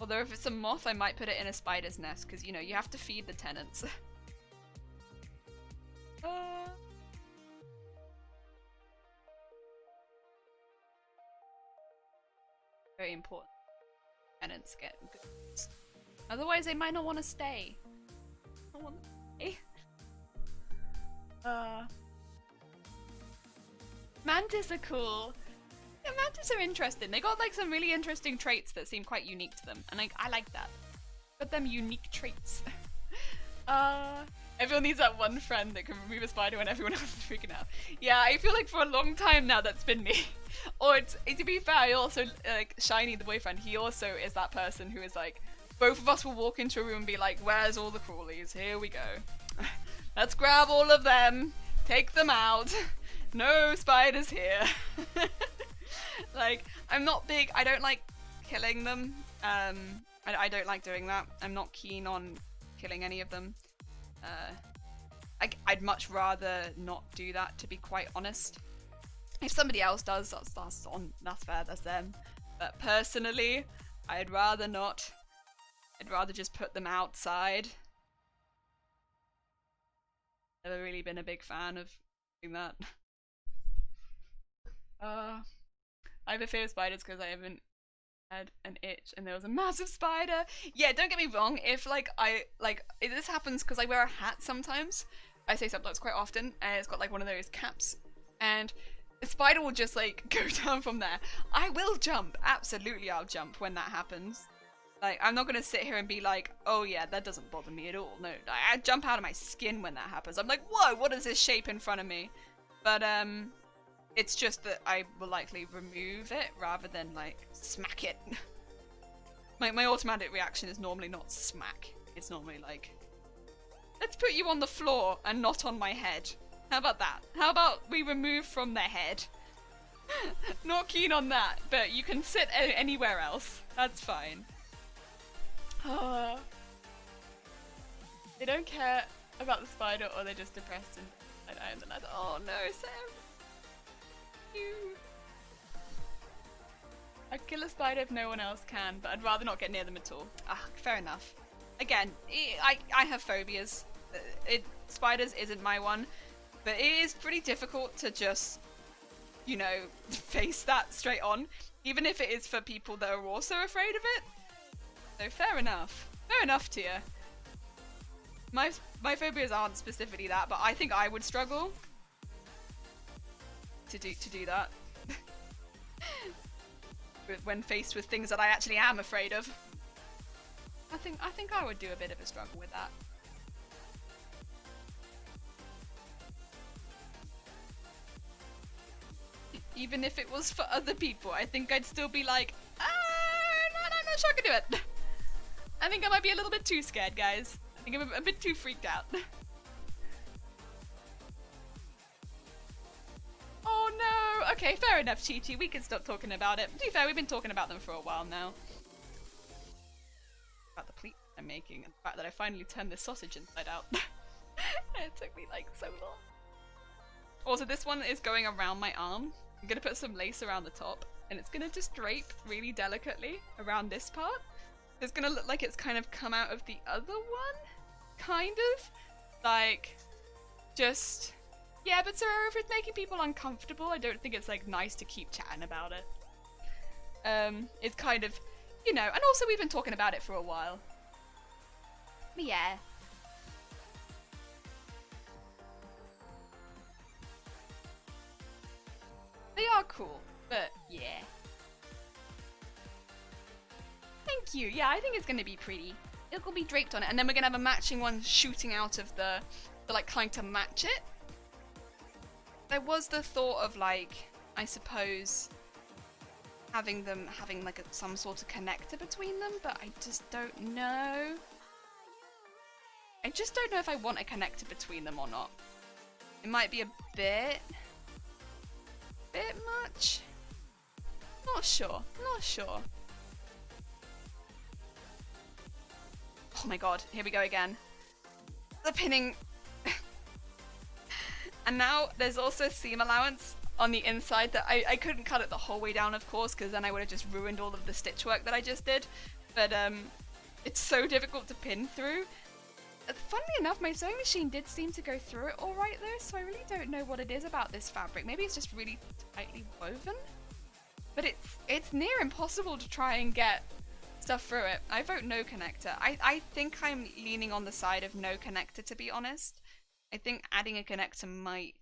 Although if it's a moth, I might put it in a spider's nest, because, you know, you have to feed the tenants. Very important. Tenants get goods. Otherwise, they might not want to stay. I don't want to stay. Mantis are cool. Yeah, mantis are interesting. They got like some really interesting traits that seem quite unique to them, and I like that. Got them unique traits. Everyone needs that one friend that can remove a spider when everyone else is freaking out. Yeah, I feel like for a long time now that's been me. Or to be fair, I also like Shiny, the boyfriend. He also is that person who is like, both of us will walk into a room and be like, "Where's all the crawlies? Here we go. Let's grab all of them. Take them out. No spiders here." Like, I'm not big. I don't like killing them. I don't like doing that. I'm not keen on killing any of them. I'd much rather not do that, to be quite honest. If somebody else does, that's fair, that's them. But personally, I'd rather not. I'd rather just put them outside. Never really been a big fan of doing that. I have a fear of spiders because I haven't had an itch and there was a massive spider. Yeah, don't get me wrong, if this happens because I wear a hat sometimes. I say sometimes quite often, and it's got like one of those caps, and the spider will just like go down from there. I will jump, absolutely I'll jump when that happens. Like, I'm not gonna sit here and be like, oh yeah, that doesn't bother me at all. No, I jump out of my skin when that happens. I'm like, whoa, what is this shape in front of me? But it's just that I will likely remove it rather than like smack it. My automatic reaction is normally not smack. It's normally like, let's put you on the floor and not on my head. How about that? How about we remove from their head? Not keen on that, but you can sit anywhere else. That's fine. They don't care about the spider, or they're just depressed and then I thought, oh no, Sam. You. I'd kill a spider if no one else can, but I'd rather not get near them at all. Ah, fair enough. again, I have phobias. Spiders isn't my one, but it is pretty difficult to just, you know, face that straight on, even if it is for people that are also afraid of it. So fair enough. Fair enough to you. My phobias aren't specifically that, but I think I would struggle to do that when faced with things that I actually am afraid of. I think I would do a bit of a struggle with that. Even if it was for other people, I think I'd still be like, I'm not sure I can do it. I think I might be a little bit too scared, guys. I think I'm a bit too freaked out. Oh no! Okay, fair enough, Chi-Chi. We can stop talking about it. To be fair, we've been talking about them for a while now. About the pleats I'm making, and the fact that I finally turned this sausage inside out. It took me like so long. Also, this one is going around my arm. I'm gonna put some lace around the top, and it's gonna just drape really delicately around this part. It's gonna look like it's kind of come out of the other one, kind of, like, just, yeah, but so if it's making people uncomfortable, I don't think it's, like, nice to keep chatting about it. It's kind of, you know, and also we've been talking about it for a while. But yeah. They are cool, but yeah. Thank you. Yeah, I think it's gonna be pretty. It will be draped on it, and then we're gonna have a matching one shooting out of the like trying to match it. There was the thought of like, I suppose, having like some sort of connector between them, but I just don't know. I just don't know if I want a connector between them or not. It might be a bit much. Not sure. Not sure. Oh my god, here we go again. The pinning. And now there's also seam allowance on the inside that I couldn't cut it the whole way down, of course, because then I would have just ruined all of the stitch work that I just did. But it's so difficult to pin through. Funnily enough, my sewing machine did seem to go through it all right though, so I really don't know what it is about this fabric. Maybe it's just really tightly woven? But it's near impossible to try and get stuff through it. I vote no connector. I think I'm leaning on the side of no connector, to be honest. I think adding a connector might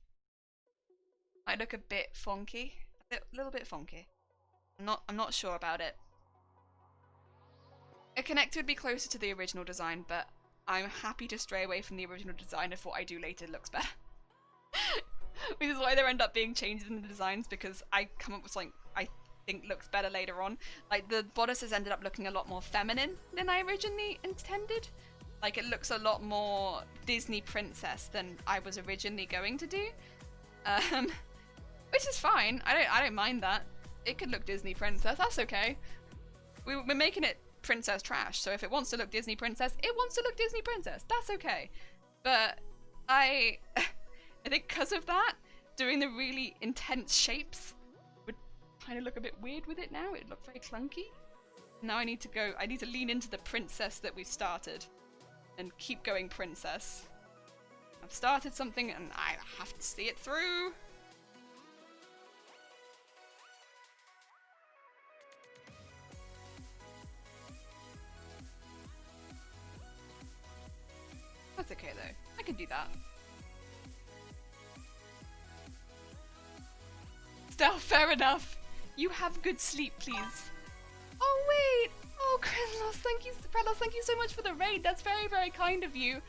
look a bit funky. A little bit funky. I'm not sure about it. A connector would be closer to the original design, but I'm happy to stray away from the original design if what I do later looks better. Which is why there end up being changes in the designs, because I come up with something I think looks better later on. Like, the bodices ended up looking a lot more feminine than I originally intended. Like, it looks a lot more Disney princess than I was originally going to do. Which is fine. I don't mind that. It could look Disney princess, that's okay. We're making it princess trash, so if it wants to look Disney princess, it wants to look Disney princess. That's okay. But I think because of that, doing the really intense shapes would kind of look a bit weird with it now. It looked very clunky. Now I need to lean into the princess that we've started and keep going princess. I've started something and I have to see it through. That's okay though. I can do that. Still, fair enough. You have good sleep, please. Oh wait! Oh, Krelos, thank you so much for the raid. That's very, very kind of you.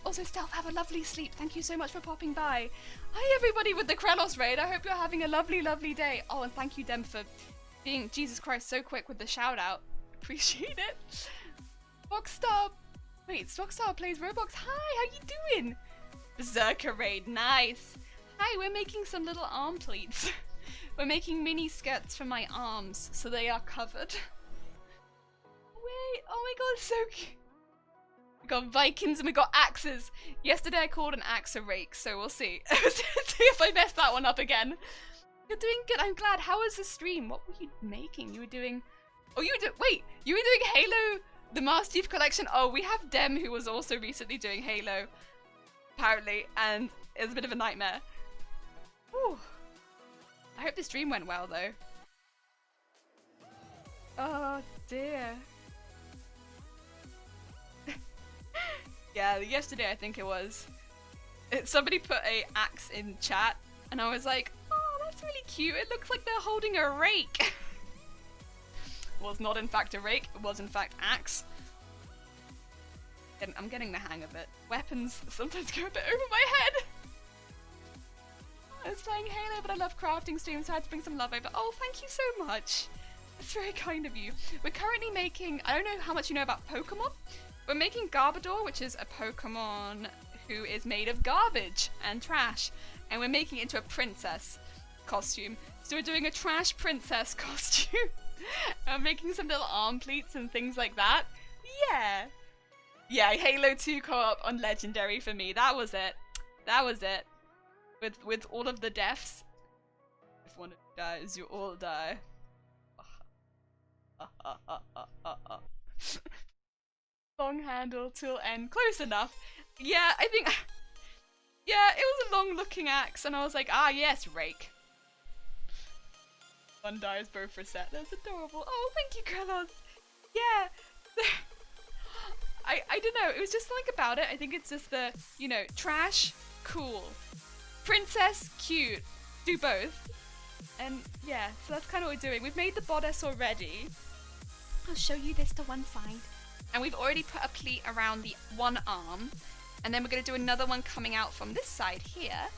Also, Stealth, have a lovely sleep. Thank you so much for popping by. Hi everybody with the Krelos raid. I hope you're having a lovely, lovely day. Oh, and thank you, Dem, for being, Jesus Christ, so quick with the shout out. Appreciate it. Rockstar. Wait, Rockstar plays Roblox. Hi, how you doing? Berserker raid, nice. Hi, we're making some little arm pleats. We're making mini skirts for my arms, so they are covered. Wait, oh my god, so cute. We got Vikings and we got axes. Yesterday I called an axe a rake, so we'll see. See if I mess that one up again. You're doing good, I'm glad. How was the stream? What were you making? You were doing... Oh, wait, you were doing Halo The Master Chief Collection. Oh, we have Dem, who was also recently doing Halo, apparently, and it was a bit of a nightmare. Whew. I hope this stream went well, though. Oh, dear. Yeah, yesterday I think it was. Somebody put a axe in chat, and I was like, oh, that's really cute. It looks like they're holding a rake. Was not in fact a rake, it was in fact axe. And I'm getting the hang of it. Weapons sometimes go a bit over my head. I was playing Halo, but I love crafting streams, so I had to bring some love over. Oh, thank you so much. That's very kind of you. We're currently making, I don't know how much you know about Pokemon. We're making Garbodor, which is a Pokemon who is made of garbage and trash. And we're making it into a princess costume. So we're doing a trash princess costume. I'm making some little arm pleats and things like that. Yeah. Yeah, Halo 2 co-op on Legendary for me. That was it. That was it. With all of the deaths. If one of you dies, you all die. Long handle till end. Close enough. Yeah, I think... Yeah, it was a long looking axe and I was like, ah yes, rake. One dies, both reset. That's adorable. Oh, thank you, Carlos. Yeah. I don't know. It was just something about it. I think it's just the, you know, trash, cool. Princess, cute. Do both. And yeah, so that's kind of what we're doing. We've made the bodice already. I'll show you this to one side. And we've already put a pleat around the one arm. And then we're going to do another one coming out from this side here.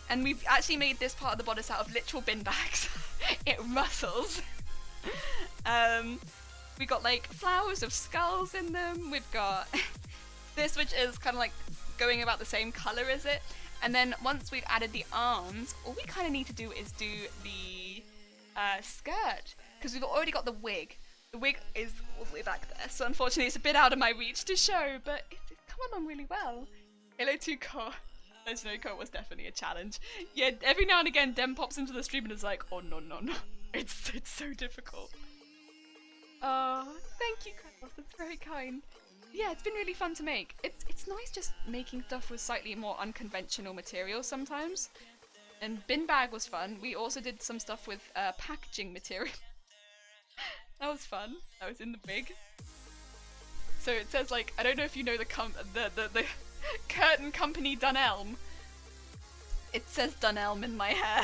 And we've actually made this part of the bodice out of literal bin bags. It rustles. We got like flowers of skulls in them. We've got this, which is kind of like going about the same color as it. And then once we've added the arms, all we kind of need to do is do the skirt. Because we've already got the wig. The wig is all the way back there. So unfortunately it's a bit out of my reach to show, but it's come along really well. Halo 2 core. Legendary core was definitely a challenge. Yeah, every now and again Dem pops into the stream and is like, oh no. It's so difficult. Oh, thank you, Carlos. That's very kind. Yeah, it's been really fun to make. It's nice just making stuff with slightly more unconventional materials sometimes. And bin bag was fun. We also did some stuff with packaging material. That was fun. That was in the big. So it says like, I don't know if you know the curtain company Dunelm. It says Dunelm in my hair.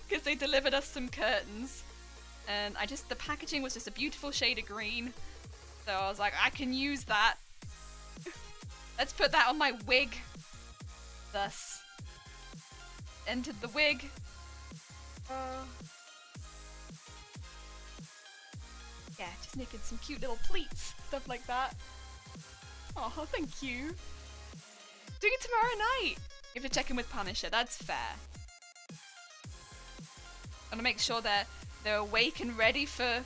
Because they delivered us some curtains. And the packaging was just a beautiful shade of green. So I was like, I can use that. Let's put that on my wig. Thus. Entered the wig. Yeah, just making some cute little pleats. Stuff like that. Oh, thank you. Doing it tomorrow night. If you're checking with Punisher, that's fair. I want to make sure they're awake and ready for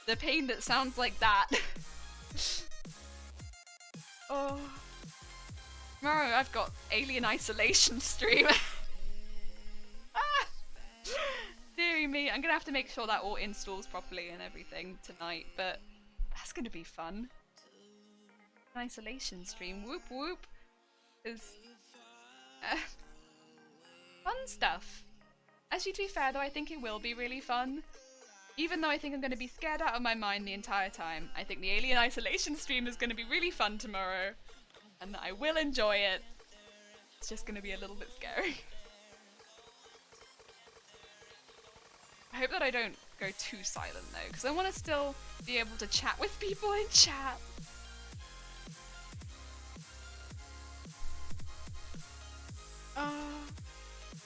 the pain that sounds like that. Oh. Tomorrow I've got Alien Isolation stream. Ah! Deary me, I'm gonna have to make sure that all installs properly and everything tonight, but that's gonna be fun. Isolation stream, whoop whoop. Is fun stuff. Actually, to be fair though, I think it will be really fun. Even though I think I'm going to be scared out of my mind the entire time, I think the Alien Isolation stream is going to be really fun tomorrow. And that I will enjoy it. It's just going to be a little bit scary. I hope that I don't go too silent though, because I want to still be able to chat with people in chat.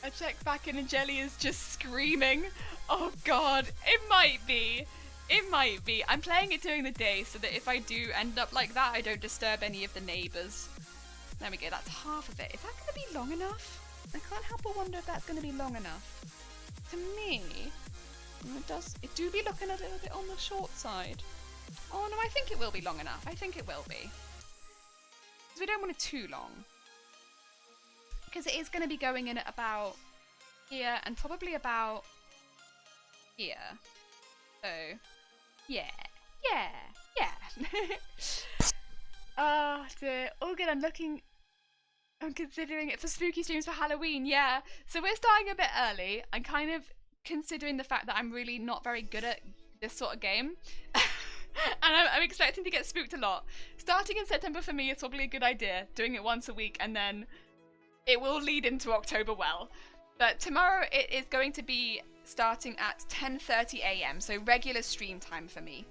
I checked back in and Jelly is just screaming. Oh god, it might be. It might be. I'm playing it during the day so that if I do end up like that, I don't disturb any of the neighbours. There we go, that's half of it. Is that going to be long enough? I can't help but wonder if that's going to be long enough. To me, it do be looking a little bit on the short side. Oh no, I think it will be long enough. I think it will be. Because we don't want it too long. Because it is going to be going in at about here and probably about here. So, yeah. Yeah, yeah. Dear. All good. I'm considering it for spooky streams for Halloween, yeah. So we're starting a bit early. I'm kind of considering the fact that I'm really not very good at this sort of game. And I'm expecting to get spooked a lot. Starting in September for me is probably a good idea, doing it once a week, and then it will lead into October well. But tomorrow it is going to be starting at 10:30 a.m, so regular stream time for me.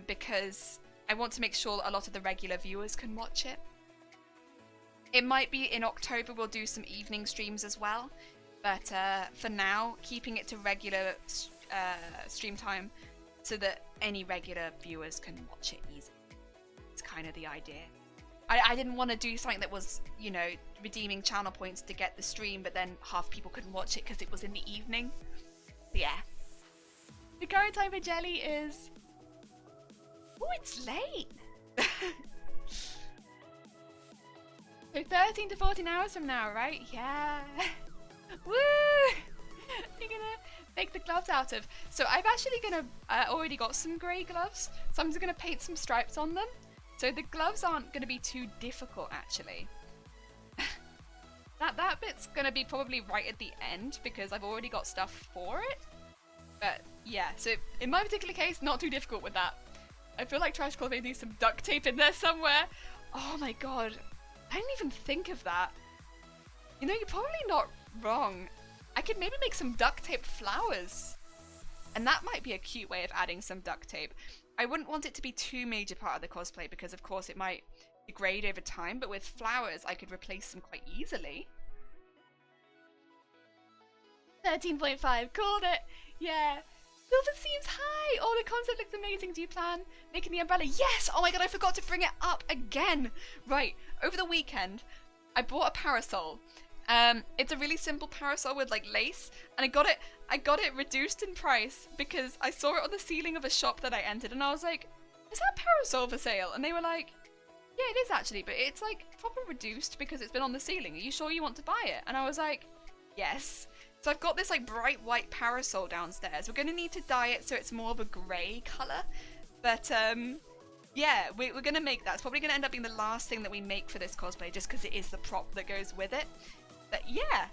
Because I want to make sure a lot of the regular viewers can watch it. It might be in October we'll do some evening streams as well, but for now, keeping it to regular stream time so that any regular viewers can watch it easily. It's kind of the idea. I didn't want to do something that was, you know, redeeming channel points to get the stream, but then half people couldn't watch it because it was in the evening. So yeah. The current time for Jelly is... Oh, it's late! So 13 to 14 hours from now, right? Yeah. Woo! You're gonna make the gloves out of. So I've actually already got some grey gloves, so I'm just gonna paint some stripes on them. So the gloves aren't gonna be too difficult, actually. that bit's gonna be probably right at the end because I've already got stuff for it. But yeah, so in my particular case, not too difficult with that. I feel like Trash Cloth may need some duct tape in there somewhere. Oh my god. I didn't even think of that. You know, you're probably not wrong. I could maybe make some duct tape flowers. And that might be a cute way of adding some duct tape. I wouldn't want it to be too major part of the cosplay because of course it might degrade over time, but with flowers I could replace them quite easily. 13.5, called it! Yeah. Silver seems high! Oh, the concept looks amazing. Do you plan making the umbrella? Yes! Oh my god, I forgot to bring it up again! Right, over the weekend, I bought a parasol. It's a really simple parasol with like lace, and I got it reduced in price because I saw it on the ceiling of a shop that I entered, and I was like, is that parasol for sale? And they were like, yeah, it is actually, but it's like proper reduced because it's been on the ceiling. Are you sure you want to buy it? And I was like, yes. So I've got this like bright white parasol downstairs. We're going to need to dye it so it's more of a grey colour. But yeah, we're going to make that. It's probably going to end up being the last thing that we make for this cosplay just because it is the prop that goes with it. But yeah,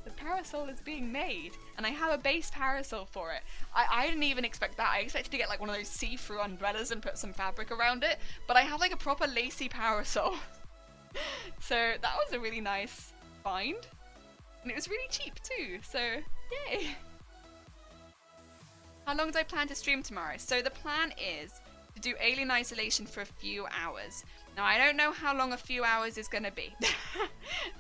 the parasol is being made. And I have a base parasol for it. I didn't even expect that. I expected to get like one of those see-through umbrellas and put some fabric around it. But I have like a proper lacy parasol. So that was a really nice find. And it was really cheap too, so yay! How long do I plan to stream tomorrow? So the plan is to do Alien Isolation for a few hours. Now I don't know how long a few hours is going to be,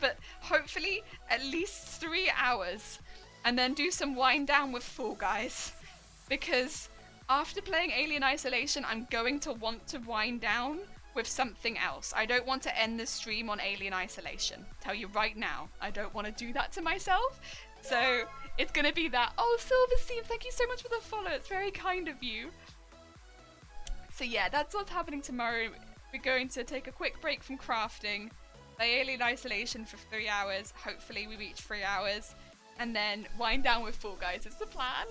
but hopefully at least 3 hours, and then do some wind down with Fall Guys, because after playing Alien Isolation I'm going to want to wind down with something else. I don't want to end the stream on Alien Isolation. Tell you right now, I don't want to do that to myself. So it's gonna be that. Oh, Silverstein, thank you so much for the follow. It's very kind of you. So yeah, that's what's happening tomorrow. We're going to take a quick break from crafting, play Alien Isolation for 3 hours. Hopefully we reach 3 hours, and then wind down with Fall Guys. It's the plan.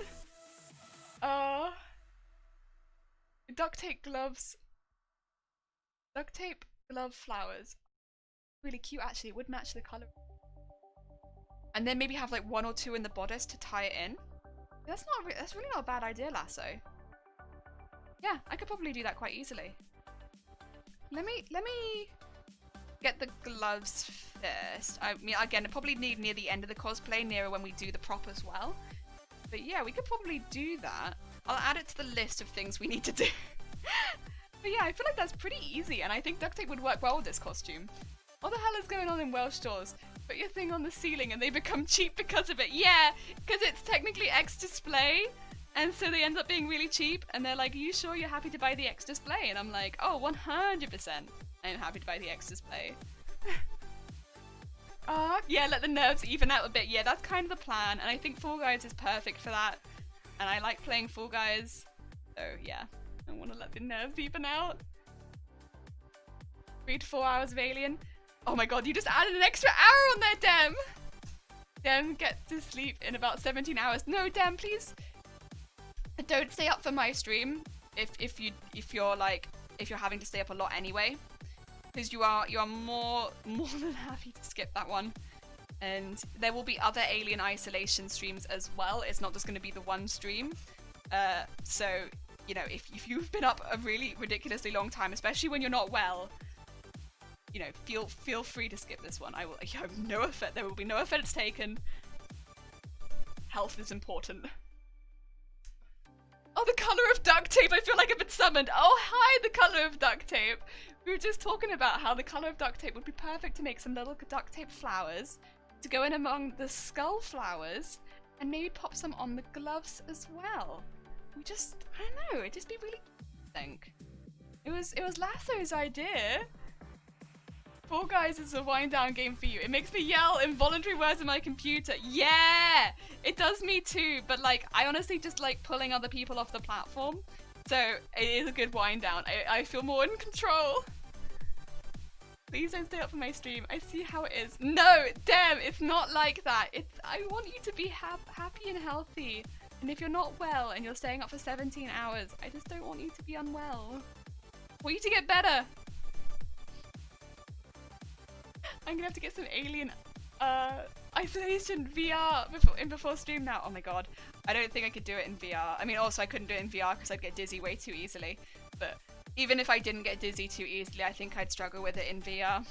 Duct tape gloves. Duct tape, glove, flowers. Really cute actually, it would match the colour. And then maybe have like 1 or 2 in the bodice to tie it in. That's really not a bad idea, Lasso. Yeah, I could probably do that quite easily. Let me get the gloves first. I mean, again, I probably need near the end of the cosplay, nearer when we do the prop as well. But yeah, we could probably do that. I'll add it to the list of things we need to do. But yeah, I feel like that's pretty easy, and I think duct tape would work well with this costume. What the hell is going on in Welsh stores? Put your thing on the ceiling and they become cheap because of it. Yeah, because it's technically X display, and so they end up being really cheap, and they're like, are you sure you're happy to buy the X display? And I'm like, oh, 100% I'm happy to buy the X display. Yeah, let the nerves even out a bit. Yeah, that's kind of the plan, and I think Fall Guys is perfect for that. And I like playing Fall Guys, so yeah. I want to let the nerves even out. 3 to 4 hours of Alien. Oh my god, you just added an extra hour on there, Dem! Dem gets to sleep in about 17 hours. No, Dem, please don't stay up for my stream. if you're having to stay up a lot anyway, because you are more than happy to skip that one. And there will be other Alien Isolation streams as well. It's not just going to be the one stream. So, you know, if you've been up a really ridiculously long time, especially when you're not well, you know, feel free to skip this one. I have no offense. There will be no offense taken. Health is important. Oh, the color of duct tape. I feel like I've been summoned. Oh, hi, the color of duct tape. We were just talking about how the color of duct tape would be perfect to make some little duct tape flowers to go in among the skull flowers and maybe pop some on the gloves as well. I don't know, it'd just be really cute, I think. It was Lasso's idea. Fall Guys is a wind down game for you. It makes me yell involuntary words on my computer. Yeah! It does me too, but like, I honestly just like pulling other people off the platform. So it is a good wind down. I feel more in control. Please don't stay up for my stream. I see how it is. No, damn, it's not like that. I want you to be happy and healthy. And if you're not well and you're staying up for 17 hours, I just don't want you to be unwell. I want you to get better. I'm gonna have to get some Alien Isolation VR before stream now. Oh my god. I don't think I could do it in VR. I mean, also I couldn't do it in VR because I'd get dizzy way too easily. But even if I didn't get dizzy too easily, I think I'd struggle with it in VR.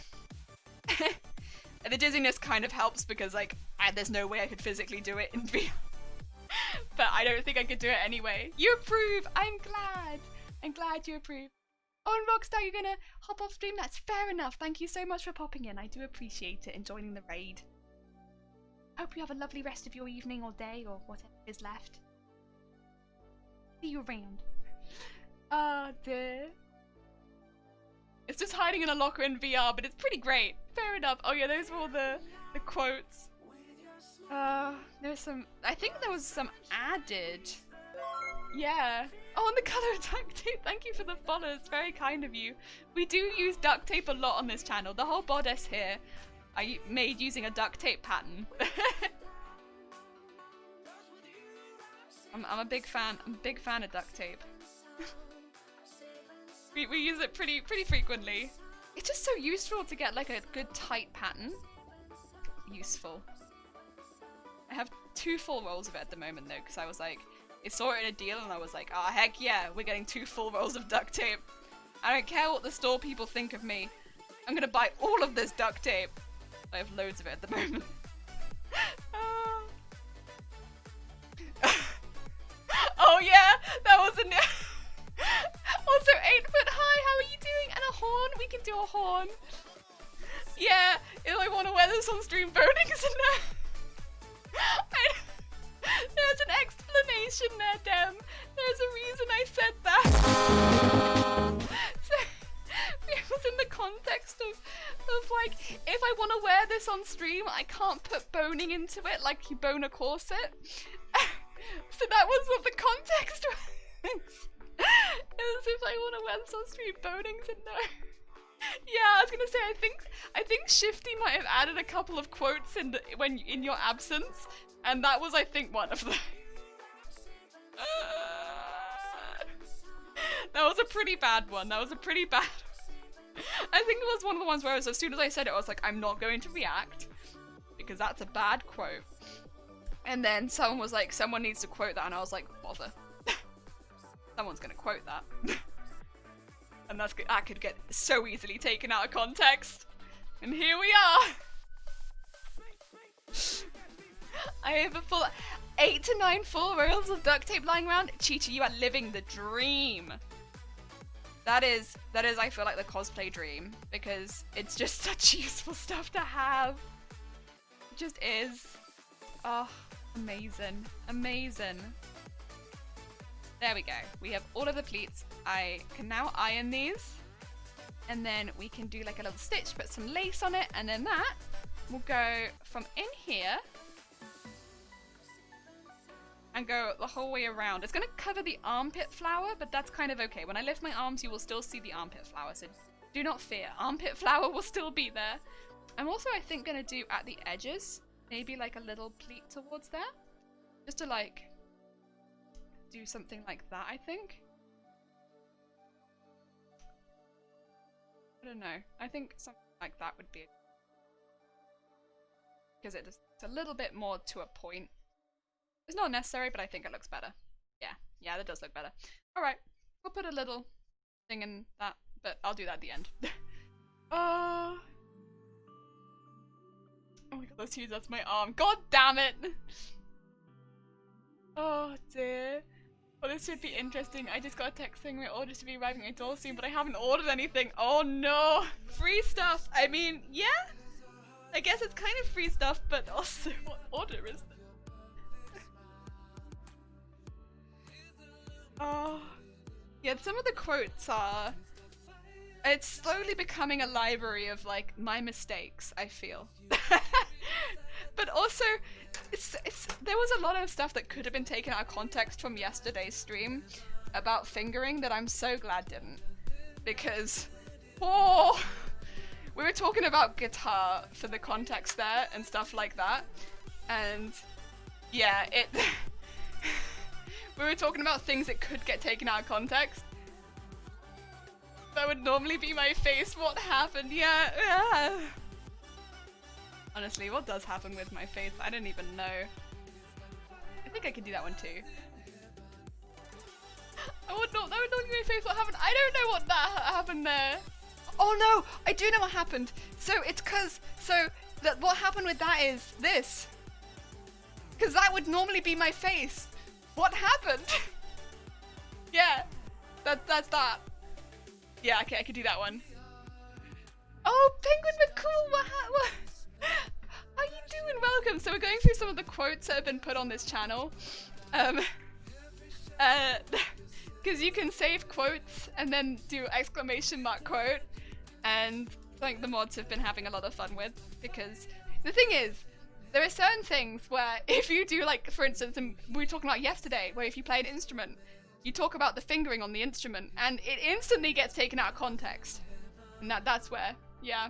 The dizziness kind of helps because like there's no way I could physically do it in VR. But I don't think I could do it anyway. You approve! I'm glad! I'm glad you approve. Oh, and Rockstar, you're gonna hop off stream? That's fair enough. Thank you so much for popping in. I do appreciate it and joining the raid. Hope you have a lovely rest of your evening or day or whatever is left. See you around. Oh dear. It's just hiding in a locker in VR, but it's pretty great. Fair enough. Oh yeah, those were all the quotes. There's some, I think there was some added. Yeah. Oh, and the colour of duct tape. Thank you for the follow. It's very kind of you. We do use duct tape a lot on this channel. The whole bodice here I made using a duct tape pattern. I'm a big fan. I'm a big fan of duct tape. we use it pretty frequently. It's just so useful to get like a good tight pattern. Useful. I have 2 full rolls of it at the moment though, because I was like, I saw it in a deal and I was like, oh heck yeah, we're getting 2 full rolls of duct tape. I don't care what the store people think of me. I'm gonna buy all of this duct tape. I have loads of it at the moment. Oh yeah, that was a also 8 foot high, how are you doing? And a horn, we can do a horn. Yeah, if I want to wear this on stream, bonings in there. There's an explanation there, Dem. There's a reason I said that. So, it was in the context of like, if I want to wear this on stream, I can't put boning into it like you bone a corset. So that was what the context was. It was if I want to wear this on stream, boning's in there. Yeah, I was gonna say, I think Shifty might have added a couple of quotes in your absence, and that was, I think, one of them. That was a pretty bad one. That was a pretty bad. I think it was one of the ones where as soon as I said it, I was like, I'm not going to react because that's a bad quote. And then someone was like, someone needs to quote that, and I was like, bother. Someone's gonna quote that. And that could get so easily taken out of context. And here we are. I have a full 8 to 9 full rolls of duct tape lying around. Chichi, you are living the dream. That is, I feel like the cosplay dream, because it's just such useful stuff to have. It just is. Oh, amazing, amazing. There we go. We have all of the pleats. I can now iron these. And then we can do like a little stitch, put some lace on it, and then that will go from in here and go the whole way around. It's gonna cover the armpit flower, but that's kind of okay. When I lift my arms, you will still see the armpit flower, so do not fear. Armpit flower will still be there. I'm also, I think, gonna do at the edges, maybe like a little pleat towards there, just to like do something like that, I think. I don't know. I think something like that would be because it's a little bit more to a point. It's not necessary, but I think it looks better. Yeah, that does look better. Alright, we'll put a little thing in that, but I'll do that at the end. Oh my god, that's huge, that's my arm. God damn it! Oh dear. Well, this should be interesting. I just got a text saying my orders to be arriving at my door soon, but I haven't ordered anything. Oh no! Free stuff! I mean, yeah? I guess it's kind of free stuff, but also, what order is this? Oh. Yeah, some of the quotes are... It's slowly becoming a library of, like, my mistakes, I feel. But also, there was a lot of stuff that could have been taken out of context from yesterday's stream about fingering that I'm so glad didn't. Because, oh, we were talking about guitar for the context there and stuff like that. And, yeah, we were talking about things that could get taken out of context. That would normally be my face. What happened? Yeah. Honestly, what does happen with my face? I don't even know. I think I could do that one too. That would not be my face. What happened? I don't know what that happened there. Oh no! I do know what happened. So it's what happened with that is this. Because that would normally be my face. What happened? Yeah, that's that. Yeah, okay, I could do that one. Oh, Penguin McCool, what? How you doing? Welcome. So we're going through some of the quotes that have been put on this channel. Because you can save quotes and then do exclamation mark quote, and like the mods have been having a lot of fun with, because the thing is, there are certain things where if you do, like, for instance, and we were talking about yesterday, where if you play an instrument, you talk about the fingering on the instrument, and it instantly gets taken out of context. And that's where, yeah.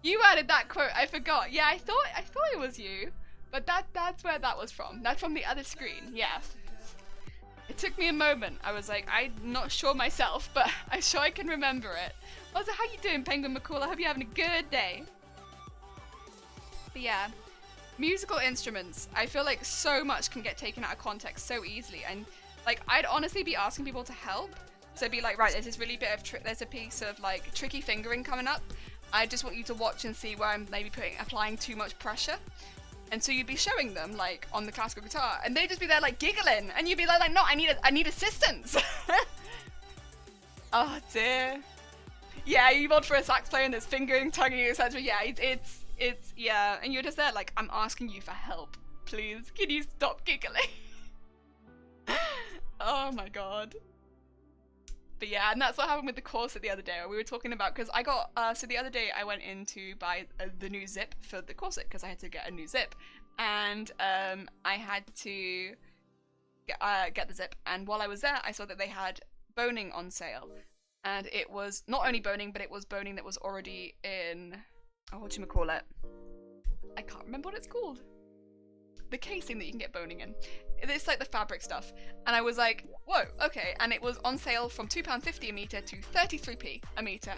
You added that quote, I forgot. Yeah, I thought it was you, but that's where that was from. That's from the other screen, yeah. It took me a moment. I was like, I'm not sure myself, but I'm sure I can remember it. Also, how you doing, Penguin McCool? I hope you're having a good day. But yeah, musical instruments. I feel like so much can get taken out of context so easily, and like I'd honestly be asking people to help. So be like, right, there's this really bit of there's a piece of like tricky fingering coming up. I just want you to watch and see where I'm maybe applying too much pressure. And so you'd be showing them like on the classical guitar, and they'd just be there like giggling, and you'd be like no, I need assistance. Oh dear. Yeah, you mod for a sax player and there's fingering, tonguing, etc. Yeah, it's yeah, and you're just there like, I'm asking you for help. Please, can you stop giggling? Oh my god. But yeah, and that's what happened with the corset the other day. We were talking about, because I got, so the other day I went in to buy the new zip for the corset, because I had to get a new zip. And I had to get the zip. And while I was there, I saw that they had boning on sale. And it was not only boning, but it was boning that was already in, oh, whatchamacallit? I can't remember what it's called. The casing that you can get boning in. It's like the fabric stuff. And I was like, whoa, okay. And it was on sale from £2.50 a metre to 33p a metre.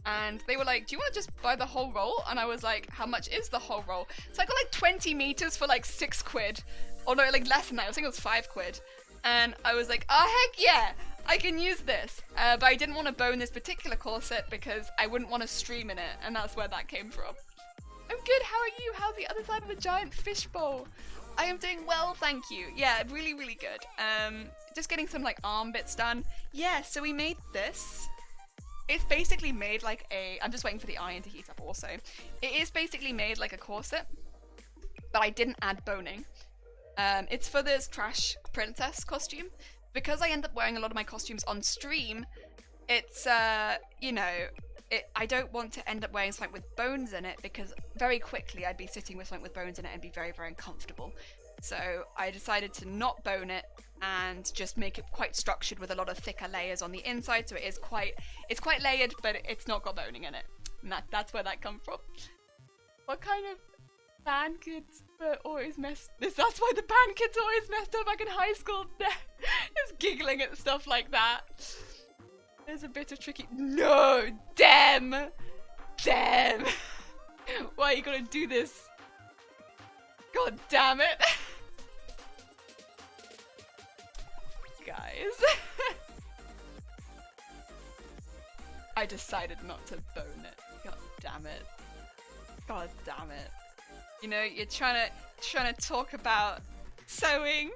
And they were like, do you want to just buy the whole roll? And I was like, how much is the whole roll? So I got like 20 meters for like £6. Or no, like less than that. I think it was £5. And I was like, oh heck yeah, I can use this. But I didn't want to bone this particular corset because I wouldn't want to stream in it. And that's where that came from. I'm good, how are you? How's the other side of a giant fishbowl? I am doing well, thank you. Yeah, really, really good. Just getting some like arm bits done. Yeah, so we made this. It's basically made like I'm just waiting for the iron to heat up also. It is basically made like a corset, but I didn't add boning. It's for this trash princess costume. Because I end up wearing a lot of my costumes on stream, it's, you know, I don't want to end up wearing something with bones in it, because very quickly I'd be sitting with something with bones in it and be very, very uncomfortable. So I decided to not bone it and just make it quite structured with a lot of thicker layers on the inside. So it's quite layered, but it's not got boning in it. And that's where that comes from. What kind of band kids were always messed? That's why the band kids always messed up back in high school. Just giggling at stuff like that. There's a bit of tricky. No! Damn! Damn! Why are you gonna do this? God damn it! Guys. I decided not to bone it. God damn it. God damn it. You know, you're trying to talk about sewing.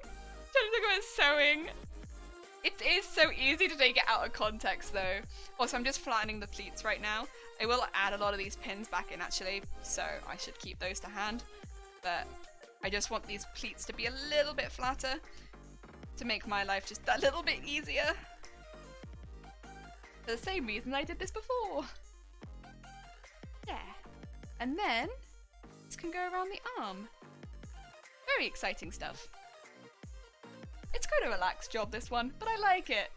It is so easy to take it out of context though. Also, I'm just flattening the pleats right now. I will add a lot of these pins back in actually, so I should keep those to hand. But I just want these pleats to be a little bit flatter to make my life just a little bit easier. For the same reason I did this before. Yeah. And then this can go around the arm. Very exciting stuff. It's quite a relaxed job, this one, but I like it.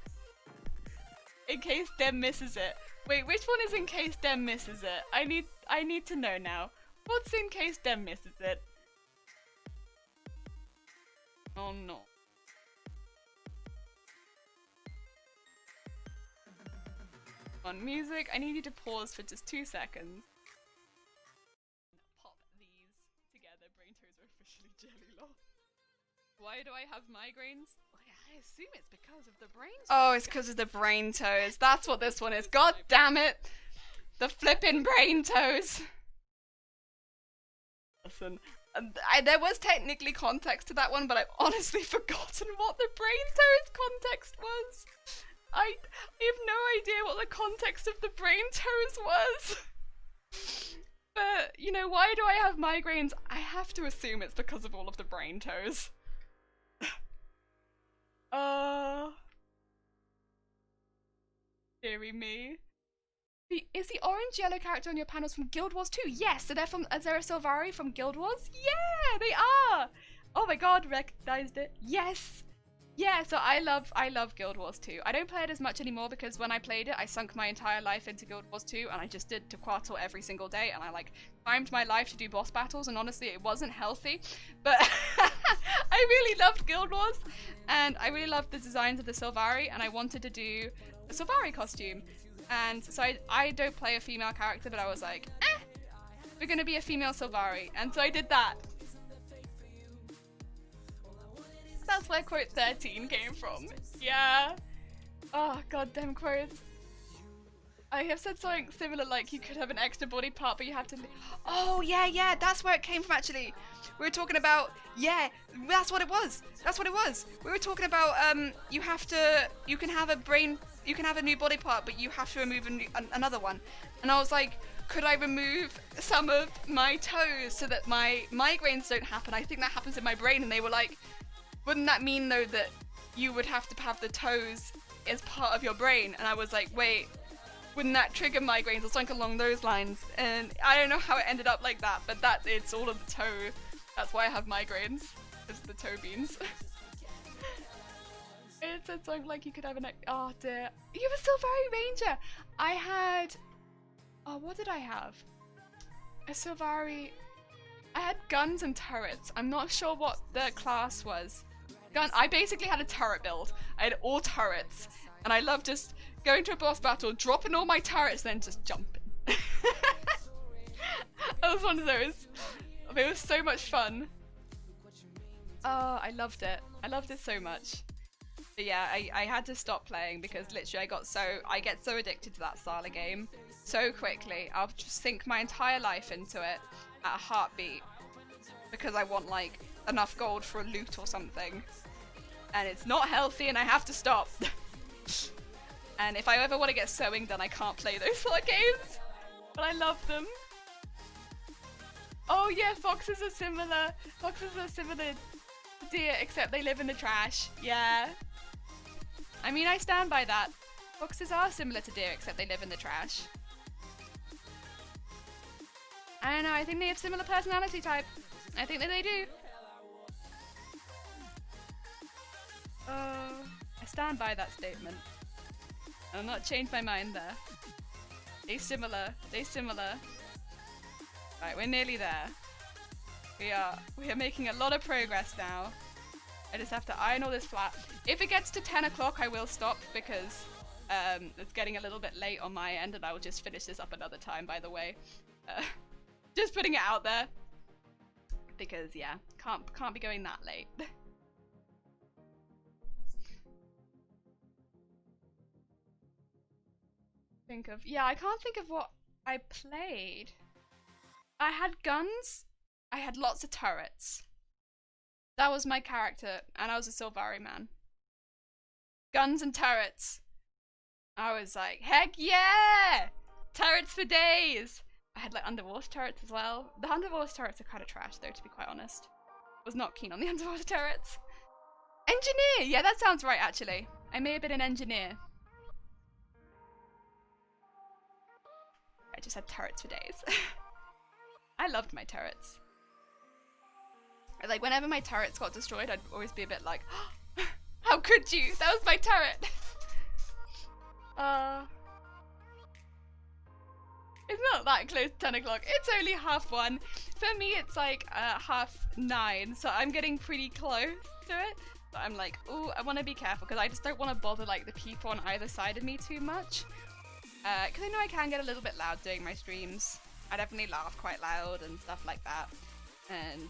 In case Dem misses it. Wait, which one is in case Dem misses it? I need to know now. What's in case Dem misses it? Oh no. On music, I need you to pause for just 2 seconds. Pop these together. Brain toes are officially jelly lost. Why do I have migraines? I assume it's because of the brain toes. Oh, it's because of the brain toes. That's what this one is. God damn it! The flippin' brain toes. Listen, there was technically context to that one, but I've honestly forgotten what the brain toes context was. I have no idea what the context of the brain toes was. But, you know, why do I have migraines? I have to assume it's because of all of the brain toes. Deary me. Is the orange yellow character on your panels from Guild Wars 2? Yes, so they're from Azera Silvari from Guild Wars? Yeah, they are! Oh my god, recognized it. Yes! Yeah, so I love Guild Wars 2. I don't play it as much anymore because when I played it, I sunk my entire life into Guild Wars 2 and I just did Tequatl every single day and I like timed my life to do boss battles and honestly it wasn't healthy. But I really loved Guild Wars and I really loved the designs of the Silvari and I wanted to do a Silvari costume. And so I don't play a female character, but I was like, we're gonna be a female Silvari. And so I did that. That's where quote 13 came from. Yeah. Oh, goddamn quotes. I have said something similar like you could have an extra body part, but you have to... Oh, yeah, that's where it came from actually. We were talking about... Yeah, that's what it was. That's what it was. We were talking about, you can have a new body part, but you have to remove another one. And I was like, could I remove some of my toes so that my migraines don't happen? I think that happens in my brain. And they were like, wouldn't that mean though that you would have to have the toes as part of your brain? And I was like, wait, wouldn't that trigger migraines or something along those lines? And I don't know how it ended up like that, but it's all of the toe. That's why I have migraines. It's the toe beans. It said something like you could have oh dear. You were Silvari Ranger! I had... Oh, what did I have? A Silvari... I had guns and turrets. I'm not sure what the class was. I basically had a turret build. I had all turrets. And I loved just going to a boss battle, dropping all my turrets, then just jumping. I was one of those. It was so much fun. Oh, I loved it. I loved it so much. But yeah, I had to stop playing because literally I get so addicted to that style of game so quickly. I'll just sink my entire life into it at a heartbeat because I want like enough gold for a loot or something. And it's not healthy and I have to stop. And if I ever want to get sewing done, I can't play those sort of games. But I love them. Oh yeah, foxes are similar. Foxes are similar to deer, except they live in the trash. Yeah. I mean, I stand by that. Foxes are similar to deer, except they live in the trash. I don't know, I think they have similar personality type. I think that they do. I stand by that statement. I'll not change my mind there. They similar. Right, we're nearly there. We are making a lot of progress now. I just have to iron all this flat. If it gets to 10 o'clock, I will stop because It's getting a little bit late on my end, and I will just finish this up another time, by the way. Just putting it out there. Because, yeah, can't be going that late. Yeah, I can't think of what I played. I had guns. I had lots of turrets. That was my character, and I was a Sylvari man. Guns and turrets. I was like, heck yeah! Turrets for days! I had like underwater turrets as well. The underwater turrets are kind of trash though, to be quite honest. Was not keen on the underwater turrets. Engineer! Yeah, that sounds right actually. I may have been an engineer. I just had turrets for days. I loved my turrets. Like, whenever my turrets got destroyed, I'd always be a bit like, oh, how could you? That was my turret! It's not that close to 10 o'clock. It's only 1:30. For me, it's like 9:30, so I'm getting pretty close to it. But I'm like, ooh, I want to be careful, because I just don't want to bother like the people on either side of me too much. Because I know I can get a little bit loud doing my streams. I definitely laugh quite loud and stuff like that. And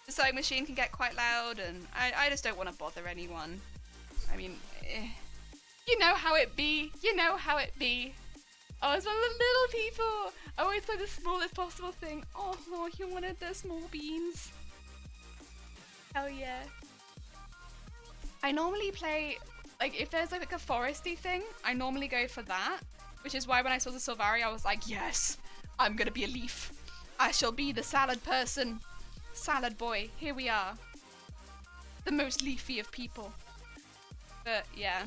the sewing machine can get quite loud, and I just don't want to bother anyone. I mean, you know how it be. You know how it be. Oh, it's one of the little people. I always play the smallest possible thing. Oh, you wanted the small beans. Hell yeah. I normally play, like, if there's like a foresty thing, I normally go for that. Which is why when I saw the Sylvari, I was like, yes, I'm gonna be a leaf. I shall be the salad person. Salad boy, here we are. The most leafy of people. But yeah.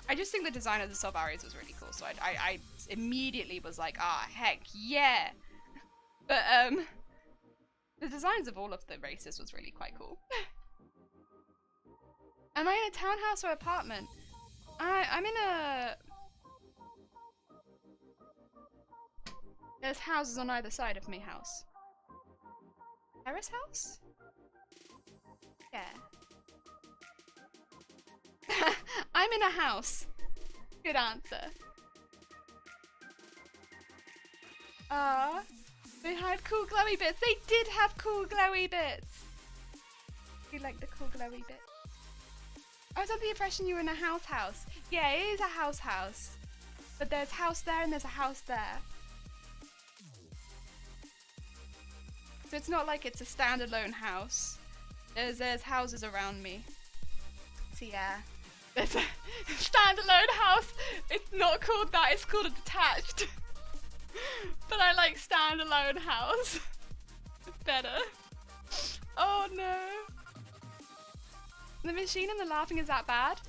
I just think the design of the Sylvaris was really cool, so I immediately was like, ah, heck yeah. But the designs of all of the races was really quite cool. Am I in a townhouse or apartment? I'm in a... There's houses on either side of me house. Terrace house? Yeah. I'm in a house. Good answer. They had cool glowy bits. They did have cool glowy bits. You like the cool glowy bits? I was under the impression you were in a house. Yeah, it is a house. But there's house there and there's a house there. So it's not like it's a standalone house. There's houses around me. So yeah. There's a standalone house. It's not called that, it's called a detached. But I like standalone house. It's better. Oh no. The machine and the laughing is that bad?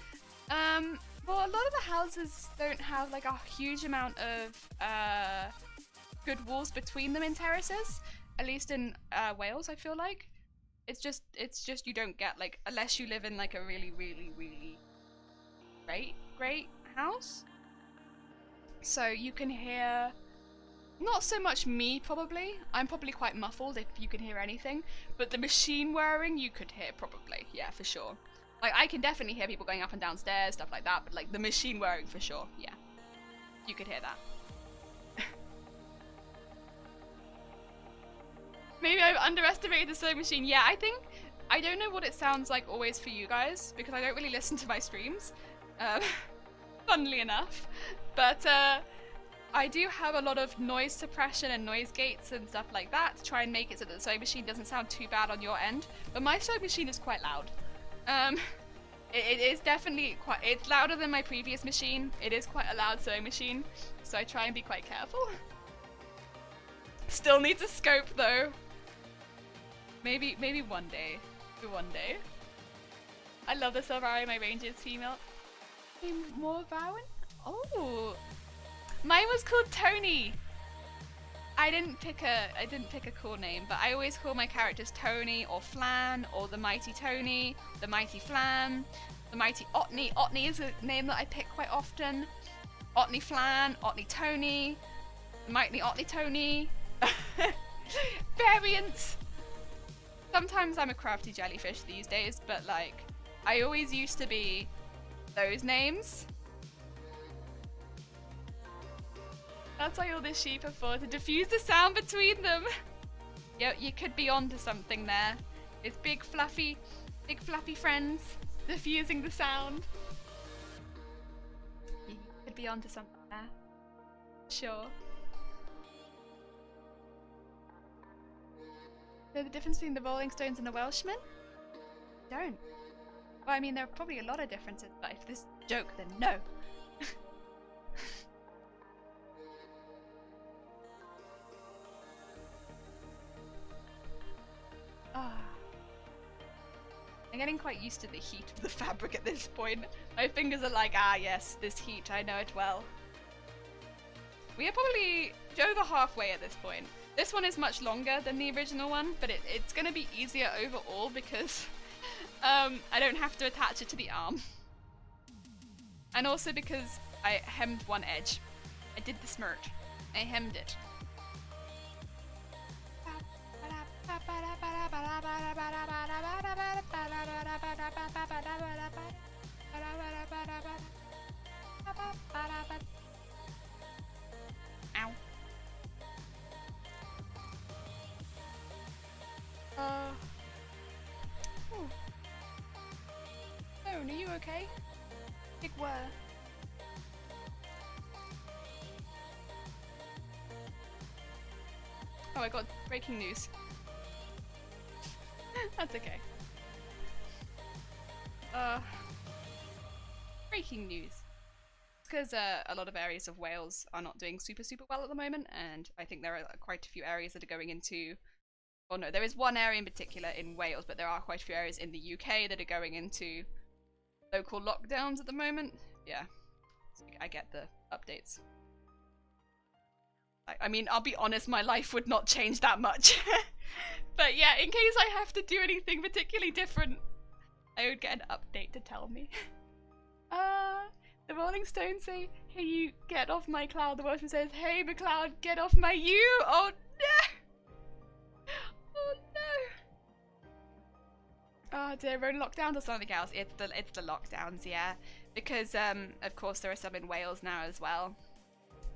Well, a lot of the houses don't have like a huge amount of good walls between them in terraces. At least in Wales, I feel like. It's just you don't get like, unless you live in like a really great house. So you can hear, not so much me probably, I'm probably quite muffled if you can hear anything, but the machine whirring you could hear probably, yeah, for sure. Like I can definitely hear people going up and down stairs, stuff like that, but like the machine whirring for sure, yeah. You could hear that. Maybe I've underestimated the sewing machine. Yeah, I don't know what it sounds like always for you guys, because I don't really listen to my streams, funnily enough. But I do have a lot of noise suppression and noise gates and stuff like that to try and make it so that the sewing machine doesn't sound too bad on your end. But my sewing machine is quite loud. It is definitely it's louder than my previous machine. It is quite a loud sewing machine, so I try and be quite careful. Still needs a scope though. Maybe one day. One day. I love the Sylvari, my ranger is female. More Bowen? Oh, mine was called Tony. I didn't pick a cool name, but I always call my characters Tony or Flan or the Mighty Tony, the Mighty Flan, the Mighty Otney. Otney is a name that I pick quite often. Otney Flan, Otney Tony, the Mighty Otney Tony. Variants. Sometimes I'm a crafty jellyfish these days, but like I always used to be those names. That's why all the sheep are for, to diffuse the sound between them. Yo, you could be onto something there. It's big fluffy friends diffusing the sound. You could be onto something there. Sure. Know the difference between the Rolling Stones and the Welshmen? Don't. Well, I mean, there are probably a lot of differences, but if this is a joke, then no. I'm getting quite used to the heat of the fabric at this point. My fingers are like, ah yes, this heat, I know it well. We are probably over halfway at this point. This one is much longer than the original one, but it's going to be easier overall because I don't have to attach it to the arm. And also because I hemmed one edge. I did the smirch. I hemmed it. Ow. Oh. Stone, are you okay? Big whir. Oh, I got breaking news. That's okay. Breaking news. It's because a lot of areas of Wales are not doing super well at the moment, and I think there are quite a few areas that are going into... Well, no, there is one area in particular in Wales, but there are quite a few areas in the UK that are going into local lockdowns at the moment. Yeah, so I get the updates. I mean, I'll be honest, my life would not change that much. But yeah, in case I have to do anything particularly different, I would get an update to tell me. The Rolling Stones say, hey you, get off my cloud. The Welshman says, hey McCloud, get off my you. Oh no! Oh no! Oh dear, we're in lockdowns or something else. It's the lockdowns, yeah. Because of course there are some in Wales now as well.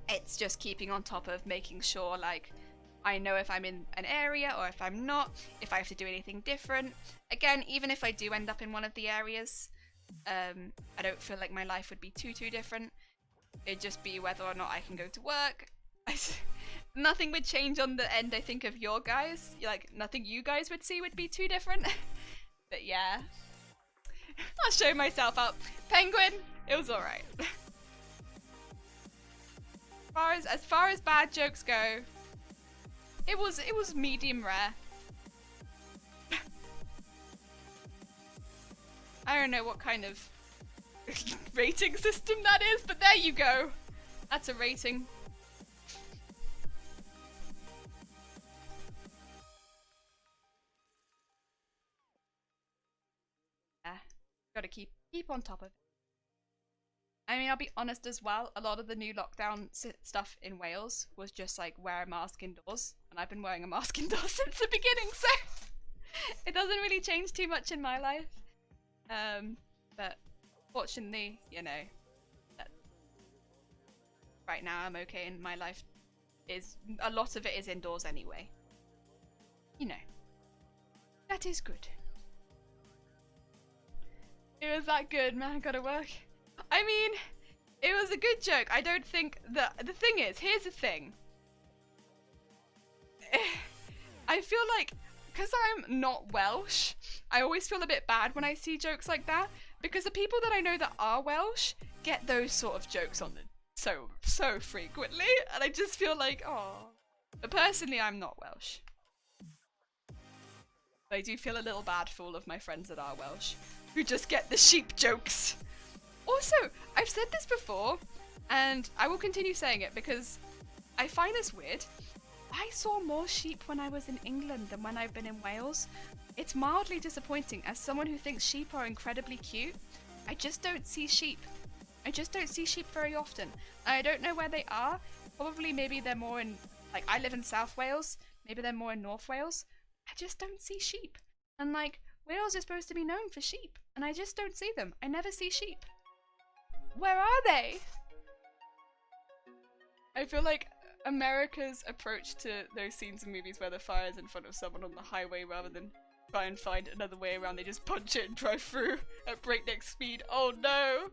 It's just keeping on top of making sure, like, I know if I'm in an area or if I'm not, if I have to do anything different. Again, even if I do end up in one of the areas, I don't feel like my life would be too different. It'd just be whether or not I can go to work. Nothing would change on the end, I think, of your guys. Like, nothing you guys would see would be too different. But yeah. I'll show myself up. Penguin, it was alright. As far as bad jokes go, it was medium rare. I don't know what kind of rating system that is, but there you go. That's a rating. Yeah, gotta keep on top of it. I mean, I'll be honest as well, a lot of the new lockdown stuff in Wales was just like wear a mask indoors, and I've been wearing a mask indoors since the beginning, so it doesn't really change too much in my life. But fortunately, you know, right now I'm okay and my life is, a lot of it is indoors anyway. You know, that is good. It was that good, man, gotta work. I mean, it was a good joke. I don't think that, the thing is, here's the thing. I feel like, because I'm not Welsh, I always feel a bit bad when I see jokes like that, because the people that I know that are Welsh get those sort of jokes on them so frequently, and I just feel like, oh. But personally, I'm not Welsh. But I do feel a little bad for all of my friends that are Welsh, who just get the sheep jokes. Also, I've said this before, and I will continue saying it because I find this weird. I saw more sheep when I was in England than when I've been in Wales. It's mildly disappointing as someone who thinks sheep are incredibly cute. I just don't see sheep. I just don't see sheep very often. I don't know where they are. Probably maybe they're more in, like, I live in South Wales. Maybe they're more in North Wales. I just don't see sheep. And like, Wales is supposed to be known for sheep, and I just don't see them. I never see sheep. Where are they? I feel like America's approach to those scenes in movies where the fire's in front of someone on the highway rather than try and find another way around, they just punch it and drive through at breakneck speed. Oh no!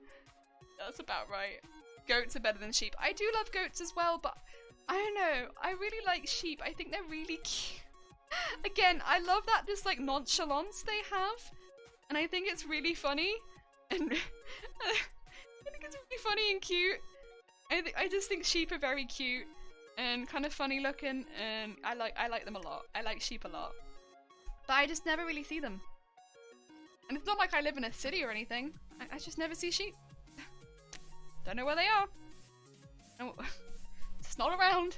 That's about right. Goats are better than sheep. I do love goats as well, but I don't know. I really like sheep. I think they're really cute. Again, I love that just like nonchalance they have. And I think it's really funny. And I think it's really funny and cute. I just think sheep are very cute and kind of funny looking, and I like them a lot. I like sheep a lot. But I just never really see them. And it's not like I live in a city or anything. I just never see sheep. Don't know where they are. No, it's not around.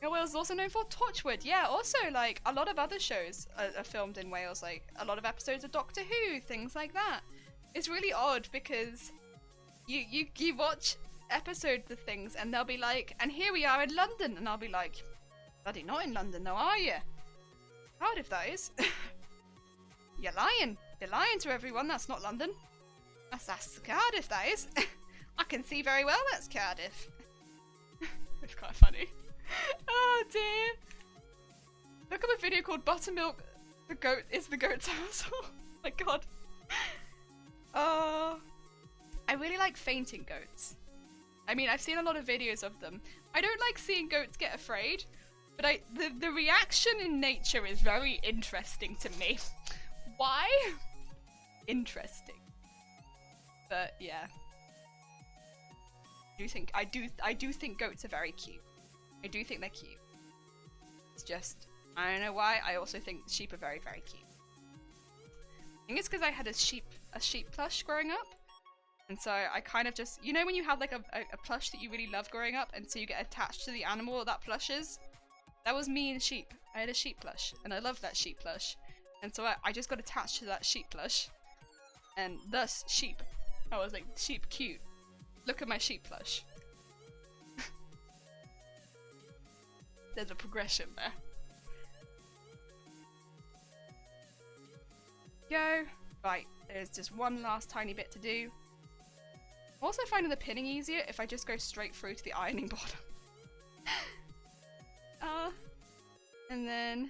Wales is also known for Torchwood. Yeah, also like a lot of other shows are filmed in Wales, like a lot of episodes of Doctor Who, things like that. It's really odd because you watch episodes of things and they'll be like, and here we are in London, and I'll be like, bloody not in London though, are you? Cardiff that is. You're lying. You're lying to everyone, that's not London. That's Cardiff that is. I can see very well that's Cardiff. It's quite funny. Oh dear. Look up a video called Buttermilk the Goat is the Goat's House. Oh my god. I really like fainting goats. I mean, I've seen a lot of videos of them. I don't like seeing goats get afraid, but the reaction in nature is very interesting to me. Why? Interesting. But yeah. I do think goats are very cute. I do think they're cute. It's just, I don't know why, I also think sheep are very, very cute. I think it's because I had a sheep plush growing up. And so I kind of just, you know when you have like a plush that you really love growing up, and so you get attached to the animal that plush is? That was me and sheep. I had a sheep plush, and I loved that sheep plush. And so I just got attached to that sheep plush. And thus, sheep. I was like, sheep cute. Look at my sheep plush. There's a progression there. Go. Right, there's just one last tiny bit to do. I'm also finding the pinning easier if I just go straight through to the ironing board. And then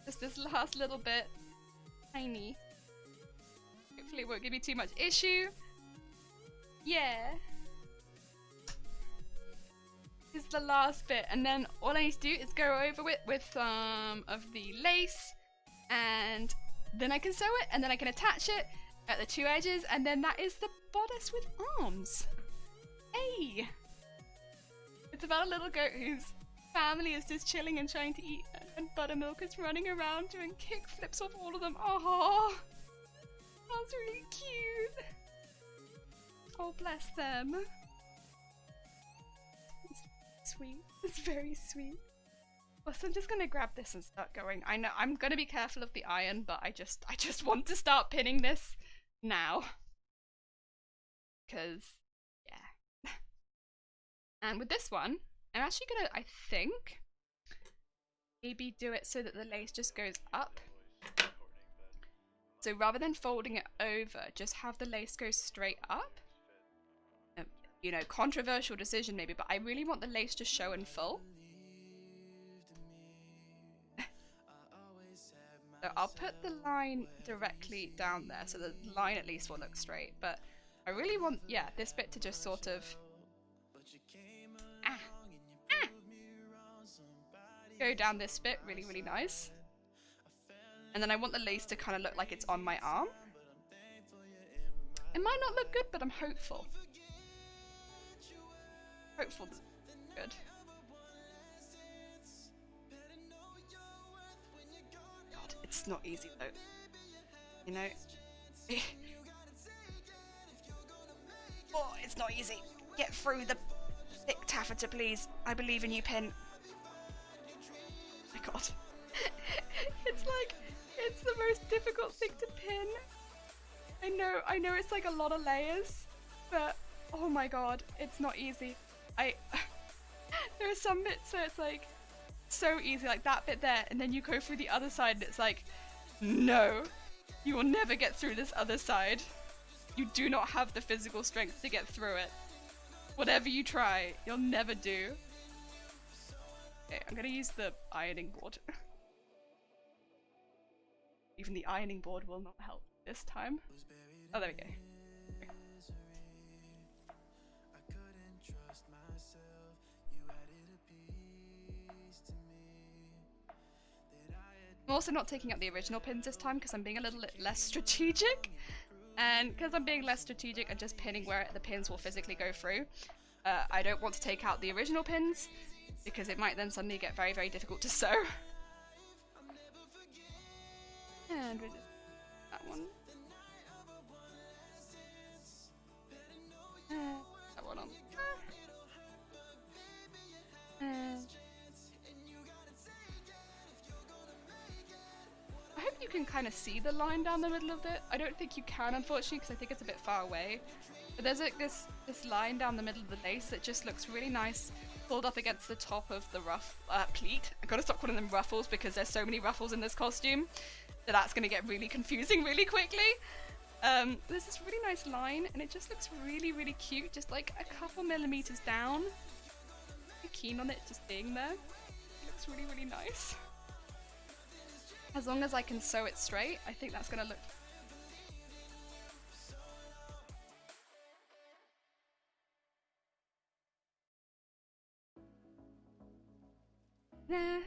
just this last little bit. Tiny. Hopefully it won't give me too much issue. Yeah. This is the last bit, and then all I need to do is go over it with some of the lace, and then I can sew it, and then I can attach it at the two edges, and then that is the bodice with arms. Hey! It's about a little goat whose family is just chilling and trying to eat, and Buttermilk is running around doing kick flips off all of them. Oh, that's really cute. Oh, bless them. It's sweet. It's very sweet. Well, so I'm just gonna grab this and start going. I know I'm gonna be careful of the iron, but I just want to start pinning this now. Cause yeah. And with this one, I'm actually gonna, I think, maybe do it so that the lace just goes up. So rather than folding it over, just have the lace go straight up. You know, controversial decision maybe, but I really want the lace to show in full. So I'll put the line directly down there, so the line at least will look straight, but I really want, yeah, this bit to just sort of go down this bit, really, really nice. And then I want the lace to kind of look like it's on my arm. It might not look good, but I'm hopeful. Hopeful good. God, it's not easy though. You know? Oh, it's not easy. Get through the thick taffeta, please. I believe in you, Pin. Oh my god. It's like, it's the most difficult thing to pin. I know it's like a lot of layers, but oh my god, it's not easy. There are some bits where it's like so easy, like that bit there, and then you go through the other side and it's like, no, you will never get through this other side. You do not have the physical strength to get through it. Whatever you try, you'll never do. Okay, I'm gonna use the ironing board. Even the ironing board will not help this time. Oh, there we go. I'm also not taking out the original pins this time because I'm being a little less strategic. And because I'm being less strategic and just pinning where the pins will physically go through, I don't want to take out the original pins because it might then suddenly get very, very difficult to sew. And we just that one. That one on. I hope you can kind of see the line down the middle of it. I don't think you can, unfortunately, because I think it's a bit far away. But there's like this line down the middle of the lace that just looks really nice, pulled up against the top of the pleat. I gotta stop calling them ruffles because there's so many ruffles in this costume that that's gonna get really confusing really quickly. There's this really nice line, and it just looks really, really cute, just like a couple millimeters down. I'm keen on it just being there. It looks really, really nice. As long as I can sew it straight, I think that's gonna look... Nah.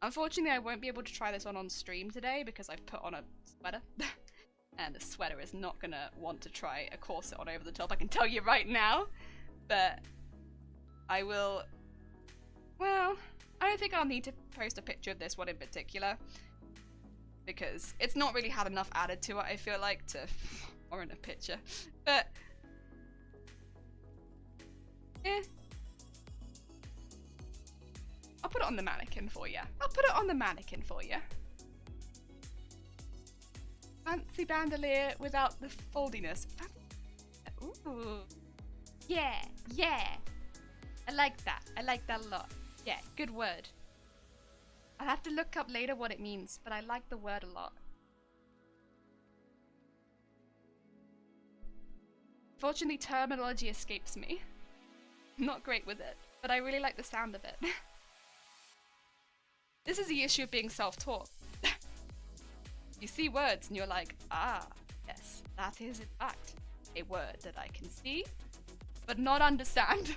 Unfortunately, I won't be able to try this on stream today because I've put on a sweater. And the sweater is not gonna want to try a corset on over the top, I can tell you right now. But I will... Well, I don't think I'll need to post a picture of this one in particular, because it's not really had enough added to it, I feel like, to warrant a picture. But... I'll put it on the mannequin for you. Fancy bandolier without the foldiness. Ooh. Yeah, yeah. I like that. I like that a lot. Yeah, good word. I'll have to look up later what it means, but I like the word a lot. Fortunately, terminology escapes me. I'm not great with it, but I really like the sound of it. This is the issue of being self-taught. You see words and you're like, ah, yes, that is in fact a word that I can see, but not understand.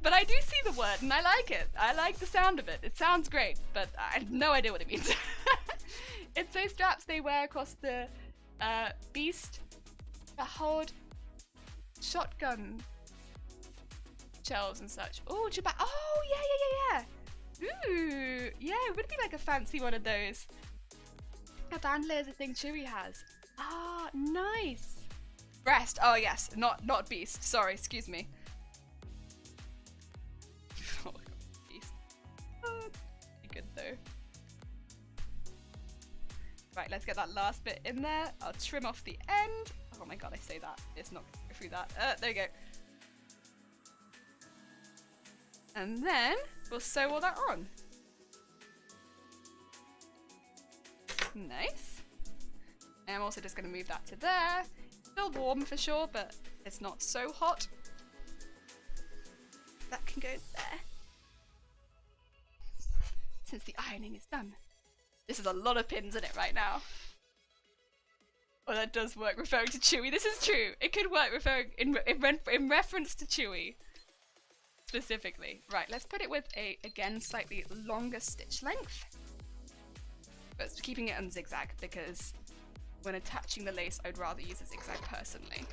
But I do see the word and I like it. I like the sound of it. It sounds great, but I have no idea what it means. It's those straps they wear across the beast that hold shotgun shells and such. Oh, oh, yeah. Ooh, yeah, it would be like a fancy one of those. A bandolier is a thing Chewie has. Ah, nice. Breast. Oh yes, not beast. Sorry, excuse me. Oh my god, beast. Oh, be good though. Right, let's get that last bit in there. I'll trim off the end. Oh my god, I say that. It's not going to go through that. There we go. And then we'll sew all that on. Nice. And I'm also just going to move that to there. Still warm for sure, but it's not so hot. That can go there. Since the ironing is done. This is a lot of pins in it right now. Well, that does work referring to Chewie. This is true. It could work referring in reference to Chewie. Specifically. Right, let's put it with a, again, slightly longer stitch length. But keeping it on zigzag because when attaching the lace, I'd rather use a zigzag personally.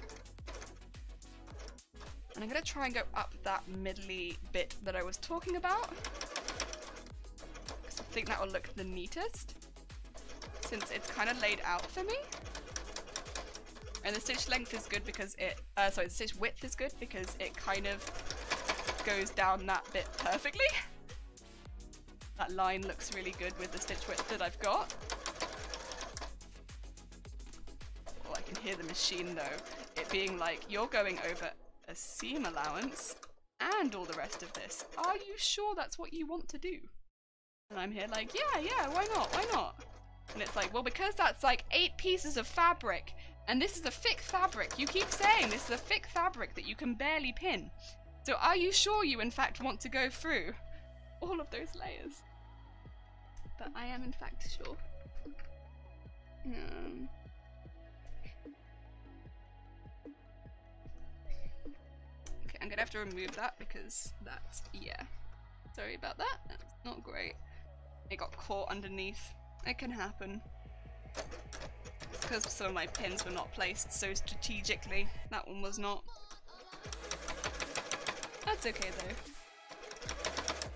And I'm going to try and go up that middly bit that I was talking about. Because I think that will look the neatest. Since it's kind of laid out for me. And the stitch length is good because it, sorry, the stitch width is good because it kind of goes down that bit perfectly. That line looks really good with the stitch width that I've got. Oh, I can hear the machine though. It being like, you're going over a seam allowance and all the rest of this. Are you sure that's what you want to do? And I'm here like, yeah, why not? And it's like, well, because that's like 8 pieces of fabric, and this is a thick fabric. You keep saying this is a thick fabric that you can barely pin. So are you sure you in fact want to go through all of those layers? But I am in fact sure. Okay, I'm gonna have to remove that because that's, yeah. Sorry about that, that's not great. It got caught underneath. It can happen. It's because some of my pins were not placed so strategically. That one was not. That's okay though.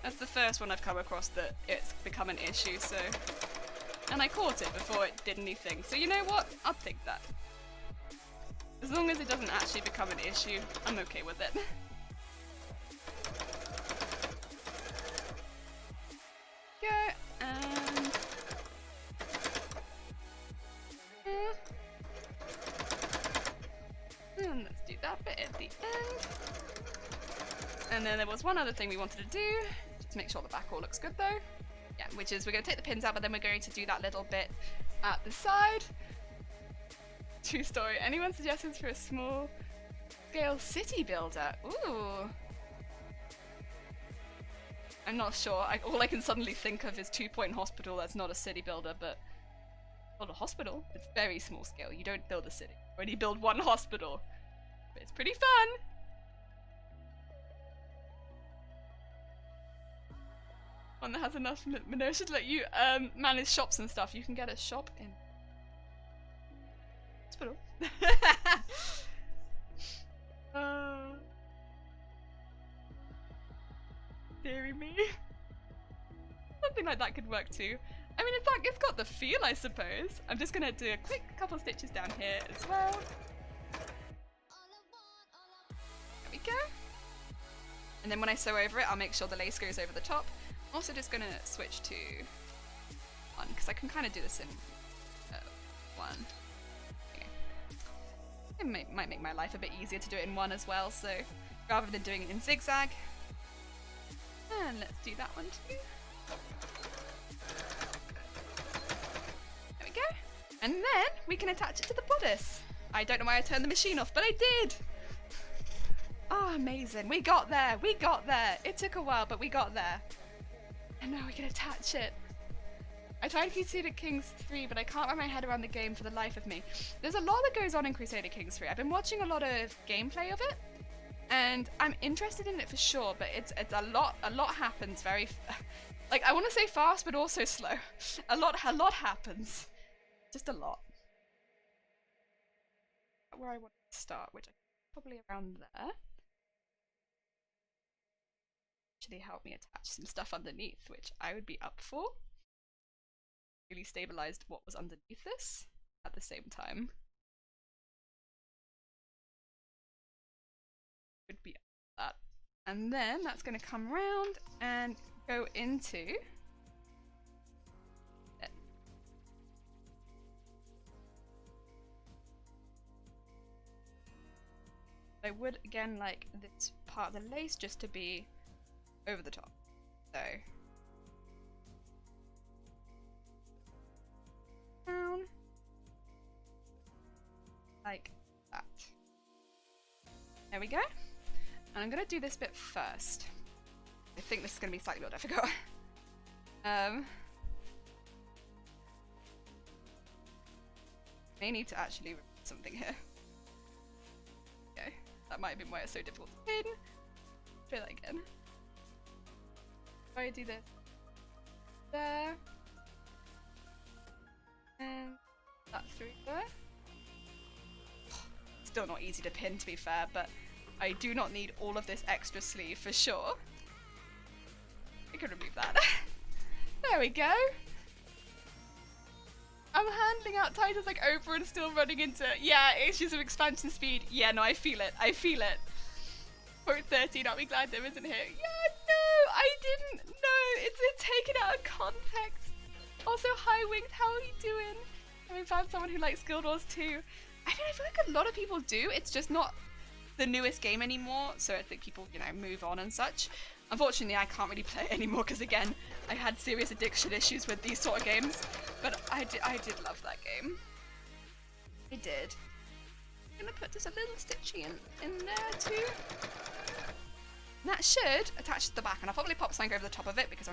That's the first one I've come across that it's become an issue, so... And I caught it before it did anything, so you know what? I'll take that. As long as it doesn't actually become an issue, I'm okay with it. Go, and... And let's do that bit at the end. And then there was one other thing we wanted to do, just to make sure the back all looks good though. Yeah, which is we're going to take the pins out, but then we're going to do that little bit at the side. True story. Anyone suggestions for a small scale city builder? Ooh. I'm not sure. All I can suddenly think of is 2 Point Hospital. That's not a city builder, but... Well, a hospital. It's very small scale. You don't build a city. You only build one hospital. But it's pretty fun. One that has enough inertia to let you manage shops and stuff. You can get a shop in hospital. Deary me. Something like that could work too. I mean, it's got the feel, I suppose. I'm just gonna do a quick couple stitches down here as well. There we go. And then when I sew over it, I'll make sure the lace goes over the top. I'm also just gonna switch to one, because I can kind of do this in one. Okay. It might make my life a bit easier to do it in one as well, so rather than doing it in zigzag. And let's do that one too. There we go. And then we can attach it to the bodice. I don't know why I turned the machine off, but I did! Oh, amazing. We got there. We got there. It took a while, but we got there. And now we can attach it. I tried Crusader Kings 3, but I can't wrap my head around the game for the life of me. There's a lot that goes on in Crusader Kings 3. I've been watching a lot of gameplay of it, and I'm interested in it for sure, but it's a lot happens very... like, I want to say fast, but also slow. A lot happens. Just a lot. Where I want to start, which I probably around there. Actually help me attach some stuff underneath, which I would be up for. Really stabilized what was underneath this at the same time. Would be that. And then that's going to come around and go into it. I would again like this part of the lace just to be over the top. So down like that. There we go. And I'm gonna do this bit first. I think this is gonna be slightly more difficult. May need to actually remove something here. Okay, that might have been why it's so difficult to pin. Try that again. If I do this there, and that through there. Still not easy to pin, to be fair, but I do not need all of this extra sleeve for sure. I can remove that. There we go. I'm handling out titles like Oprah and still running into, yeah, issues of expansion speed. Yeah, no, I feel it. I feel it. Quote 13, aren't we glad there isn't here? Yeah, no, I didn't. No, it's taken out of context. Also, hi Winged, how are you doing? And we found someone who likes Guild Wars too. I mean, I feel like a lot of people do. It's just not the newest game anymore, so I think people, you know, move on and such. Unfortunately, I can't really play it anymore because, again, I had serious addiction issues with these sort of games. But I did love that game. I did. I'm gonna put just a little stitchy in there too. And that should attach to the back, and I'll probably pop something over the top of it because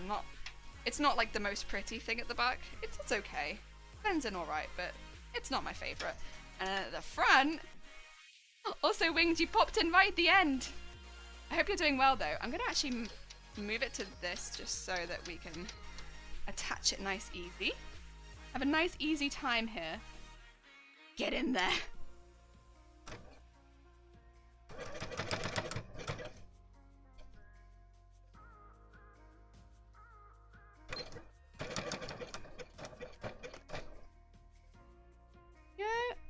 it's not like the most pretty thing at the back. It's okay. Blends in alright, but it's not my favourite. And then at the front, also Winged, you popped in right at the end. I hope you're doing well though. I'm gonna actually move it to this just so that we can attach it nice easy. Have a nice easy time here. Get in there.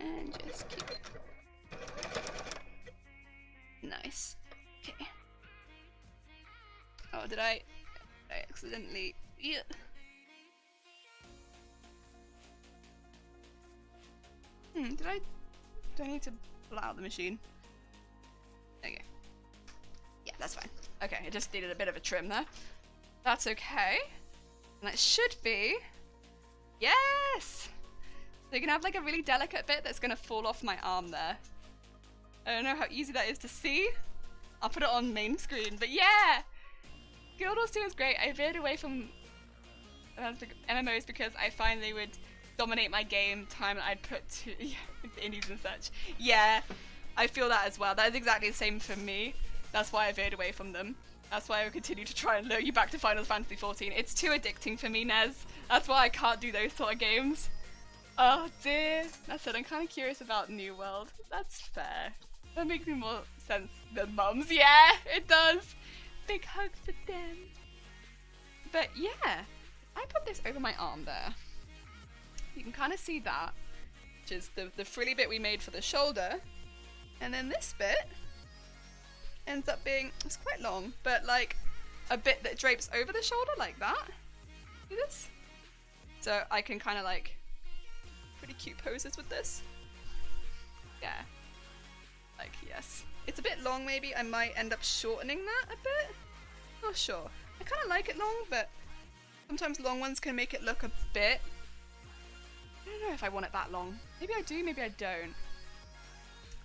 And just keep it. Nice. Okay. Oh, did I accidentally? Yeah. Do I need to pull out the machine? Okay. Yeah, that's fine. Okay, it just needed a bit of a trim there. That's okay. And that should be. Yes! So you're gonna have like a really delicate bit that's gonna fall off my arm there. I don't know how easy that is to see. I'll put it on main screen, but yeah! Garbodor 2 is great. I veered away from MMOs because I find they would dominate my game time that I'd put to indies and such. Yeah, I feel that as well. That is exactly the same for me. That's why I veered away from them. That's why I will continue to try and lure you back to Final Fantasy XIV. It's too addicting for me, Nez. That's why I can't do those sort of games. Oh dear. That's it, I'm kind of curious about New World. That's fair. That makes me more sense than Mums. Yeah, it does. Big hug for them. But yeah, I put this over my arm there. You can kind of see that, which is the frilly bit we made for the shoulder. And then this bit ends up being, it's quite long, but like a bit that drapes over the shoulder like that. See this? So I can kind of like pretty cute poses with this. Yeah. Like, yes. It's a bit long maybe. I might end up shortening that a bit. Not sure. I kind of like it long, but sometimes long ones can make it look a bit... I don't know if I want it that long. Maybe I do, maybe I don't.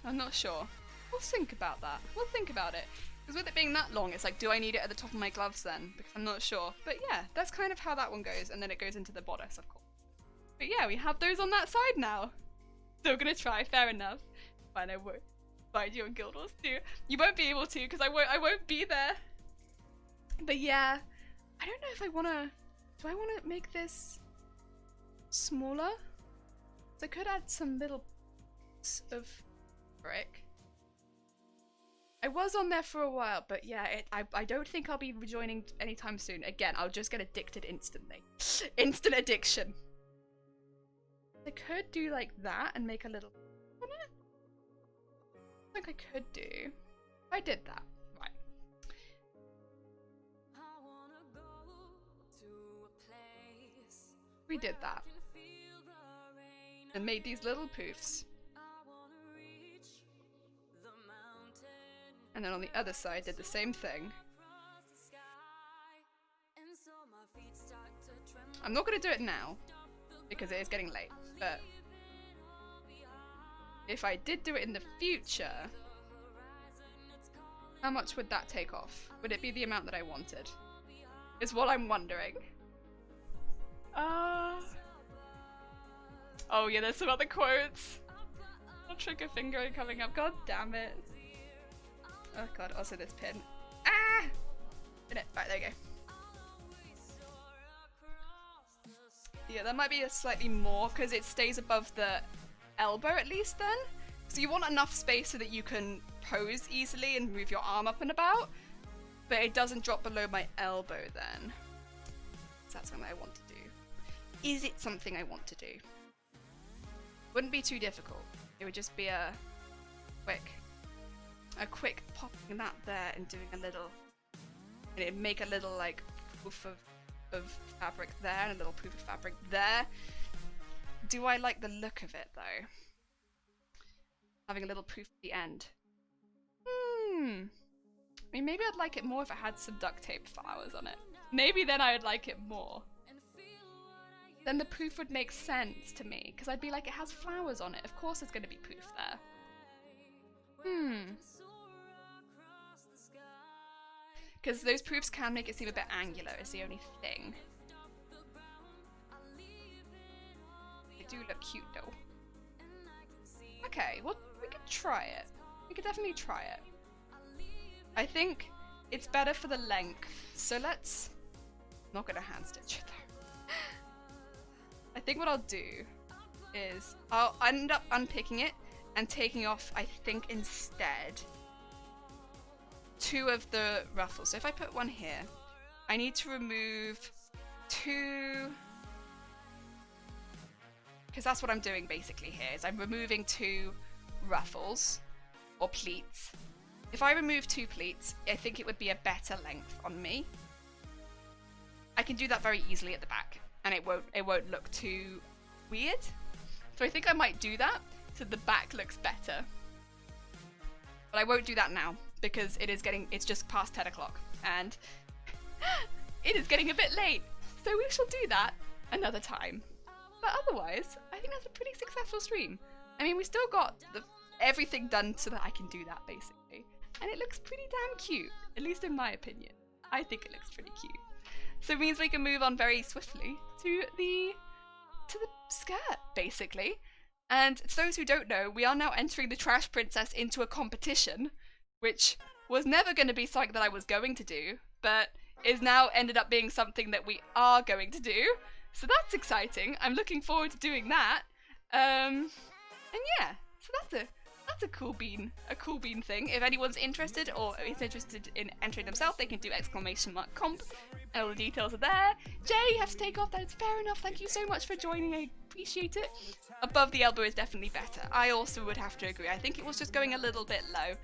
I'm not sure. We'll think about that. We'll think about it. Because with it being that long, it's like, do I need it at the top of my gloves then? Because I'm not sure. But yeah, that's kind of how that one goes. And then it goes into the bodice, of course. But yeah, we have those on that side now. Still gonna try, fair enough. Fine, I won't find you on Guild Wars 2. You won't be able to, because I won't be there. But yeah, I don't know if I wanna... Do I wanna make this smaller? So I could add some little bits of brick. I was on there for a while, but yeah, I don't think I'll be rejoining anytime soon. Again, I'll just get addicted instantly. Instant addiction. I could do like that and make a little on it. I think I could do. If I did that. Right. We did that. And made these little poofs. And then on the other side did the same thing. I'm not going to do it now because it is getting late, but if I did do it in the future, how much would that take off? Would it be the amount that I wanted? Is what I'm wondering. Oh yeah, there's some other quotes. Trigger finger coming up. God damn it. Oh god, also this pin. Ah! Pin it. Right, there you go. Yeah, that might be a slightly more because it stays above the elbow at least then. So you want enough space so that you can pose easily and move your arm up and about, but it doesn't drop below my elbow then. So that's something I want to do. Is it something I want to do? Wouldn't be too difficult. It would just be a quick popping that there and doing a little, and it'd make a little like poof of fabric there and a little poof of fabric there. Do I like the look of it though? Having a little poof at the end. I mean, maybe I'd like it more if it had some duct tape flowers on it. Maybe then I would like it more. Then the proof would make sense to me, because I'd be like, it has flowers on it. Of course there's going to be proof there. Because those proofs can make it seem a bit angular, is the only thing. They do look cute though. Okay, well, we could try it. We could definitely try it. I think it's better for the length, so let's... I'm not gonna hand stitch it though. I think what I'll do is I'll end up unpicking it and taking off, I think, instead 2 of the ruffles. So if I put one here, I need to remove 2, because that's what I'm doing basically here, is I'm removing 2 ruffles or pleats. If I remove 2 pleats, I think it would be a better length on me. I can do that very easily at the back, and it won't look too weird. So I think I might do that so the back looks better. But I won't do that now because it's just past 10 o'clock and it is getting a bit late. So we shall do that another time. But otherwise, I think that's a pretty successful stream. I mean, we still got everything done so that I can do that basically. And it looks pretty damn cute, at least in my opinion. I think it looks pretty cute. So it means we can move on very swiftly to the skirt, basically. And to those who don't know, we are now entering the Trash Princess into a competition, which was never going to be something that I was going to do, but is now ended up being something that we are going to do. So that's exciting. I'm looking forward to doing that. And yeah, so that's a cool bean thing. If anyone's interested or is interested in entering themselves, they can do !comp, and all the details are there. Jay, you have to take off. That's fair enough. Thank you so much for joining. I appreciate it. Above the elbow is definitely better. I also would have to agree. I think it was just going a little bit low.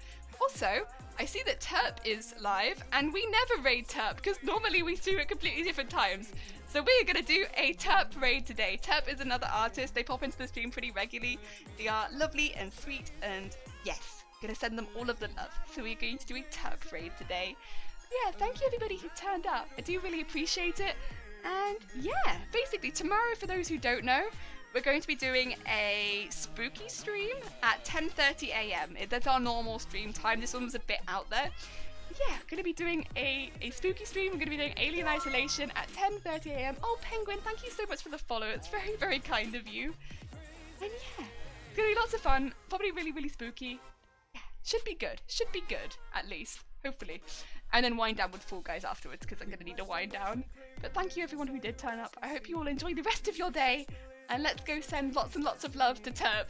Also, I see that Terp is live, and we never raid Terp because normally we stream at completely different times. So we're going to do a Terp raid today. Terp is another artist. They pop into the stream pretty regularly. They are lovely and sweet, and yes, going to send them all of the love. So we're going to do a Terp raid today. Yeah, thank you everybody who turned up. I do really appreciate it. And yeah, basically tomorrow, for those who don't know, we're going to be doing a spooky stream at 10:30 AM. That's our normal stream time. This one was a bit out there. Yeah, going to be doing a spooky stream. We're going to be doing Alien Isolation at 10:30 AM. Oh, Penguin, thank you so much for the follow. It's very, very kind of you. And yeah, it's going to be lots of fun. Probably really, really spooky. Yeah, should be good. Should be good, at least. Hopefully. And then wind down with Fall Guys afterwards, because I'm going to need to wind down. But thank you everyone who did turn up. I hope you all enjoy the rest of your day. And let's go send lots and lots of love to Terp.